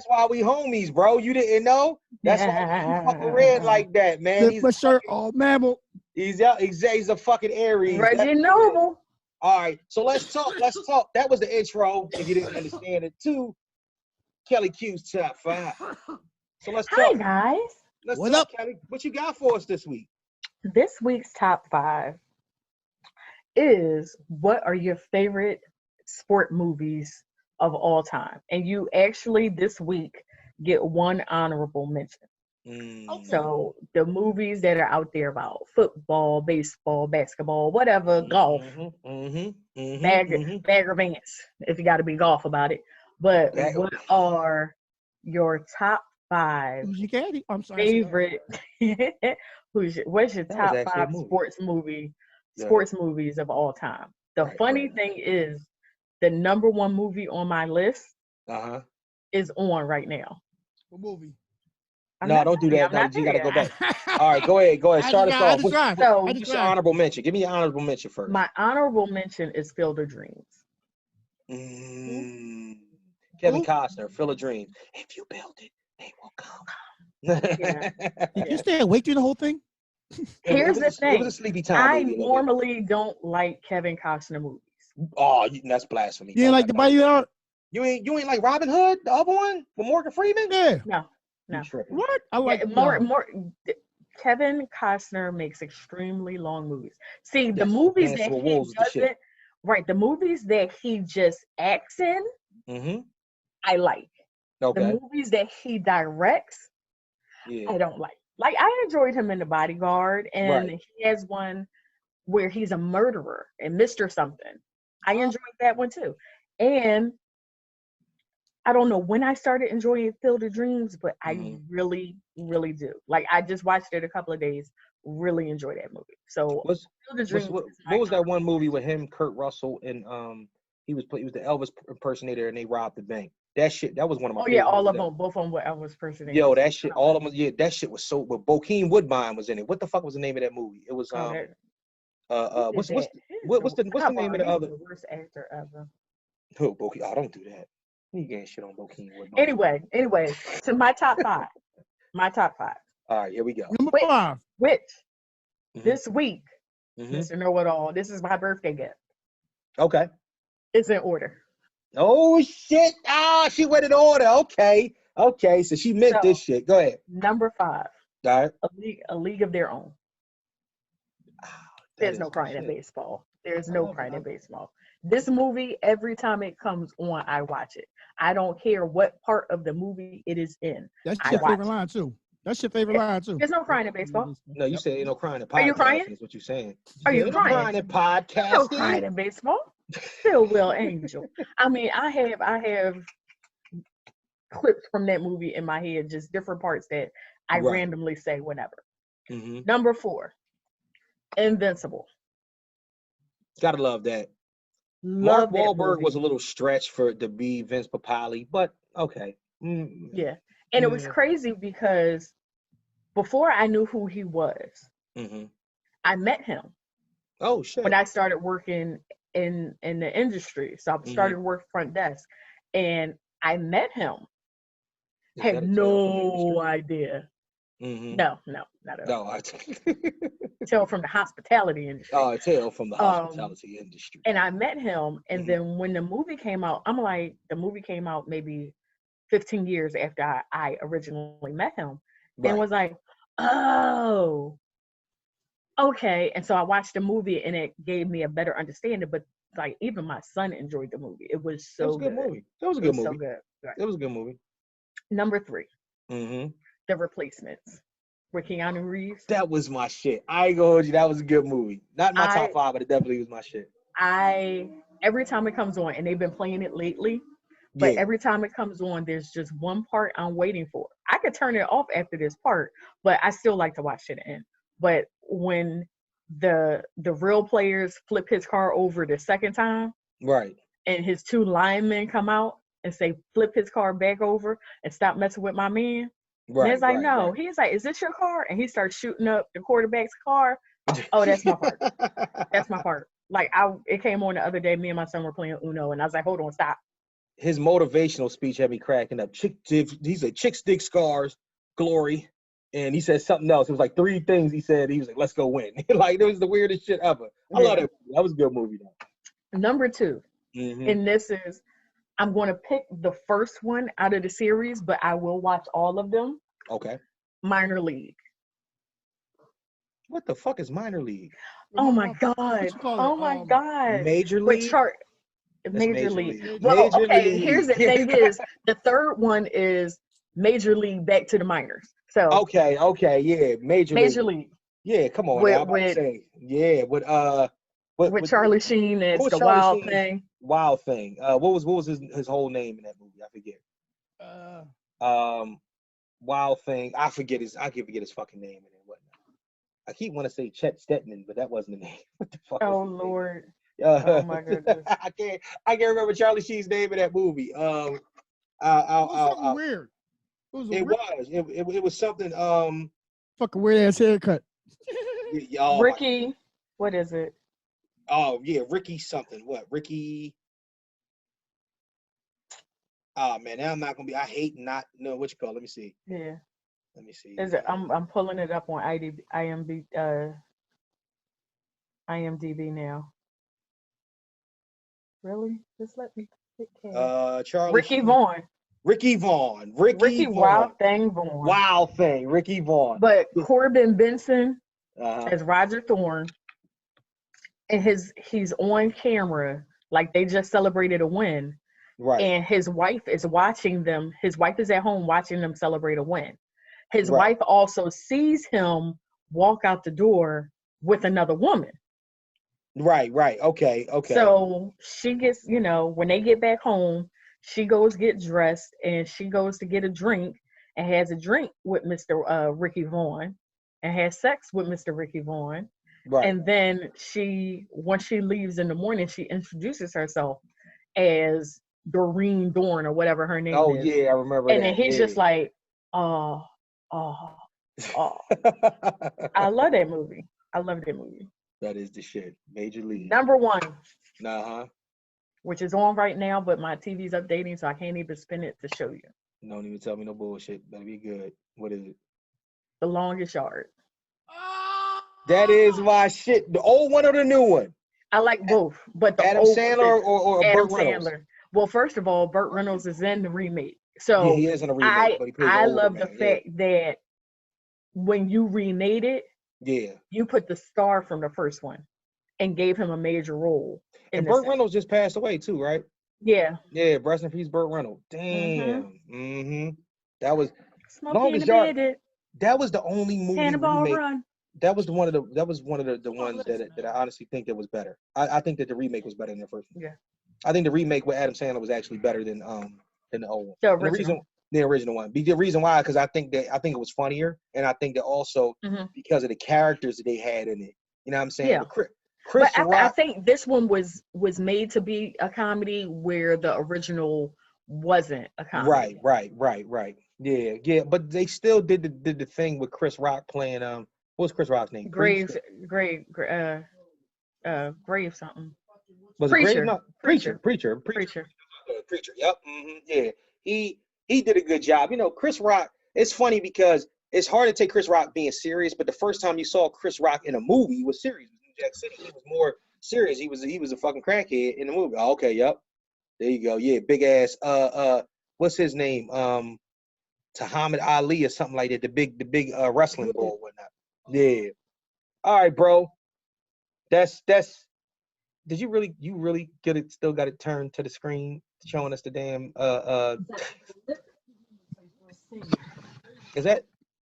why we homies, bro. You didn't know? That's why we fucking Red like that, man. He's my shirt all mammal. He's a fucking Aries. Reggie Noble. All right, so let's talk. That was the intro, if you didn't understand it, to Kelly Q's top 5. So let's talk. Hi, guys. What up, Kelly? What you got for us this week? This week's top 5 is, what are your favorite sport movies of all time? And you actually this week get one honorable mention. Okay. So the movies that are out there about football, baseball, basketball, whatever, golf, bagger pants, if you got to be golf about it. But what are your top 5 favorite? What's your top 5 sports movies of all time? The funny thing is, the number 1 movie on my list is on right now. What movie? No, don't do that. No, you gotta go back. All right, go ahead. Start us off. What's your honorable mention? Give me your honorable mention first. My honorable mention is Field of Dreams. Kevin Costner, Field of Dreams. If you build it, they will come. Did you stay awake through the whole thing? Here's the thing. It was a sleepy time. I normally don't like Kevin Costner movies. Oh, that's blasphemy. You ain't like the Bayou? You ain't like Robin Hood, the other one with Morgan Freeman? Yeah. No. What? I like more. Kevin Costner makes extremely long movies. See, the movies that he doesn't, the movies that he just acts in, I like. Okay. The movies that he directs, I don't like. Like, I enjoyed him in The Bodyguard, and he has one where he's a murderer and Mr. Something. I enjoyed that one too. And I don't know when I started enjoying Field of Dreams, but I really, really do. Like, I just watched it a couple of days really enjoy that movie. So what was that one movie with him, Kurt Russell, and he was the Elvis impersonator, and they robbed the bank. That was one of my favorite all of movies. them, both of them were Elvis impersonators. Yo, that shit, all of them, yeah, that shit was so. But Bokeem Woodbine was in it. What the fuck was the name of that movie? It was what's the name of the other? The worst actor ever. Oh, Bokeem. Oh, don't do that. You getting shit on Bokeem Woodbine. Anyway, to my top 5. My top 5. All right, here we go. Number 5. Which this week, Mr. Know-It-All, this is my birthday gift. Okay. It's in order. Oh shit! She went in order. Okay. So she meant this shit. Go ahead. Number 5. All right. A League of Their Own. There's no crying in baseball. There's no crying in baseball. This movie, every time it comes on, I watch it. I don't care what part of the movie it is in. That's your favorite line too. There's no crying in baseball. No, you said ain't no crying in podcasting. Are you crying? Is what you're saying. Are you crying? No crying in podcasting. No crying in baseball. Still Will Angel. I mean, I have clips from that movie in my head, just different parts that I randomly say whenever. Number 4, Invincible. Gotta love that. Mark Wahlberg was a little stretch to be Vince Papale, but okay. Yeah. And it was crazy because before I knew who he was, I met him. Oh shit. When I started working in the industry. So I started working front desk and I met him. Had no idea. No, not at all. No, tell from the hospitality industry. Oh, tell from the hospitality industry. And I met him, and then when the movie came out, I'm like, the movie came out maybe 15 years after I originally met him, and was like, oh, okay. And so I watched the movie, and it gave me a better understanding. But like, even my son enjoyed the movie. It was so good. It was a good movie. So good. Right. It was a good movie. Number 3. The Replacements with Keanu Reeves. That was my shit. I ain't gonna hold you. That was a good movie. Not my top 5, but it definitely was my shit. Every time it comes on, and they've been playing it lately, but every time it comes on, there's just one part I'm waiting for. I could turn it off after this part, but I still like to watch it in. But when the real players flip his car over the second time, right, and his 2 linemen come out and say, flip his car back over and stop messing with my man. Right, and it's like, no. Right. He's like, is this your car? And he starts shooting up the quarterback's car. Oh, that's my part. That's my part. Like, it came on the other day. Me and my son were playing Uno, and I was like, hold on, stop. His motivational speech had me cracking up. He said, chicks dig scars, glory. And he said something else. It was like 3 things he said. He was like, let's go win. Like, it was the weirdest shit ever. I love that movie. That was a good movie, though. Number 2. And this is, I'm going to pick the first one out of the series, but I will watch all of them. Okay. Minor League. What the fuck is Minor League? Oh my God. Oh my God. Major League? Major League. Well, okay, here's the thing is, the third one is Major League back to the minors. So Okay, yeah. Major League. Yeah, come on. With Charlie Sheen, it's the Wild Thing. Wild Thing. What was his whole name in that movie? I forget. Wild Thing. I forget his fucking name and whatnot. I keep wanting to say Chet Stetman, but that wasn't the name. What the fuck? Oh Lord. Oh my goodness. I can't remember Charlie Sheen's name in that movie. It was something weird. It was something fucking weird ass haircut. Ricky, what is it? Oh yeah, Ricky something. What? Ricky. Oh man, now I'm not gonna be. I hate not know what you call. Let me see. Yeah. Let me see. Is it? I'm pulling it up on IMDb now. Really? Just let me pick him. Charlie. Ricky Vaughn. Ricky Wild Thing Vaughn. Wild Thing. Ricky Vaughn. But Corbin Benson as Roger Thorne, and he's on camera like they just celebrated a win. Right. And his wife is watching them. His wife is at home watching them celebrate a win. His wife also sees him walk out the door with another woman. Right. Okay. So she gets, when they get back home, she goes get dressed and she goes to get a drink and has a drink with Mr. Ricky Vaughn. and has sex with Mr. Ricky Vaughn. Right. And then once she leaves in the morning, she introduces herself as Doreen Dorn or whatever her name is. Oh yeah, I remember and that. And then he's just like, oh. I love that movie. I love that movie. That is the shit. Major League. Number 1. Uh-huh. Which is on right now, but my TV's updating, so I can't even spin it to show you. Don't even tell me no bullshit. Better be good. What is it? The Longest Yard. That is my shit. The old one or the new one? I like both, but the Adam old Sandler or Adam Burt Reynolds? Sandler. Well, first of all, Burt Reynolds is in the remake, so yeah, he is in a remake. But he plays I older love man. the fact that when you remade it, you put the star from the first one and gave him a major role. And Burt Reynolds just passed away too, right? Yeah. Yeah, rest in peace, Burt Reynolds. Damn. Mm-hmm. That was Longest Yard. That was the only movie remake. Run. That was one of the ones that I honestly think that was better. I think that the remake was better than the first one. Yeah. I think the remake with Adam Sandler was actually better than the old one. The original one. The reason why, because I think it was funnier, and I think that also because of the characters that they had in it. You know what I'm saying? Yeah. Chris Rock, I think this one was made to be a comedy where the original wasn't a comedy. Right. Yeah. But they still did the thing with Chris Rock playing what's Chris Rock's name? Grave something. Was it Grave? No, Preacher. Yep. Yeah. He did a good job. You know, Chris Rock. It's funny because it's hard to take Chris Rock being serious, but the first time you saw Chris Rock in a movie, he was serious. Jack City, he was more serious. He was a fucking crackhead in the movie. Oh, okay, yep. There you go. Yeah, big ass. What's his name? Muhammad Ali or something like that. The big wrestling ball, whatnot. Yeah. All right, bro. That's. Did you really get it? Still got it turned to the screen, showing us the damn. Is that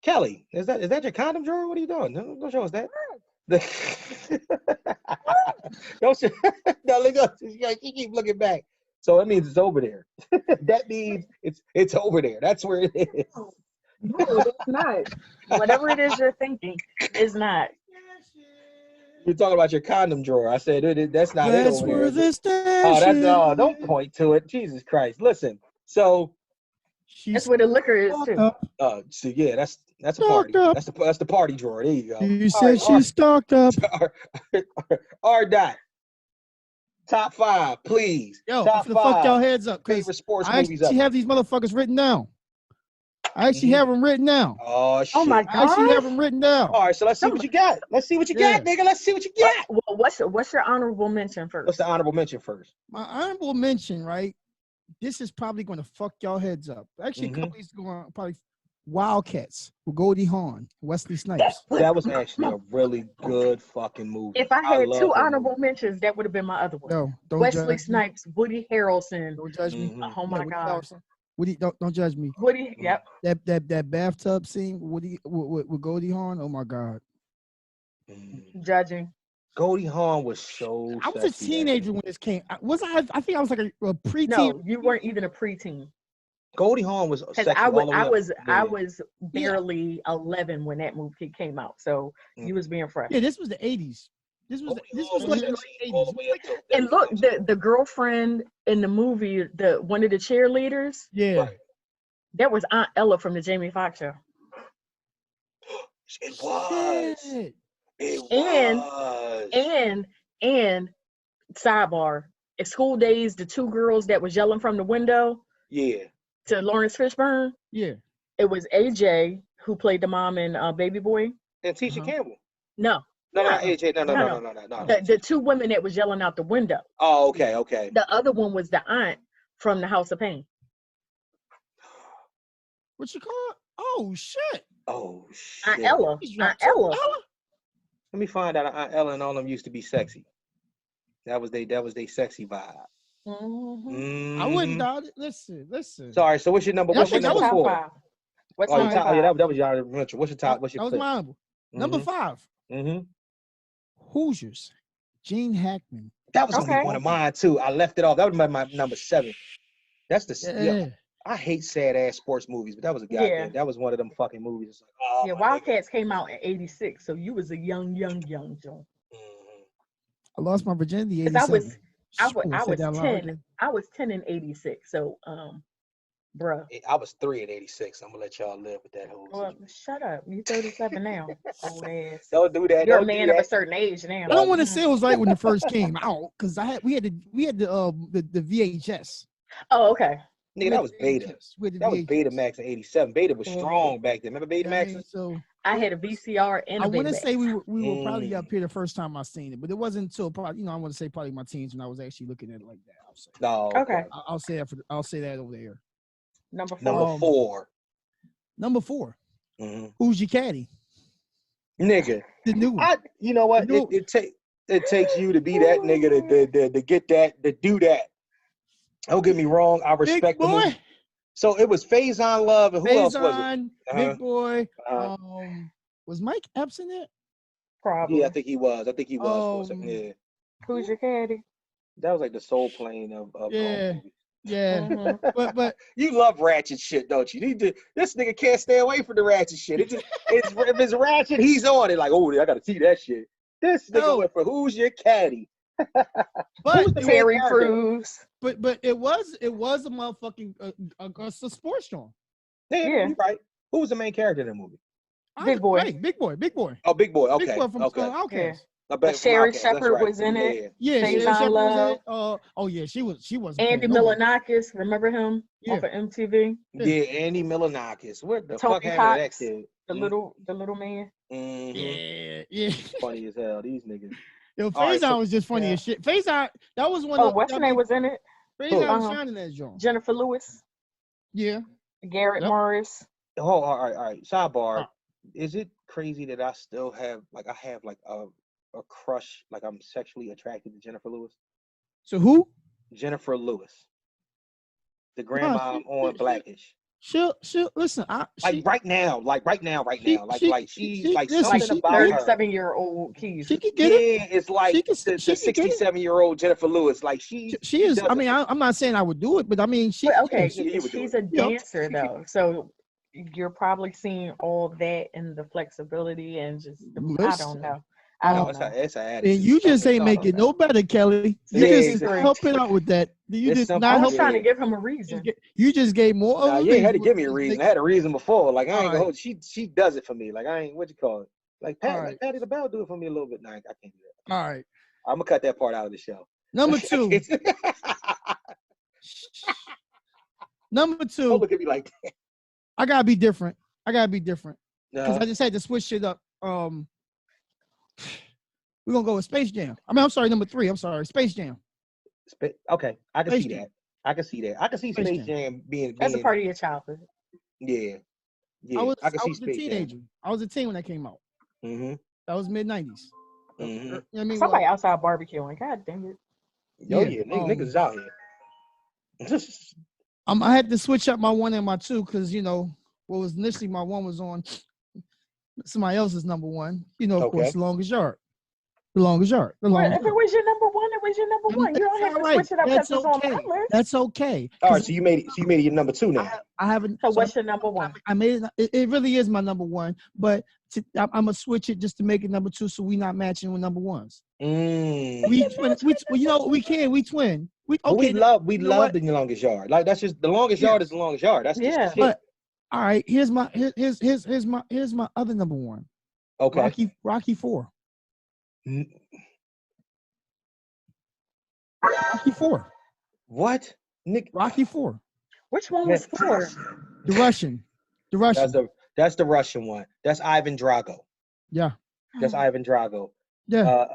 Kelly? Is that your condom drawer? What are you doing? Don't show us that. Don't you? No, look up. She keep looking back. So that means it's over there. That means it's over there. That's where it is. No, it's not. Whatever it is you're thinking, it's not. You're talking about your condom drawer. I said that's not it over there. This don't point to it. Jesus Christ. Listen. So that's where the liquor is too. So yeah, that's a party. That's the party drawer. There you go. You said she's stocked up. R. Top 5, please. Yo, Top for the fuck y'all heads up. Favorite sports movies. I actually have these motherfuckers written down. I actually have them written down. Oh shit! Oh my god! I actually have them written down. All right, so let's see what you got. Let's see what you got, nigga. Let's see what you got. Well, what's your honorable mention first? What's the honorable mention first? My honorable mention, right? This is probably going to fuck y'all heads up. Actually, a couple weeks ago, probably Wildcats with Goldie Hawn, Wesley Snipes. That was actually a really good fucking movie. If I had 2 honorable mentions, that would have been my other one. No, don't Wesley Snipes, Woody Harrelson. Don't judge me. Oh my god. Woody, don't judge me. Woody, yep. That bathtub scene with Goldie Hawn. Oh my god. Judging. Goldie Hawn was so. I was a teenager when this came. I think I was like a preteen. No, you weren't even a preteen. Goldie Hawn was. I was barely 11 when that movie came out, so you was being fresh. Yeah, this was the 80s. This was like the 80s. And look, the girlfriend in the movie, one of the cheerleaders. Yeah. Right. That was Aunt Ella from the Jamie Foxx show. It was. Shit. It was. And sidebar, at School Days, the 2 girls that was yelling from the window. Yeah. To Lawrence Fishburne. Yeah. It was AJ who played the mom in Baby Boy. And Tisha Campbell. No. No, not AJ. No. The 2 women that was yelling out the window. Oh, okay. The other one was the aunt from the House of Pain. What you call it? Oh shit. Aunt Ella. Let me find out. Aunt Ella and all of them used to be sexy. That was they sexy vibe. Mm-hmm. I wouldn't doubt it. Listen. Sorry. So what's your number? What's your number 4? What's your top 5? Yeah, that was your honorable mention. What's your top? What's your? That was my honorable. Number 5. Hoosiers. Gene Hackman. That was gonna be one of mine too. I left it off. That was my number 7. That's the. Yeah. I hate sad ass sports movies, but that was a goddamn. That was one of them fucking movies. It's like, oh, yeah, Wildcats came out in '86, so you was a young John. Mm-hmm. I lost my virginity. 87. I was 10. I was 10 in '86. So, bruh. I was 3 in '86. I'm gonna let y'all live with that whole. Well, shut up. You 37 now. Old ass. Don't do that. You're a man of a certain age now. I don't want to say it was right when it first came out because we had the VHS. Oh, okay. Nigga, that was Beta. That was Betamax in '87. Beta was strong back then. Remember Betamax? So I had a VCR and I want to say we were probably up here the first time I seen it, but it wasn't until probably I want to say probably my teens when I was actually looking at it like that. I'll say. No. Okay. I'll say that over there. Number 4. Number 4. Mm-hmm. Who's your caddy? Nigga. The new one. You know what? It takes you to be that nigga to get that, to do that. Don't get me wrong. I respect the movie. So it was Faison Love and who else was it? Big Boy. Was Mike Epps in it? Probably. Yeah, I think he was. Yeah. Who's your caddy? That was like the soul plane of yeah. Yeah, mm-hmm. but you love ratchet shit, don't you? This nigga can't stay away from the ratchet shit. If it's ratchet, he's on it. Like, oh, I gotta see that shit. This nigga went for who's your caddy? But Terry Crews. But it was a motherfucking a sports show. Yeah, you're right. Who was the main character in the movie? Big Boy. Right, Big Boy. Oh, Big Boy. Okay. Big Boy from Outkast. Yeah. Sherry Shepherd was in it. Yeah, Sherry Shepherd was in it. Yeah, she was. Andy Milonakis, remember him off of MTV? Yeah, Andy Milonakis. What the fuck happened to that kid? The little man. Mm-hmm. Yeah. Funny as hell, these niggas. Yo, Faison was just funny as shit. Faison, that was one. Oh, what's her name was in it? Faison was shining that joint. Jennifer Lewis. Yeah. Garrett Morris. Oh, all right. Sidebar. Is it crazy that I still have a crush, like I'm sexually attracted to Jennifer Lewis? So who? Jennifer Lewis, the grandma on Blackish. She'll listen. Right now, she's like something about 37-year-old Keys. She can get it. Yeah, it's like the 67-year-old Jennifer Lewis. Like she is. I mean, I'm not saying I would do it, but I mean, she's a dancer though, so you're probably seeing all that and the flexibility and just I don't know. It's an attitude. And you just ain't make it no better, Kelly. You just helping out with that. You just not. I was trying to give him a reason. You just gave more. Nah, you ain't had to give me a reason. I had a reason before. Like I ain't gonna hold. She does it for me. Like I ain't. What you call it? Like Patty LaBelle do it for me a little bit. Nah, I can't do that. All right. I'm gonna cut that part out of the show. Number 2. Number 2. Don't look at me like that. I gotta be different. Because I just had to switch shit up. We're gonna go with Space Jam. I'm sorry, number 3. I'm sorry, Space Jam. Okay, I can see that. I can see Space Jam being. That's a part of your childhood. Yeah. I was a teenager. I was a teen when that came out. Mm-hmm. That was mid-90s. Mm-hmm. You know what I mean? Somebody outside barbecuing. God dang it. Niggas is out here. I had to switch up my 1 and my 2 because what was initially my 1 was on somebody else's number 1. Of course, The Longest Yard. The Longest Yard. If it was your number 1, it was your number 1. You don't have to switch it up because it's on my list. That's okay. All right, so you made it your number 2 now. I haven't. So what's your number 1? I made it. It really is my number 1, but I'm gonna switch it just to make it number 2, so we not matching with number 1s. We twin. We twin. We love The Longest Yard. Like that's just The Longest Yard is The Longest Yard. That's just shit. But all right, here's my other number 1. Okay. Rocky 4. Rocky 4. What? Nick? Rocky 4. Which one was 4? The Russian. That's the Russian one. That's Ivan Drago. Yeah. That's Ivan Drago. Yeah.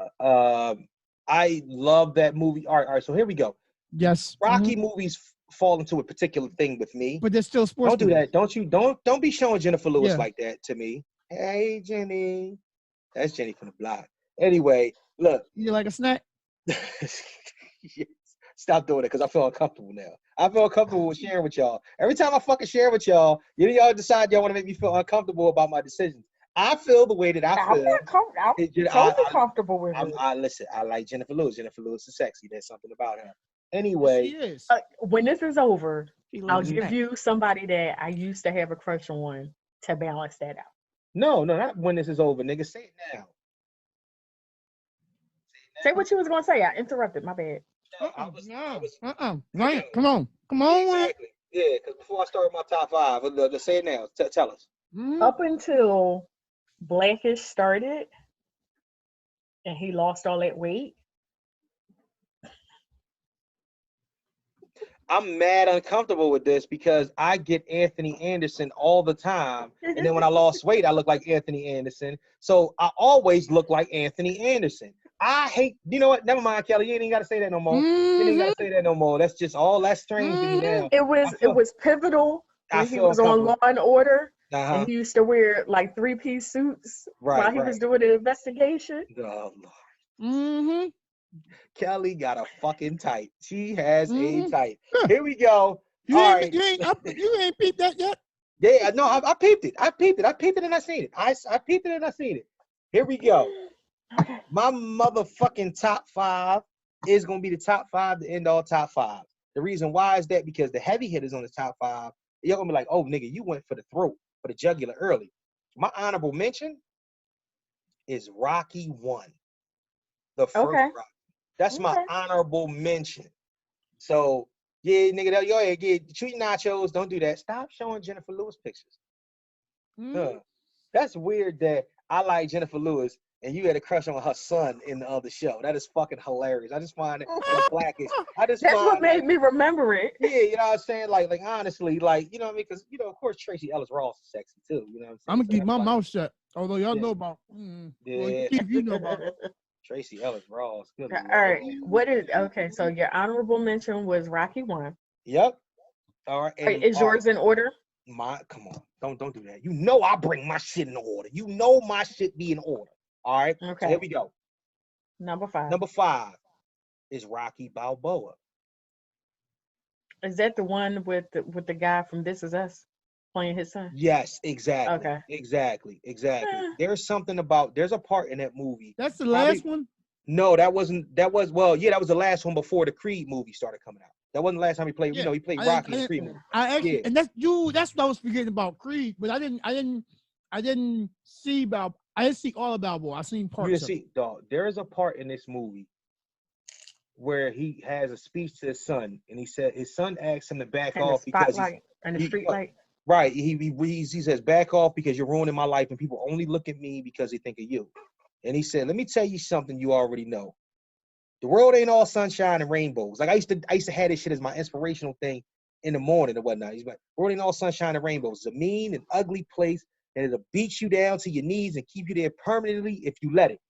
I love that movie. All right. So here we go. Yes. Rocky movies fall into a particular thing with me. But they're still sports. Don't do that. Don't be showing Jennifer Lewis like that to me. Hey, Jenny. That's Jenny from the block. Anyway, look. You like a snack? Yes. Stop doing it because I feel uncomfortable now. I feel uncomfortable with sharing with y'all. Every time I fucking share with y'all, y'all decide y'all want to make me feel uncomfortable about my decisions. I feel the way that I feel. I'm totally comfortable with it. Listen, I like Jennifer Lewis. Jennifer Lewis is sexy. There's something about her. Anyway. She is. When this is over, I'll give you somebody that I used to have a crush on to balance that out. No, not when this is over, nigga. Say it now. Say what you was gonna say. I interrupted. My bad. Right. Come on. Exactly. Yeah, because before I start my top 5, let's say it now. Tell us. Up until Blackish started, and he lost all that weight. I'm mad uncomfortable with this because I get Anthony Anderson all the time. And then when I lost weight, I look like Anthony Anderson. So I always look like Anthony Anderson. I hate, you know what? Never mind, Kelly. You ain't got to say that no more. You ain't got to say that no more. That's just all that's strange to me now. It was pivotal when he was on Law and Order. And he used to wear like 3-piece suits while he was doing the investigation. Oh, Lord. Kelly got a fucking type. She has a type. Here we go. You ain't peeped that yet? Yeah, no, I peeped it. I peeped it and I seen it. I peeped it and I seen it. Here we go. My motherfucking top 5 is going to be the top 5 to end all top 5. The reason why is that because the heavy hitters on the top 5, you're going to be like, oh, nigga, you went for the throat, for the jugular early. My honorable mention is Rocky 1. The first Rocky. That's my honorable mention. So, yeah, nigga, yo, yeah, treat nachos. Don't do that. Stop showing Jennifer Lewis pictures. That's weird that I like Jennifer Lewis and you had a crush on her son in the other show. That is fucking hilarious. I just find it Blackish. That's what made me remember it. Yeah, you know what I'm saying? Like honestly, like, you know what I mean? Because, you know, of course, Tracy Ellis Ross is sexy too. You know what I'm saying? I'm going to keep my mouth shut. Although y'all know about you know about it. Tracy Ellis Ross. Good All right. So your honorable mention was Rocky 1. Yep. All right. And, is yours in order? Come on. Don't do that. You know I bring my shit in order. You know my shit be in order. All right. Okay. So here we go. Number 5. Number 5 is Rocky Balboa. Is that the one with the guy from This Is Us playing his son? Yes, exactly. Okay. Exactly. There's a part in that movie. That's the last one? No, that was the last one before the Creed movie started coming out. That wasn't the last time he played. You know, he played Rocky in the Creed movie. And that's what I was forgetting about Creed, but I didn't see all about Balboa. I seen parts of it. Dog, there is a part in this movie where he has a speech to his son, and he said his son asked him to back off because the street light. Right. He says, back off because you're ruining my life and people only look at me because they think of you. And he said, let me tell you something you already know. The world ain't all sunshine and rainbows. Like I used to have this shit as my inspirational thing in the morning and whatnot. He's like, the world ain't all sunshine and rainbows. It's a mean and ugly place and it'll beat you down to your knees and keep you there permanently if you let it.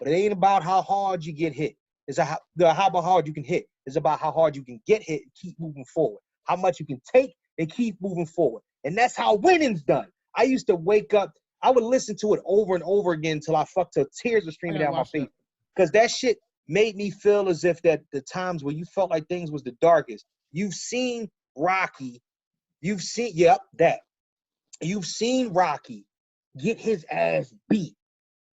But it ain't about how hard you get hit. It's how hard you can hit. It's about how hard you can get hit and keep moving forward. How much you can take and keep moving forward. And that's how winning's done. I used to wake up, I would listen to it over and over again until I fucked till tears were streaming down my face. Because that shit made me feel as if that the times where you felt like things was the darkest. You've seen Rocky. You've seen Rocky get his ass beat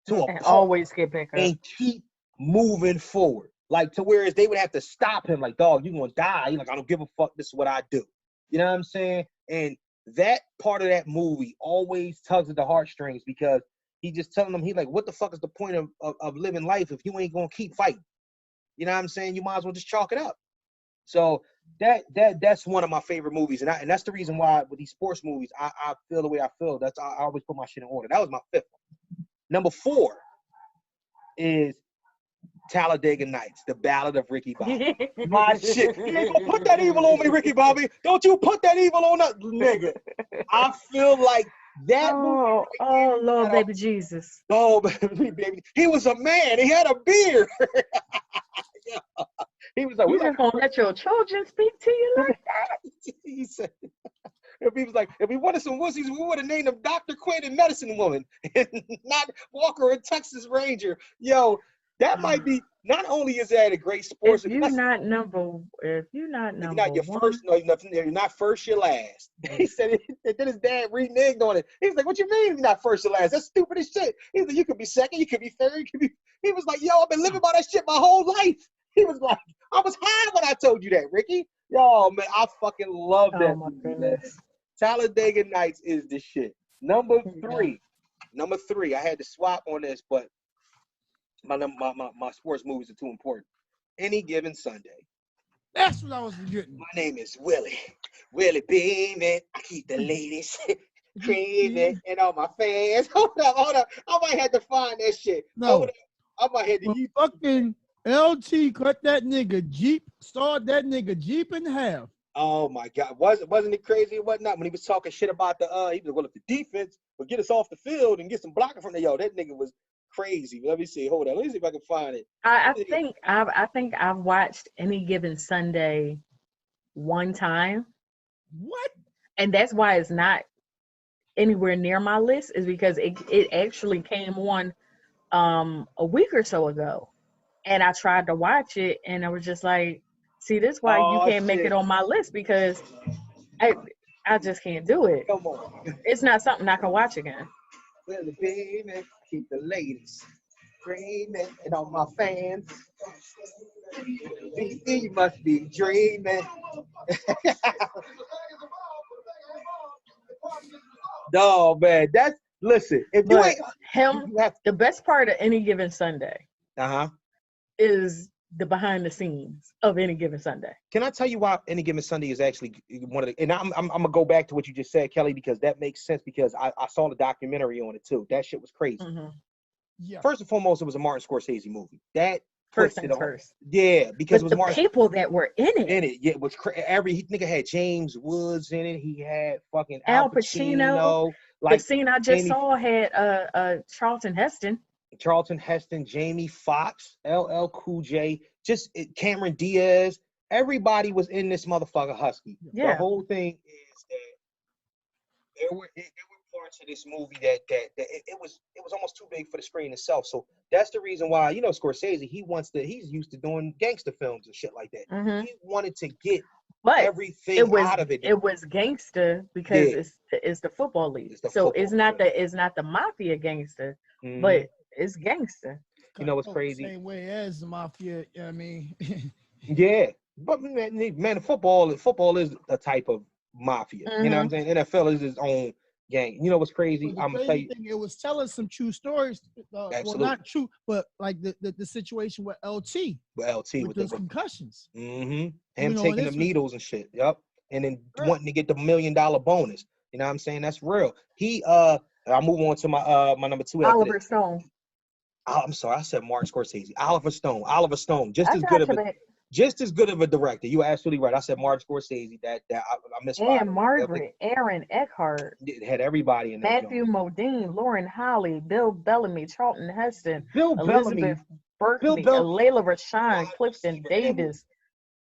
to a pulp always get back up and keep moving forward. Like to whereas they would have to stop him like, dog, you're gonna die. He's like, I don't give a fuck, this is what I do. You know what I'm saying? And that part of that movie always tugs at the heartstrings because he just telling them, he like, what the fuck is the point of living life if you ain't gonna keep fighting? You know what I'm saying? You might as well just chalk it up. So that's one of my favorite movies, and that's the reason why with these sports movies I feel the way I feel. I always put my shit in order. That was my 5th one. Number 4 is Talladega Nights, the Ballad of Ricky Bobby. My shit. You ain't gonna put that evil on me, Ricky Bobby. Don't you put that evil on us, nigga. I feel like that movie. Oh, Lord, baby Jesus. Oh, baby. He was a man. He had a beard. Yeah. He was like, you just gonna let your children speak to you like that? He said, if we wanted some wussies, we would have named him Dr. Quinn and Medicine Woman, and not Walker and Texas Ranger. Yo, that might be. Not only is that a great sports. If you're not number you're not your one. First. No, you're not first. You're last. He said it. Then his dad reneged on it. He was like, "What you mean you're not first or last? That's stupid as shit." He was like, "You could be second. You could be third. You could be." He was like, "Yo, I've been living by that shit my whole life." He was like, "I was high when I told you that, Ricky." Yo, man, I fucking love that my movie, goodness. man. Talladega Nights is the shit. Number three, I had to swap on this, but my sports movies are too important. Any Given Sunday. That's what I was getting. My name is Willie Beeman. I keep the ladies creaming and all my fans. Hold up. I might have to find that shit. No. I might have to use fucking LT cut that nigga Jeep, sawed that nigga Jeep in half. Oh my God. Wasn't it crazy or whatnot when he was talking shit about he was, well, if the defense would get us off the field and get some blocking from that nigga was crazy. Let me see. Hold on. Let me see if I can find it. I think I've watched Any Given Sunday one time. What? And that's why it's not anywhere near my list, is because it actually came on a week or so ago. And I tried to watch it and I was just like, see, this is why you can't make it on my list, because I just can't do it. Come on. It's not something I can watch again. Well, the baby, keep the ladies screaming and all my fans. You must be dreaming. No, man, listen. If you ain't the best part of Any Given Sunday is the behind the scenes of Any Given Sunday. Can I tell you why Any Given Sunday is actually one of the, and I'm gonna go back to what you just said, Kelly, because that makes sense, because I saw the documentary on it too. That shit was crazy. Mm-hmm. Yeah. First and foremost, it was a Martin Scorsese movie. That first and first. Yeah, because it was the people that were in it. Yeah, it was every nigga had James Woods in it. He had fucking Al Pacino. Like, the scene I just saw had Charlton Heston, Jamie Foxx, LL Cool J, just Cameron Diaz. Everybody was in this motherfucker Husky. Yeah. The whole thing is that there were parts of this movie that it was almost too big for the screen itself. So that's the reason why, Scorsese, he's used to doing gangster films and shit like that. Mm-hmm. He wanted to get everything out of it. It was gangster because it's the football league. It's not the mafia gangster, mm-hmm. but it's gangster. You know what's crazy? Same way as the mafia. You know what I mean? Yeah, but man, football is a type of mafia. Mm-hmm. You know what I'm saying? NFL is its own gang. You know what's crazy? I'm gonna tell you. It was telling some true stories. Well, not true, but like the situation with LT. With those concussions. Mm-hmm. Him taking them needles and shit. Yep. And then wanting to get the $1 million bonus. You know what I'm saying? That's real. I'll move on to my number two. Oliver Stone. Oh, I'm sorry, I said Martin Scorsese. Oliver Stone, just as good of a director. You were absolutely right. I said Martin Scorsese. I missed. And Margaret, Aaron Eckhart. It had everybody in there. Matthew Modine, Lauren Holly, Bill Bellamy, Charlton Heston, Elizabeth Berkley, Layla Rashawn, Clifton Davis.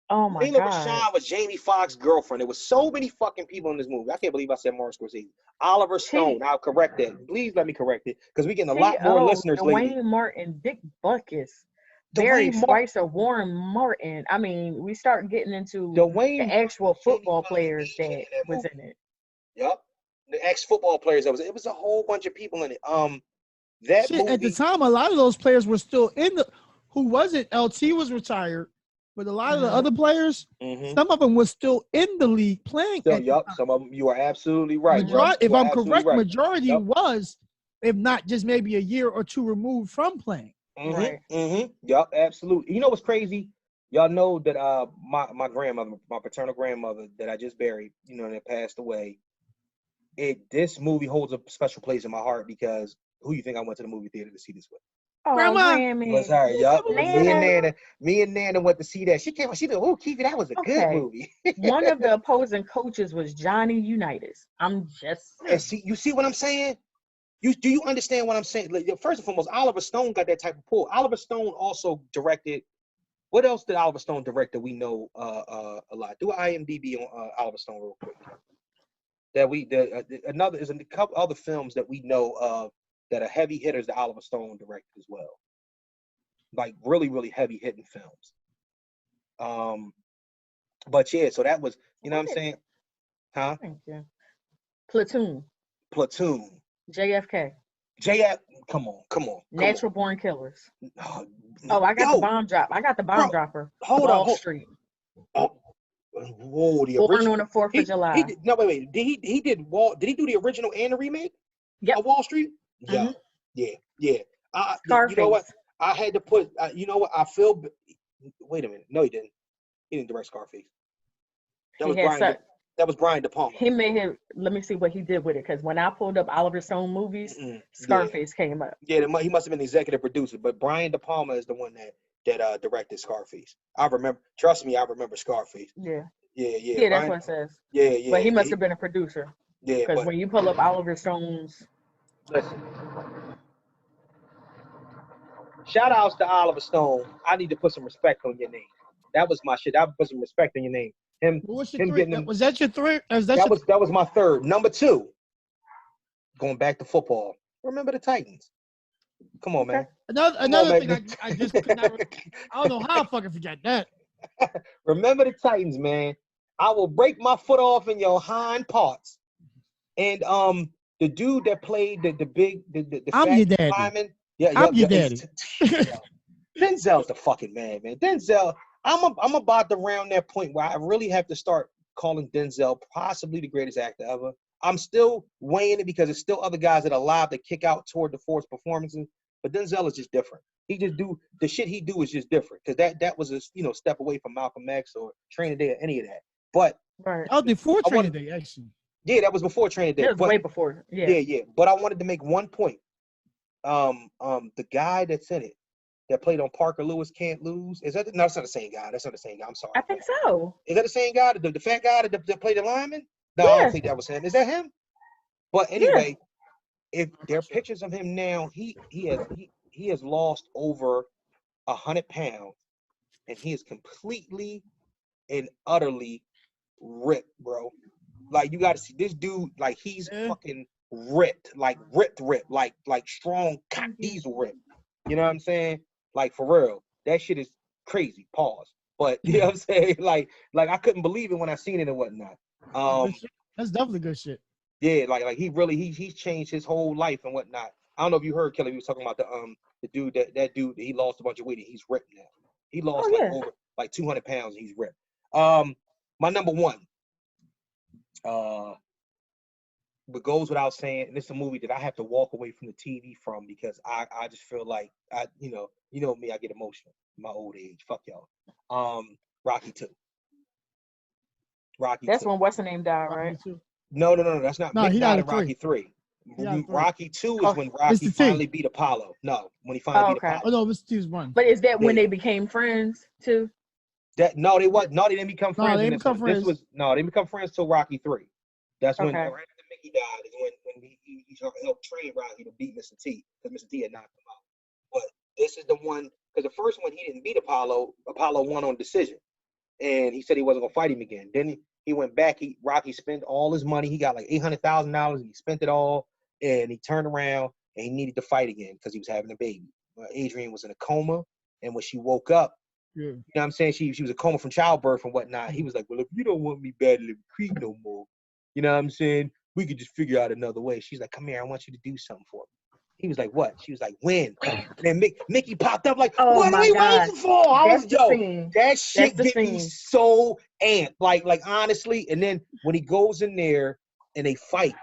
Oh my God. Layla Rashawn was Jamie Foxx's girlfriend. There was so many fucking people in this movie. I can't believe I said Martin Scorsese. Oliver Stone. I'll correct that. Please let me correct it, because we're getting a lot more listeners lately. Dwayne Martin, Dick Buckus, Barry Schweitzer, Warren Martin. I mean, we start getting into the actual football players that was in it. Yep, the ex-football players. It was a whole bunch of people in it. That movie, at the time, a lot of those players were still in the. Who wasn't? LT was retired. But a lot of the other players, some of them were still in the league playing. Some of them, you are absolutely right. If I'm correct, majority was, if not just maybe a year or two removed from playing. Mm-hmm. Right. Mm-hmm. Yep, absolutely. You know what's crazy? Y'all know that my grandmother, my paternal grandmother that I just buried, that passed away. This movie holds a special place in my heart, because who you think I went to the movie theater to see this with? Oh, Grandma. Was her, yup. Me and Nana went to see that. She came on. She said, "Oh, Keefe, that was a good movie." One of the opposing coaches was Johnny Unitas. I'm just. And you see what I'm saying? Do you understand what I'm saying? Like, first and foremost, Oliver Stone got that type of pull. Oliver Stone also directed. What else did Oliver Stone direct that we know a lot? Do an IMDb on Oliver Stone real quick. There's a couple other films that we know of that are heavy hitters that Oliver Stone directed as well. Like really, really heavy hitting films. But yeah, so that was, what I'm saying? Huh? Thank you. Platoon. JFK. Come on. Natural Born Killers. I got the bomb drop. I got the bomb dropper. Hold on. Street. Oh, Whoa, the Born original. on the 4th of July. Wait. Did he do the original and the remake? Yep. Of Wall Street? Yeah. Mm-hmm. Yeah. Scarface. You know what? I had to put, you know what? I feel, wait a minute. No, he didn't. He didn't direct Scarface. That was Brian De Palma. He may have, let me see what he did with it, because when I pulled up Oliver Stone movies, Scarface came up. Yeah, he must have been the executive producer, but Brian De Palma is the one that directed Scarface. I remember, trust me, I remember Scarface. Yeah. Yeah. Yeah, that's what it says. Yeah. But he must have been a producer. Yeah. Because when you pull up Oliver Stone's. Listen. Shout outs to Oliver Stone. I need to put some respect on your name. That was my shit. I would put some respect on your name. What's your three? Was that your three? That was my third. Number 2. Going back to football. Remember the Titans. Come on, man. Another thing I just could not. I don't know how I fucking forget that. Remember the Titans, man. I will break my foot off in your hind parts. And the dude that played the I'm your daddy. lineman. I'm your daddy. Denzel's the fucking man. Denzel. I'm about to round that point where I really have to start calling Denzel possibly the greatest actor ever. I'm still weighing it because there's still other guys that are alive that kick out toward the forced performances, but Denzel is just different. He just do the shit he do is just different because that was a step away from Malcolm X or Training Day or any of that. But before Training Day actually. Yeah, that was before Training Day. That was way before. Yeah. But I wanted to make one point. The guy that's in it that played on Parker Lewis Can't Lose. No, that's not the same guy. That's not the same guy. I'm sorry. I think so. Is that the same guy? The fat guy that played the lineman? No, I don't think that was him. Is that him? But anyway, if there are pictures of him now, he has lost over 100 pounds, and he is completely and utterly ripped, bro. Like you got to see this dude. Like he's fucking ripped, like strong cock diesel ripped. You know what I'm saying? Like for real, that shit is crazy. Pause. But you know what I'm saying? Like I couldn't believe it when I seen it and whatnot. That's definitely good shit. Yeah, like he's changed his whole life and whatnot. I don't know if you heard Kelly. He was talking about the dude that dude he lost a bunch of weight and he's ripped now. He lost over 200 pounds and he's ripped. My number 1. But goes without saying, and it's a movie that I have to walk away from the TV from because I just feel like you know me, I get emotional in my old age. Fuck y'all. Rocky 2. That's when what's the name died, right? No, that's not. No, he died in Rocky 3. Rocky 2 is when Rocky finally beat Apollo. No, when he finally beat Apollo. Oh no, Mr. T's one. But is that when they became friends too? They didn't become friends. They become friends. They didn't become friends till Rocky 3. That's when right after Mickey died is when he helped train Rocky to beat Mr. T because Mr. T had knocked him out. But this is the one because the first one he didn't beat Apollo. Apollo won on decision, and he said he wasn't gonna fight him again. Then he went back. Rocky spent all his money. He got like $800,000 and he spent it all. And he turned around and he needed to fight again because he was having a baby. Adrian was in a coma, and when she woke up, you know what I'm saying? She was a coma from childbirth and whatnot. He was like, well, if you don't want me battling Creek no more, you know what I'm saying? We could just figure out another way. She's like, come here, I want you to do something for me. He was like, what? She was like, win. And then Mickey popped up like, what are we waiting for? That shit get me so amped. Like honestly, and then when he goes in there and they fight.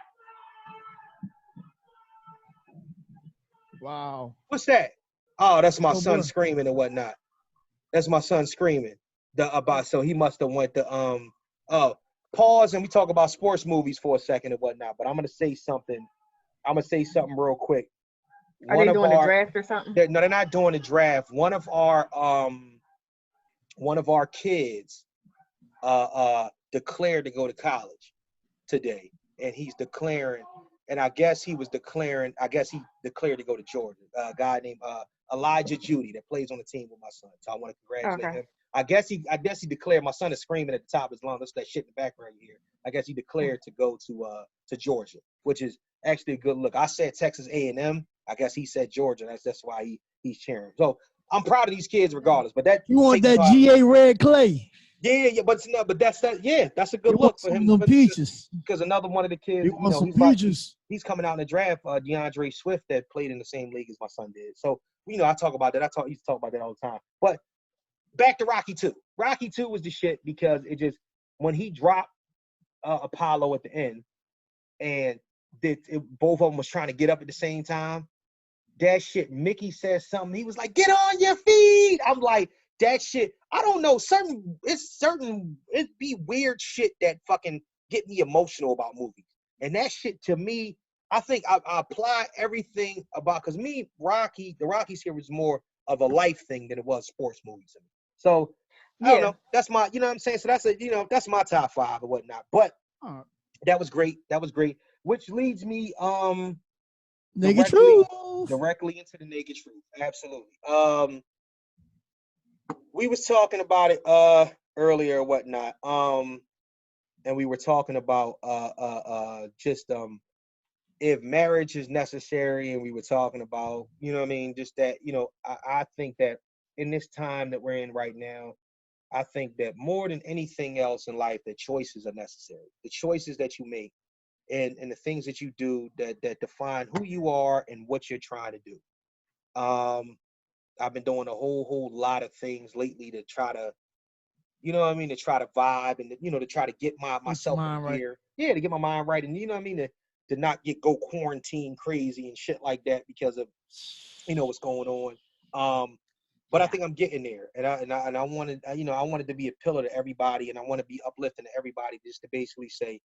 Wow. What's that? Oh, that's my son screaming and whatnot. That's my son screaming. So he must have went to pause and we talk about sports movies for a second and whatnot, but I'm gonna say something real quick. Are they doing the draft or something? No, they're not doing the draft. One of our kids declared to go to college today, and he's declaring. And I guess he declared to go to Georgia. A guy named Elijah Judy that plays on the team with my son. So I want to congratulate him. I guess he declared. My son is screaming at the top of his lungs. That's that shit in the background you hear. I guess he declared to go to Georgia, which is actually a good look. I said Texas A&M. I guess he said Georgia. That's why he's cheering. So I'm proud of these kids regardless. But that you want that GA Red Clay? Yeah, but that's a good look for him. Because another one of the kids, he's coming out in the draft. DeAndre Swift that played in the same league as my son did. So I talk about that. I used to talk about that all the time. But back to Rocky 2. Rocky 2 was the shit because it just when he dropped Apollo at the end, and both of them was trying to get up at the same time. That shit, Mickey said something. He was like, "Get on your feet." I'm like, that shit. I don't know. It be weird shit that fucking get me emotional about movies. And that shit to me, I think I apply everything about, because the Rockies here was more of a life thing than it was sports movies to me. So I don't know. That's my, you know what I'm saying? So that's my top 5 or whatnot. But that was great. That was great. Which leads me directly into the naked truth. Absolutely. We was talking about it earlier or whatnot. And we were talking about just if marriage is necessary, and we were talking about, you know what I mean, just that, you know, I think that in this time that we're in right now, I think that more than anything else in life, that choices are necessary. The choices that you make and the things that you do that define who you are and what you're trying to do. I've been doing a whole lot of things lately to try to, you know what I mean, to try to vibe and, you know, to try to get myself in gear. Right. Yeah, to get my mind right. And, you know what I mean, to not go quarantine crazy and shit like that because of, you know, what's going on. But I think I'm getting there, and I wanted, you know, I wanted to be a pillar to everybody, and I want to be uplifting to everybody, just to basically say,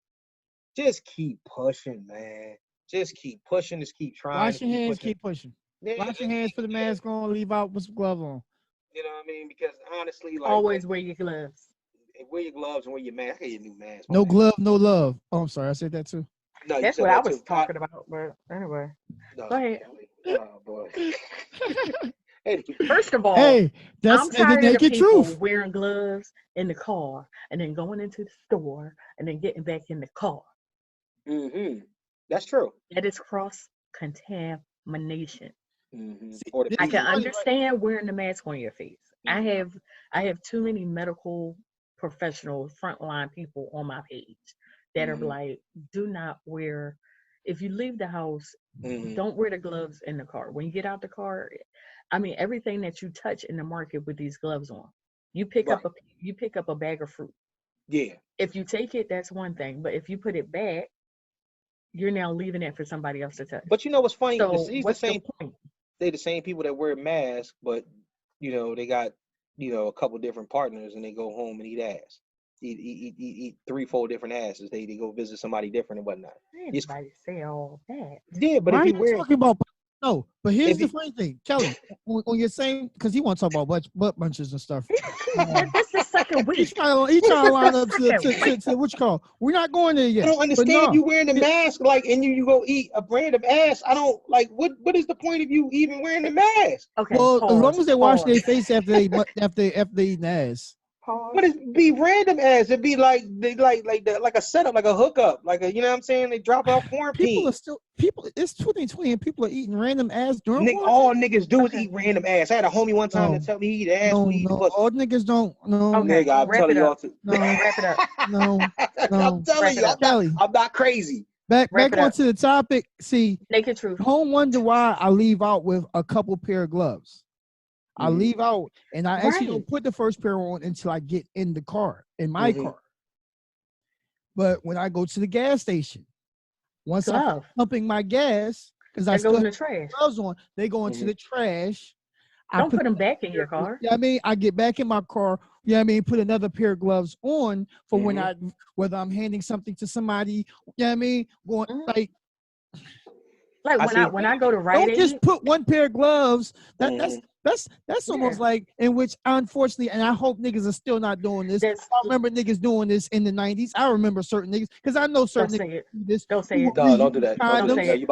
just keep pushing, man. Just keep pushing. Just keep trying. Wash your hands. Keep pushing. Yeah, wash your hands, put the mask on, leave out with some gloves on. You know what I mean? Because honestly, like, always wear your gloves. Wear your gloves and wear your mask. I get your new mask. No glove, no love. Oh, I'm sorry, I said that too. No, that's what I was talking about. But anyway, go ahead. Oh boy. First of all, that's I'm tired of people wearing gloves in the car and then going into the store and then getting back in the car. Mm-hmm. That's true. That is cross-contamination. Mm-hmm. I can understand wearing the mask on your face. Mm-hmm. I have too many medical professional frontline people on my page that are like, do not wear, if you leave the house, don't wear the gloves in the car. When you get out the car, I mean, everything that you touch in the market with these gloves on, you pick up a bag of fruit. Yeah. If you take it, that's one thing. But if you put it back, you're now leaving it for somebody else to touch. But you know what's funny? So what's the point? They the same people that wear masks, but you know, they got, you know, a couple different partners, and they go home and eat ass. Eat 3-4 different asses. They go visit somebody different and whatnot. Anybody say all that? Yeah, but why if you wear talking about no, but here's the funny thing, Kelly, on your same, because he want to talk about butt bunches and stuff. That's the second week. He's trying to line up to what you call. We're not going there yet. I don't understand you wearing the mask, like, and you go eat a random ass. I don't like. What is the point of you even wearing the mask? Okay. Well, as long as they wash their face after they eat an ass. But it be random ass. It'd be like a setup, like a hookup, like a, you know what I'm saying? They drop out quarantine. It's 2020 and people are eating random ass during all niggas do is eat random ass. I had a homie one time that tell me he eat ass. All niggas don't. No, okay, nigga, I'm telling y'all to wrap it up. No, I'm telling you, I'm not crazy. Back onto the topic. See, naked truth. Don't wonder why I leave out with a couple pair of gloves. I leave out, and I actually don't put the first pair on until I get in the car, in my car. But when I go to the gas station, once I'm pumping my gas, because I still have gloves on, they go into the trash. Don't put them back in your car. Yeah, I mean, I get back in my car. Yeah, I mean, put another pair of gloves on for whether I'm handing something to somebody. Yeah, I mean, going like when I go to Rite Aid, don't just put one pair of gloves. That's almost like, in which, unfortunately, and I hope niggas are still not doing this. I remember niggas doing this in the 90s. I remember certain niggas, because I know certain niggas do this. Don't say it. No, don't do that. Don't say it.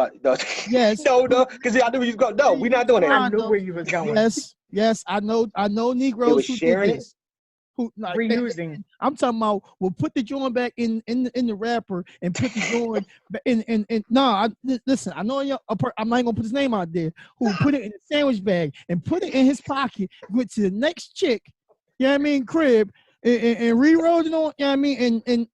Yes. No, because I knew where you was going. No, we're not doing that. I knew where you was going. Yes, I know Negroes who do this. Reusing. I'm talking about, we'll put the joint back in the wrapper and put the joint in. Listen, I know I'm not gonna put his name out there, who put it in a sandwich bag and put it in his pocket, went to the next chick, you know what I mean, crib, and re-rolled it on, you know what I mean, and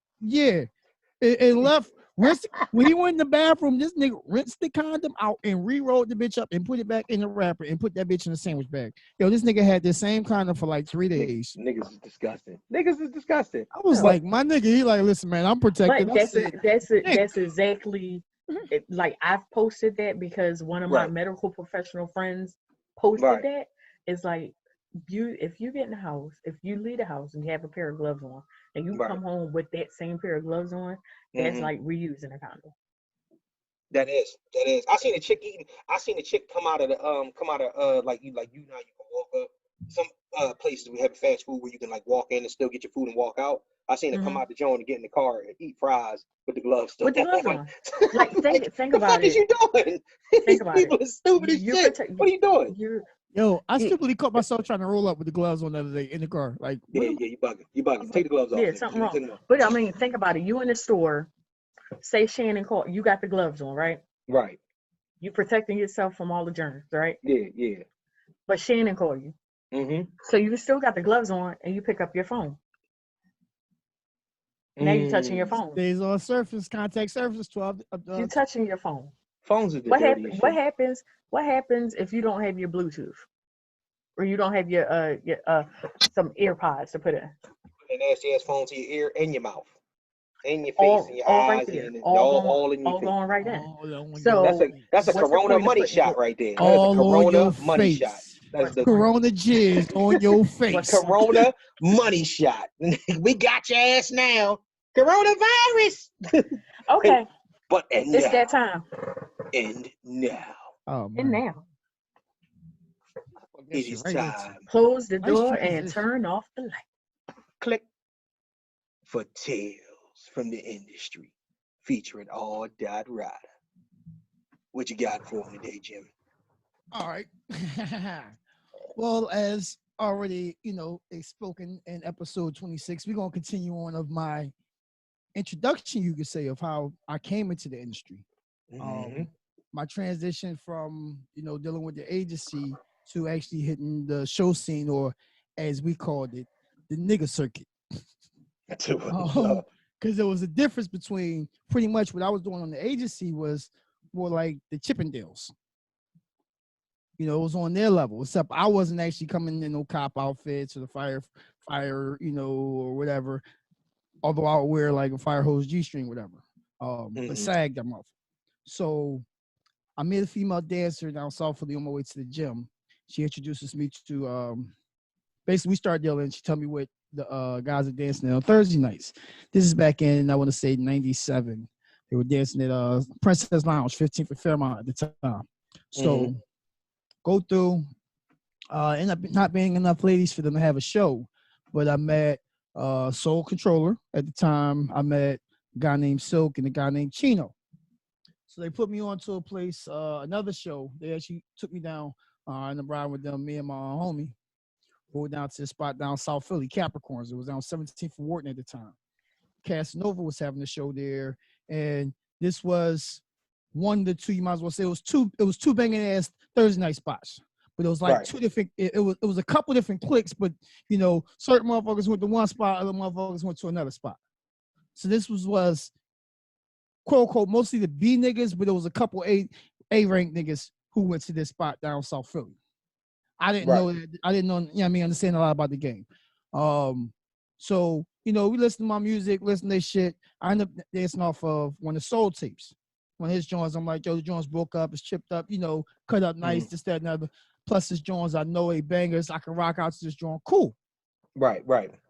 left When he went in the bathroom, this nigga rinsed the condom out and re-rolled the bitch up and put it back in the wrapper and put that bitch in a sandwich bag. Yo, this nigga had the same condom for like 3 days. Niggas is disgusting. Niggas is disgusting. I was like, my nigga, he like, listen, man, I'm protected. But that's exactly like I've posted that because one of my medical professional friends posted that. It's like if you get in the house, if you leave the house and you have a pair of gloves on and you come home with that same pair of gloves on, that's like reusing a condom. That is. I seen a chick come out of like you now you can walk up. Some places we have fast food where you can like walk in and still get your food and walk out. I seen her come out the joint and get in the car and eat fries with the gloves still on. Like think about it. What you doing? These people are stupid as shit. What are you doing? Yo, I stupidly caught myself trying to roll up with the gloves on the other day in the car. Like, you bugging. Take the gloves off. Yeah, something wrong. But I mean, think about it. You in the store. Say Shannon called. You got the gloves on, right? Right. You protecting yourself from all the germs, right? Yeah. But Shannon called you. Mm-hmm. So you still got the gloves on, and you pick up your phone. Now you're touching your phone. Stays on surface, contact surface. 12. You're touching your phone. Phones are the dirtiest shit. What happens if you don't have your Bluetooth, or you don't have your some AirPods to put in? An nasty ass phone to your ear and your mouth, and your face, and your eyes, and all in your face. All going right in. So that's a Corona money shot right there. That's a Corona money shot. That's the Corona jizz on your face. Corona money shot. We got your ass now. Coronavirus. Okay. But it's that time. And now. Oh, and now. It is time. Close the door and turn off the light. Click for Tales from the Industry, featuring All Dot Rider. What you got for me today, Jimmy? All right. Well, as already, spoken in episode 26, we're going to continue on of my introduction, you could say, of how I came into the industry. My transition from, dealing with the agency to actually hitting the show scene, or as we called it, the nigga circuit. Because there was a difference between pretty much what I was doing on the agency was more like the Chippendales. It was on their level, except I wasn't actually coming in no cop outfits or the fire, or whatever. Although I would wear like a fire hose G-string, whatever. But sagged them off. So I met a female dancer down South Philly on my way to the gym. She introduces me to, basically we started dealing. She told me what the guys are dancing on Thursday nights. This is back in, I want to say 97. They were dancing at Princess Lounge, 15th and Fairmont at the time. So go through, end up not being enough ladies for them to have a show. But I met Soul Controller at the time. I met a guy named Silk and a guy named Chino. So they put me on to a place, another show. They actually took me down in the ride with them, me and my homie. We went down to the spot down South Philly, Capricorns. It was down 17th and Wharton at the time. Casanova was having a show there, and this was one to two. You might as well say it was two banging ass Thursday night spots. But it was like two different. It was a couple different cliques, but certain motherfuckers went to one spot, other motherfuckers went to another spot. So this was quote unquote mostly the B niggas, but there was a couple A rank niggas who went to this spot down South Philly. I didn't know that. I didn't know. Understand a lot about the game. So we listen to my music, listen to this shit. I ended up dancing off of one of the Soul tapes. One of his joints, I'm like, yo, the joints broke up, it's chipped up, cut up nice, this, that, and other. Plus, his joints, I know they bangers. I can rock out to this joint. Cool. Right.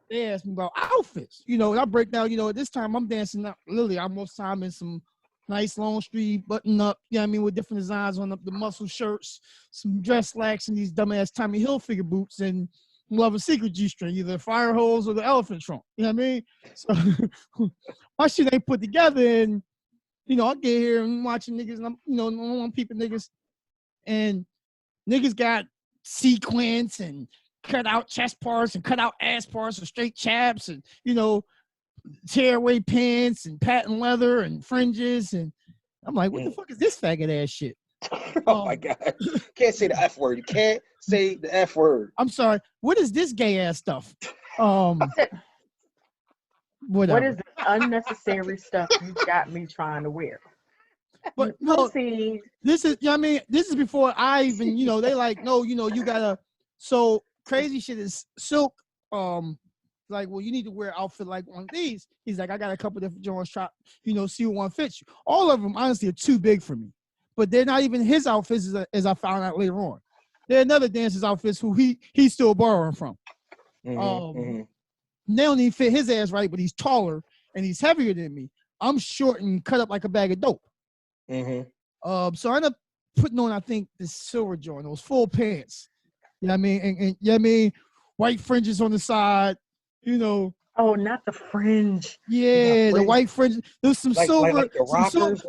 They asked me about outfits. And I break down, at this time I'm dancing up, literally, I'm most time in some nice long street button up, with different designs on the muscle shirts, some dress slacks, and these dumbass Tommy Hilfiger boots, and love a secret G-string, either the fire hose or the elephant trunk. You know what I mean? So my shit ain't put together, and I get here and watching niggas, and I'm peeping niggas, and niggas got sequins and cut out chest parts and cut out ass parts and straight chaps and, tearaway pants and patent leather and fringes. And I'm like, what the fuck is this faggot ass shit? Oh my God. Can't say the F word. You can't say the F word. I'm sorry. What is this gay ass stuff? Whatever. What is the unnecessary stuff you got me trying to wear? But no, this is, I mean, this is before I even, they like, no, you gotta, so crazy shit is Silk, like, well, you need to wear an outfit like one of these. He's like, I got a couple different joints, try, see what one fits you. All of them, honestly, are too big for me. But they're not even his outfits, as I found out later on. They're another dancer's outfits who he's still borrowing from. They don't even fit his ass right, but he's taller and he's heavier than me. I'm short and cut up like a bag of dope. So I ended up putting on, I think, this silver joint, those full pants. You know what I mean? And you know what I mean? White fringes on the side, Oh, not the fringe. Yeah, the white fringe. There's some silver,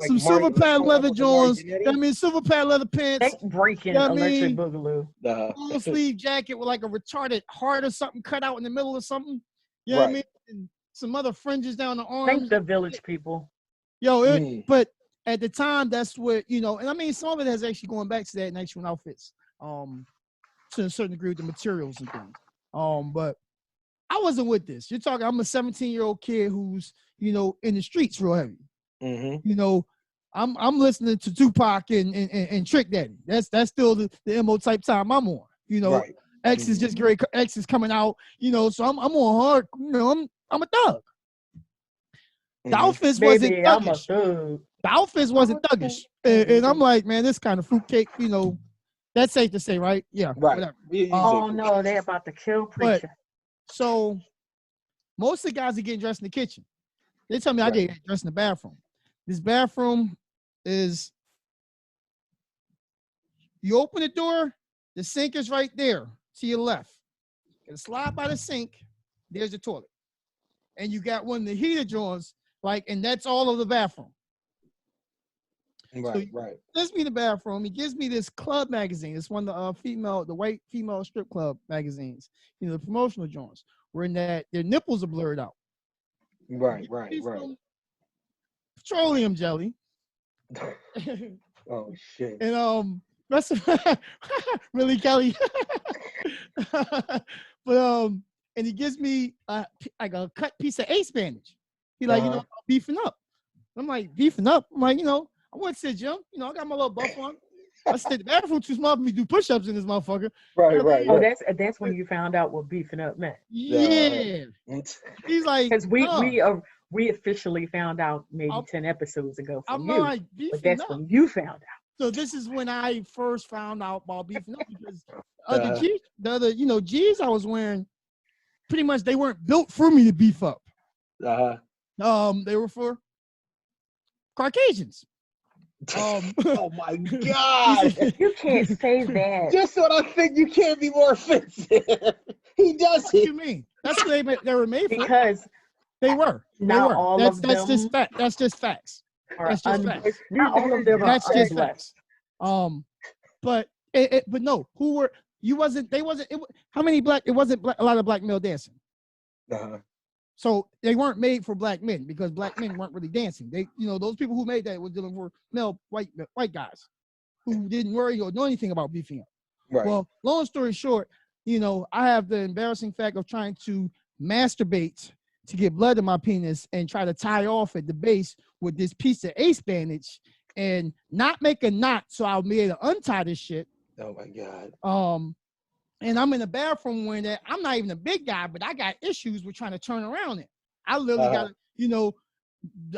some silver pad leather joints. I mean, silver pad leather pants. Breaking Electric Boogaloo. Long sleeve jacket with like a retarded heart or something cut out in the middle or something. You know what I mean? And some other fringes down the arms. Thank the Village people. But at the time, that's what, and I mean, some of it has actually going back to that in actual outfits, to a certain degree with the materials and things. But I wasn't with this. You're talking, I'm a 17-year-old kid who's, in the streets real heavy. I'm listening to Tupac and Trick Daddy. That's still the MO type time I'm on. X is just great. X is coming out, so I'm on hard, I'm a thug. The outfits wasn't thuggish. The outfits wasn't thuggish. And I'm like, man, this kind of fruitcake, that's safe to say, right? Yeah. Right. Oh no, they're about to kill Preacher. So most of the guys are getting dressed in the kitchen. They tell me I get dressed in the bathroom. This bathroom is, you open the door, the sink is right there to your left. And slide by the sink, there's the toilet. And you got one of the heater joints, and that's all of the bathroom. Right. Gives me the bathroom. He gives me this club magazine. It's one of the white female strip club magazines. The promotional joints, where in that their nipples are blurred out. Right. Petroleum jelly. Oh shit. And that's really, Kelly. But and he gives me like a cut piece of ace bandage. He like, beefing up. I'm like, beefing up? I'm like, I went to the gym. I got my little buff on. I said, the bathroom too small for me to do push-ups in this motherfucker. Right. Oh, that's when you found out what beefing up meant. Yeah. He's like, because we officially found out maybe 10 episodes ago from you. Like, but that's when you found out. So this is when I first found out about beefing up, because the other G's I was wearing, pretty much they weren't built for me to beef up. They were for Caucasians. Oh my God! You can't say that. Just when I think you can't be more offensive, he does it. What do you mean? That's what they were made for. Because they were. Not all of them. That's just fact. That's just facts. That's just facts. Not all of them. That's just facts. But no. Who were you? Wasn't they? Wasn't it? How many black? It wasn't a lot of black male dancing. So they weren't made for black men, because black men weren't really dancing. They, those people who made that were dealing with male white guys who didn't worry or know anything about beefing up. Right. Well, long story short, I have the embarrassing fact of trying to masturbate to get blood in my penis and try to tie off at the base with this piece of ace bandage and not make a knot, so I'll be able to untie this shit. Oh my God. And I'm in the bathroom wearing that. I'm not even a big guy, but I got issues with trying to turn around it. I literally got,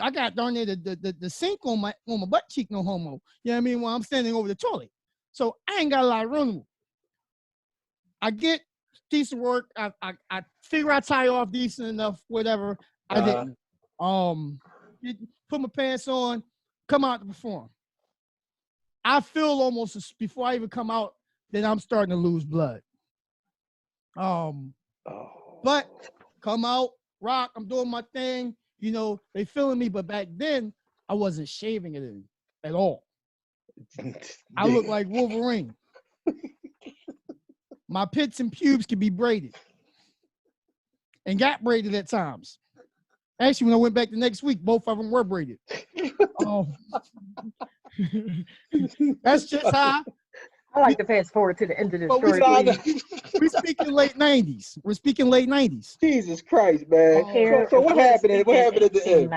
I got darn near the sink on my butt cheek, no homo. You know what I mean? While I'm standing over the toilet. So I ain't got a lot of room. I get decent work. I figure I tie off decent enough, whatever. I didn't. Put my pants on, come out to perform. I feel almost before I even come out that I'm starting to lose blood. But come out, rock, I'm doing my thing. They feeling me, but back then I wasn't shaving it at all. I look like Wolverine. My pits and pubes can be braided and got braided at times. Actually, when I went back the next week, both of them were braided. That's just how I like to fast forward to the end of the story. We're speaking late 90s. We're speaking late 90s. Jesus Christ, man. So what happened? What happened at the end?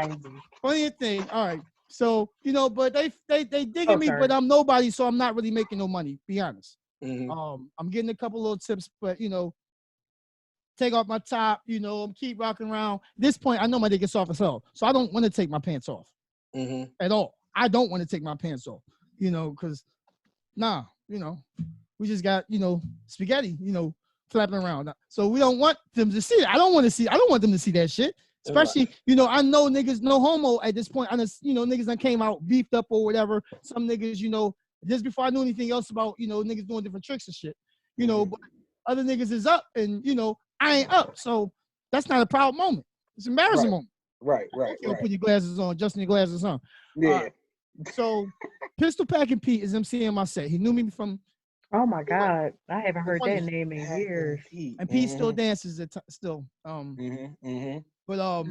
Funny thing. All right. So, but they digging me, but I'm nobody, so I'm not really making no money, be honest. Mm-hmm. I'm getting a couple little tips, but take off my top, keep rocking around. At this point, I know my dick is soft as hell, so I don't want to take my pants off at all. I don't want to take my pants off, because we just got, spaghetti, flapping around. So we don't want them to see it. I don't want them to see that shit. Especially, I know niggas, no homo at this point. Niggas that came out beefed up or whatever. Some niggas, just before I knew anything else about, niggas doing different tricks and shit. But other niggas is up and, I ain't up. So that's not a proud moment. It's an embarrassing moment. Right. Put your glasses on, adjusting your glasses on. Yeah. So Pistol Packing Pete is MCing my set. He knew me from. Oh my God, I haven't heard that name in years. And Pete still dances still. But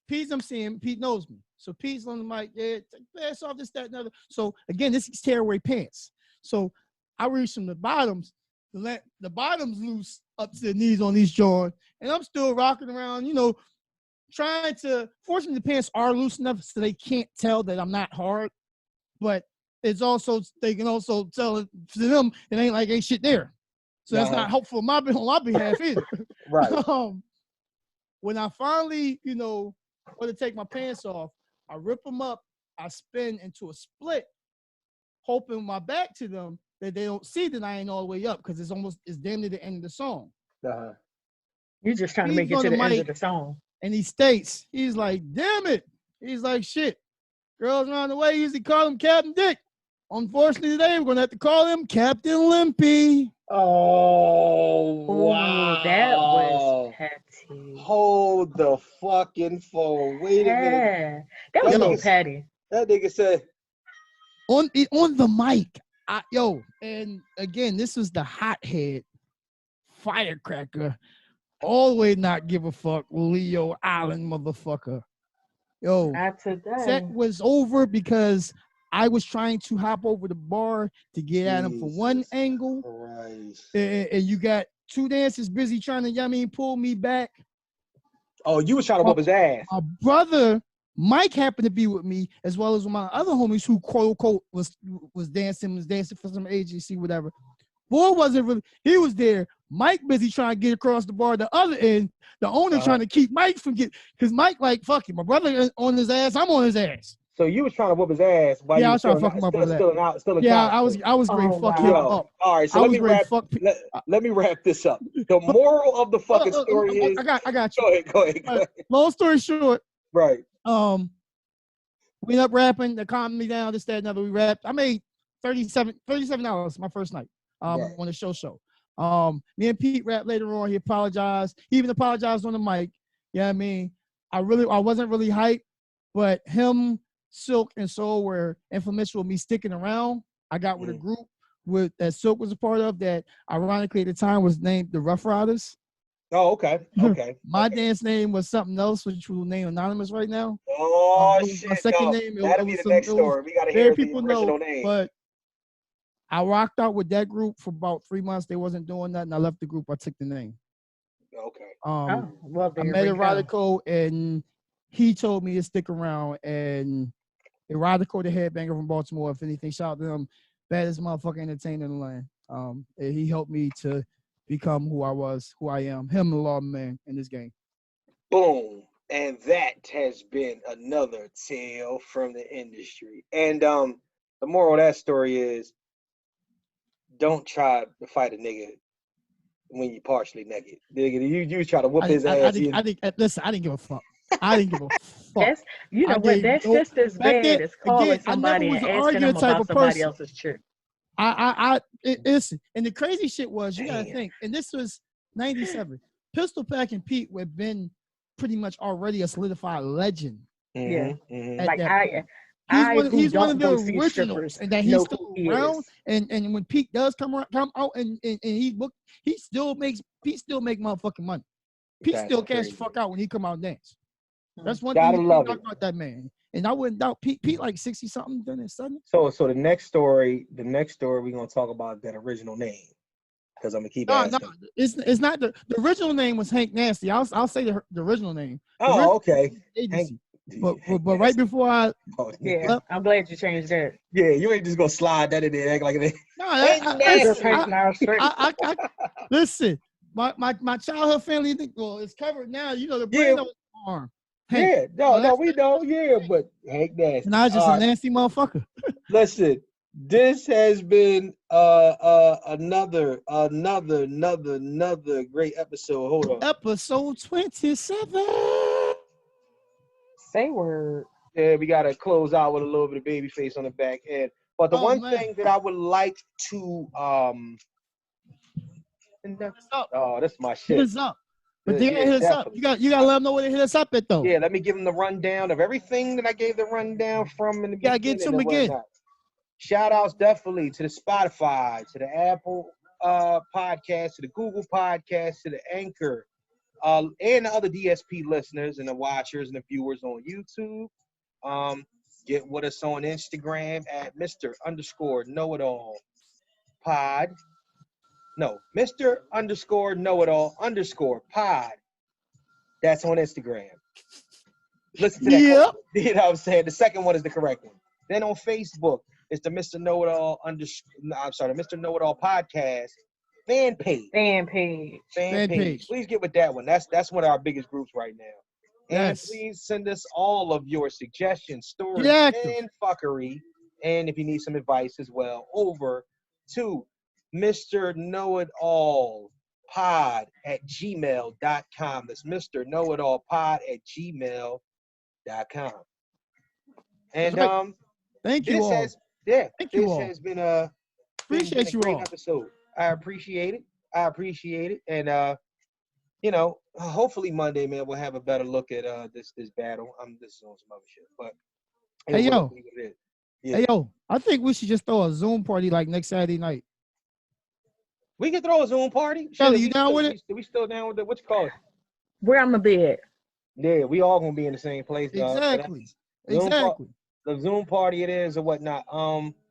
Pete's MCing. Pete knows me, so Pete's on the mic. Yeah, pass off this, that, and other. So again, this is tearaway pants. So I reach from the bottoms to let the bottoms loose up to the knees on these joints, and I'm still rocking around. Trying to. Fortunately, the pants are loose enough so they can't tell that I'm not hard, but. It's also, they can also tell it to them, it ain't shit there. So that's not helpful on my behalf either. Right. When I finally, want to take my pants off, I rip them up, I spin into a split, hoping my back to them that they don't see that I ain't all the way up because it's damn near the end of the song. You're just trying to make it to the end of the song. And he states, he's like, damn it. He's like, shit. Girls around the way usually call him Captain Dick. Unfortunately, today we're going to have to call him Captain Limpy. Oh, wow. That was petty. Hold the fucking phone. Wait a minute. That was a little petty. That nigga said. On the mic. And again, this was the hothead firecracker. Always not give a fuck, Leo Allen motherfucker. Not today. Set was over because I was trying to hop over the bar to get at him from one angle. And you got two dancers busy trying to, pull me back. Oh, you was trying to whoop his ass. My brother, Mike, happened to be with me, as well as my other homies who, quote unquote, was dancing for some agency, whatever. Boy wasn't really, he was there. Mike busy trying to get across the bar the other end. The owner trying to keep Mike from getting, because Mike like, fuck it, my brother on his ass, I'm on his ass. So you was trying to whoop his ass while I was trying to fuck him up with that. I was great fuck him up. All right, so let me wrap this up. The moral of the fucking story is I got you. Go ahead. Long story short. Right. We ended up rapping, they calmed me down, this, that, and other. We rapped. I made $37 my first night on the show. Me and Pete rapped later on. He apologized. He even apologized on the mic. Yeah, I wasn't really hyped, but him, Silk, and Soul were influential with me sticking around. I got with a group that Silk was a part of that ironically at the time was named the Rough Riders. Oh, okay. My dance name was something else, which we'll name anonymous right now. Oh, shit. My second name. That'll be the next story. We got to hear the original name. But I rocked out with that group for about 3 months. They wasn't doing nothing. I left the group. I took the name. Okay. I met Erotico, and he told me to stick around. And Erotico, the headbanger from Baltimore, if anything, shout out to him, baddest motherfucker entertainer in the land. And he helped me to become who I am. Him, the law man in this game. Boom. And that has been another tale from the industry. And the moral of that story is, don't try to fight a nigga when you're partially naked. Nigga, you try to whoop his ass. Listen, I didn't give a fuck. I didn't give a fuck. That's just as bad as calling somebody and asking them about somebody else's trick. Listen, and the crazy shit was, you gotta think, and this was 97. Pistol Packing Pete would been pretty much already a solidified legend. He's one of the originals, and that he's still around. And when Pete does come out, and he still make motherfucking money. Pete still cash the fuck out when he come out and dance. That's one Gotta thing love talk about that man. And I wouldn't doubt Pete like 60 something, then it's 70. So the next story we're gonna talk about that original name. Because I'm gonna keep asking. No, it's not the original name was Hank Nasty. I'll say the original name. Okay. Hank, but right before I'm glad you changed that. Yeah, you ain't just gonna slide that in there, act like it. Listen, my childhood family, it's covered now. You know the brand was arm. Hank. Yeah, we know. Yeah, but Hank Nasty. And I was just a nasty motherfucker. Listen, this has been another great episode. Hold on. Episode 27. Say word. Yeah, we gotta close out with a little bit of baby face on the back end. But the one thing that I would like to this is my shit. Hit us up. But they gotta hit us up. You gotta let them know where to hit us up at though. Yeah, let me give them the rundown of everything that I gave the rundown from in the beginning. Gotta get to them again. Shout outs definitely to the Spotify, to the Apple podcast, to the Google podcast, to the Anchor, and the other DSP listeners and the watchers and the viewers on YouTube. Get with us on Instagram at Mr._Know-It-All pod. No, Mr._Know-It-All_pod. That's on Instagram. Listen to that. Yep. You know what I'm saying? The second one is the correct one. Then on Facebook, it's the Mr. Know-It-All the Mr. Know-It-All podcast fan page. Fan page. Please get with that one. That's one of our biggest groups right now. And please send us all of your suggestions, stories, and fuckery. And if you need some advice as well, over to Mr. Know-It-All pod at gmail.com. That's Mr. Know-It-All pod at gmail.com. And thank you all. This has been a great episode. I appreciate it. And hopefully Monday, man, we'll have a better look at this battle. This is on some other shit, but hey yo, I think we should just throw a Zoom party like next Saturday night. We can throw a Zoom party. Kelly, you down with it? We still down with it? What you call it? Where I'm gonna be at? Yeah, we all gonna be in the same place. Exactly. The Zoom party it is or whatnot.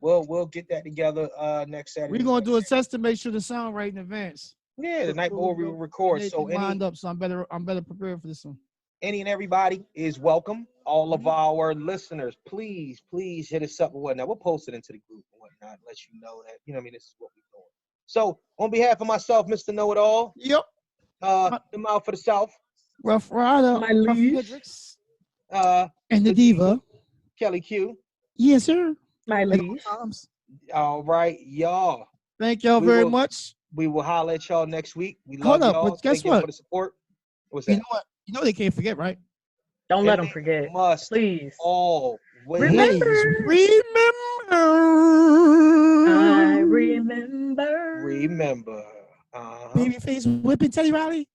We'll get that together next Saturday. We're gonna do a test to make sure the sound right in advance. Yeah, the night before we record. So I'm better prepared for this one. Any and everybody is welcome. All of our listeners, please hit us up and whatnot. We'll post it into the group and whatnot, let you know that, this is what we're doing. So on behalf of myself, Mr. Know-It-All. Yep. The Mouth for the South. Rough Rider. My liege. And the Diva. Kelly Q. Yes, sir. My liege. All right, y'all. Thank y'all very much. We will holler at y'all next week. We love y'all. But guess Thank what? you for the support. What's that? You know what? You know they can't forget, right? Don't let them forget. Please. Always remember. I remember. Remember. Babyface whipping Teddy Riley.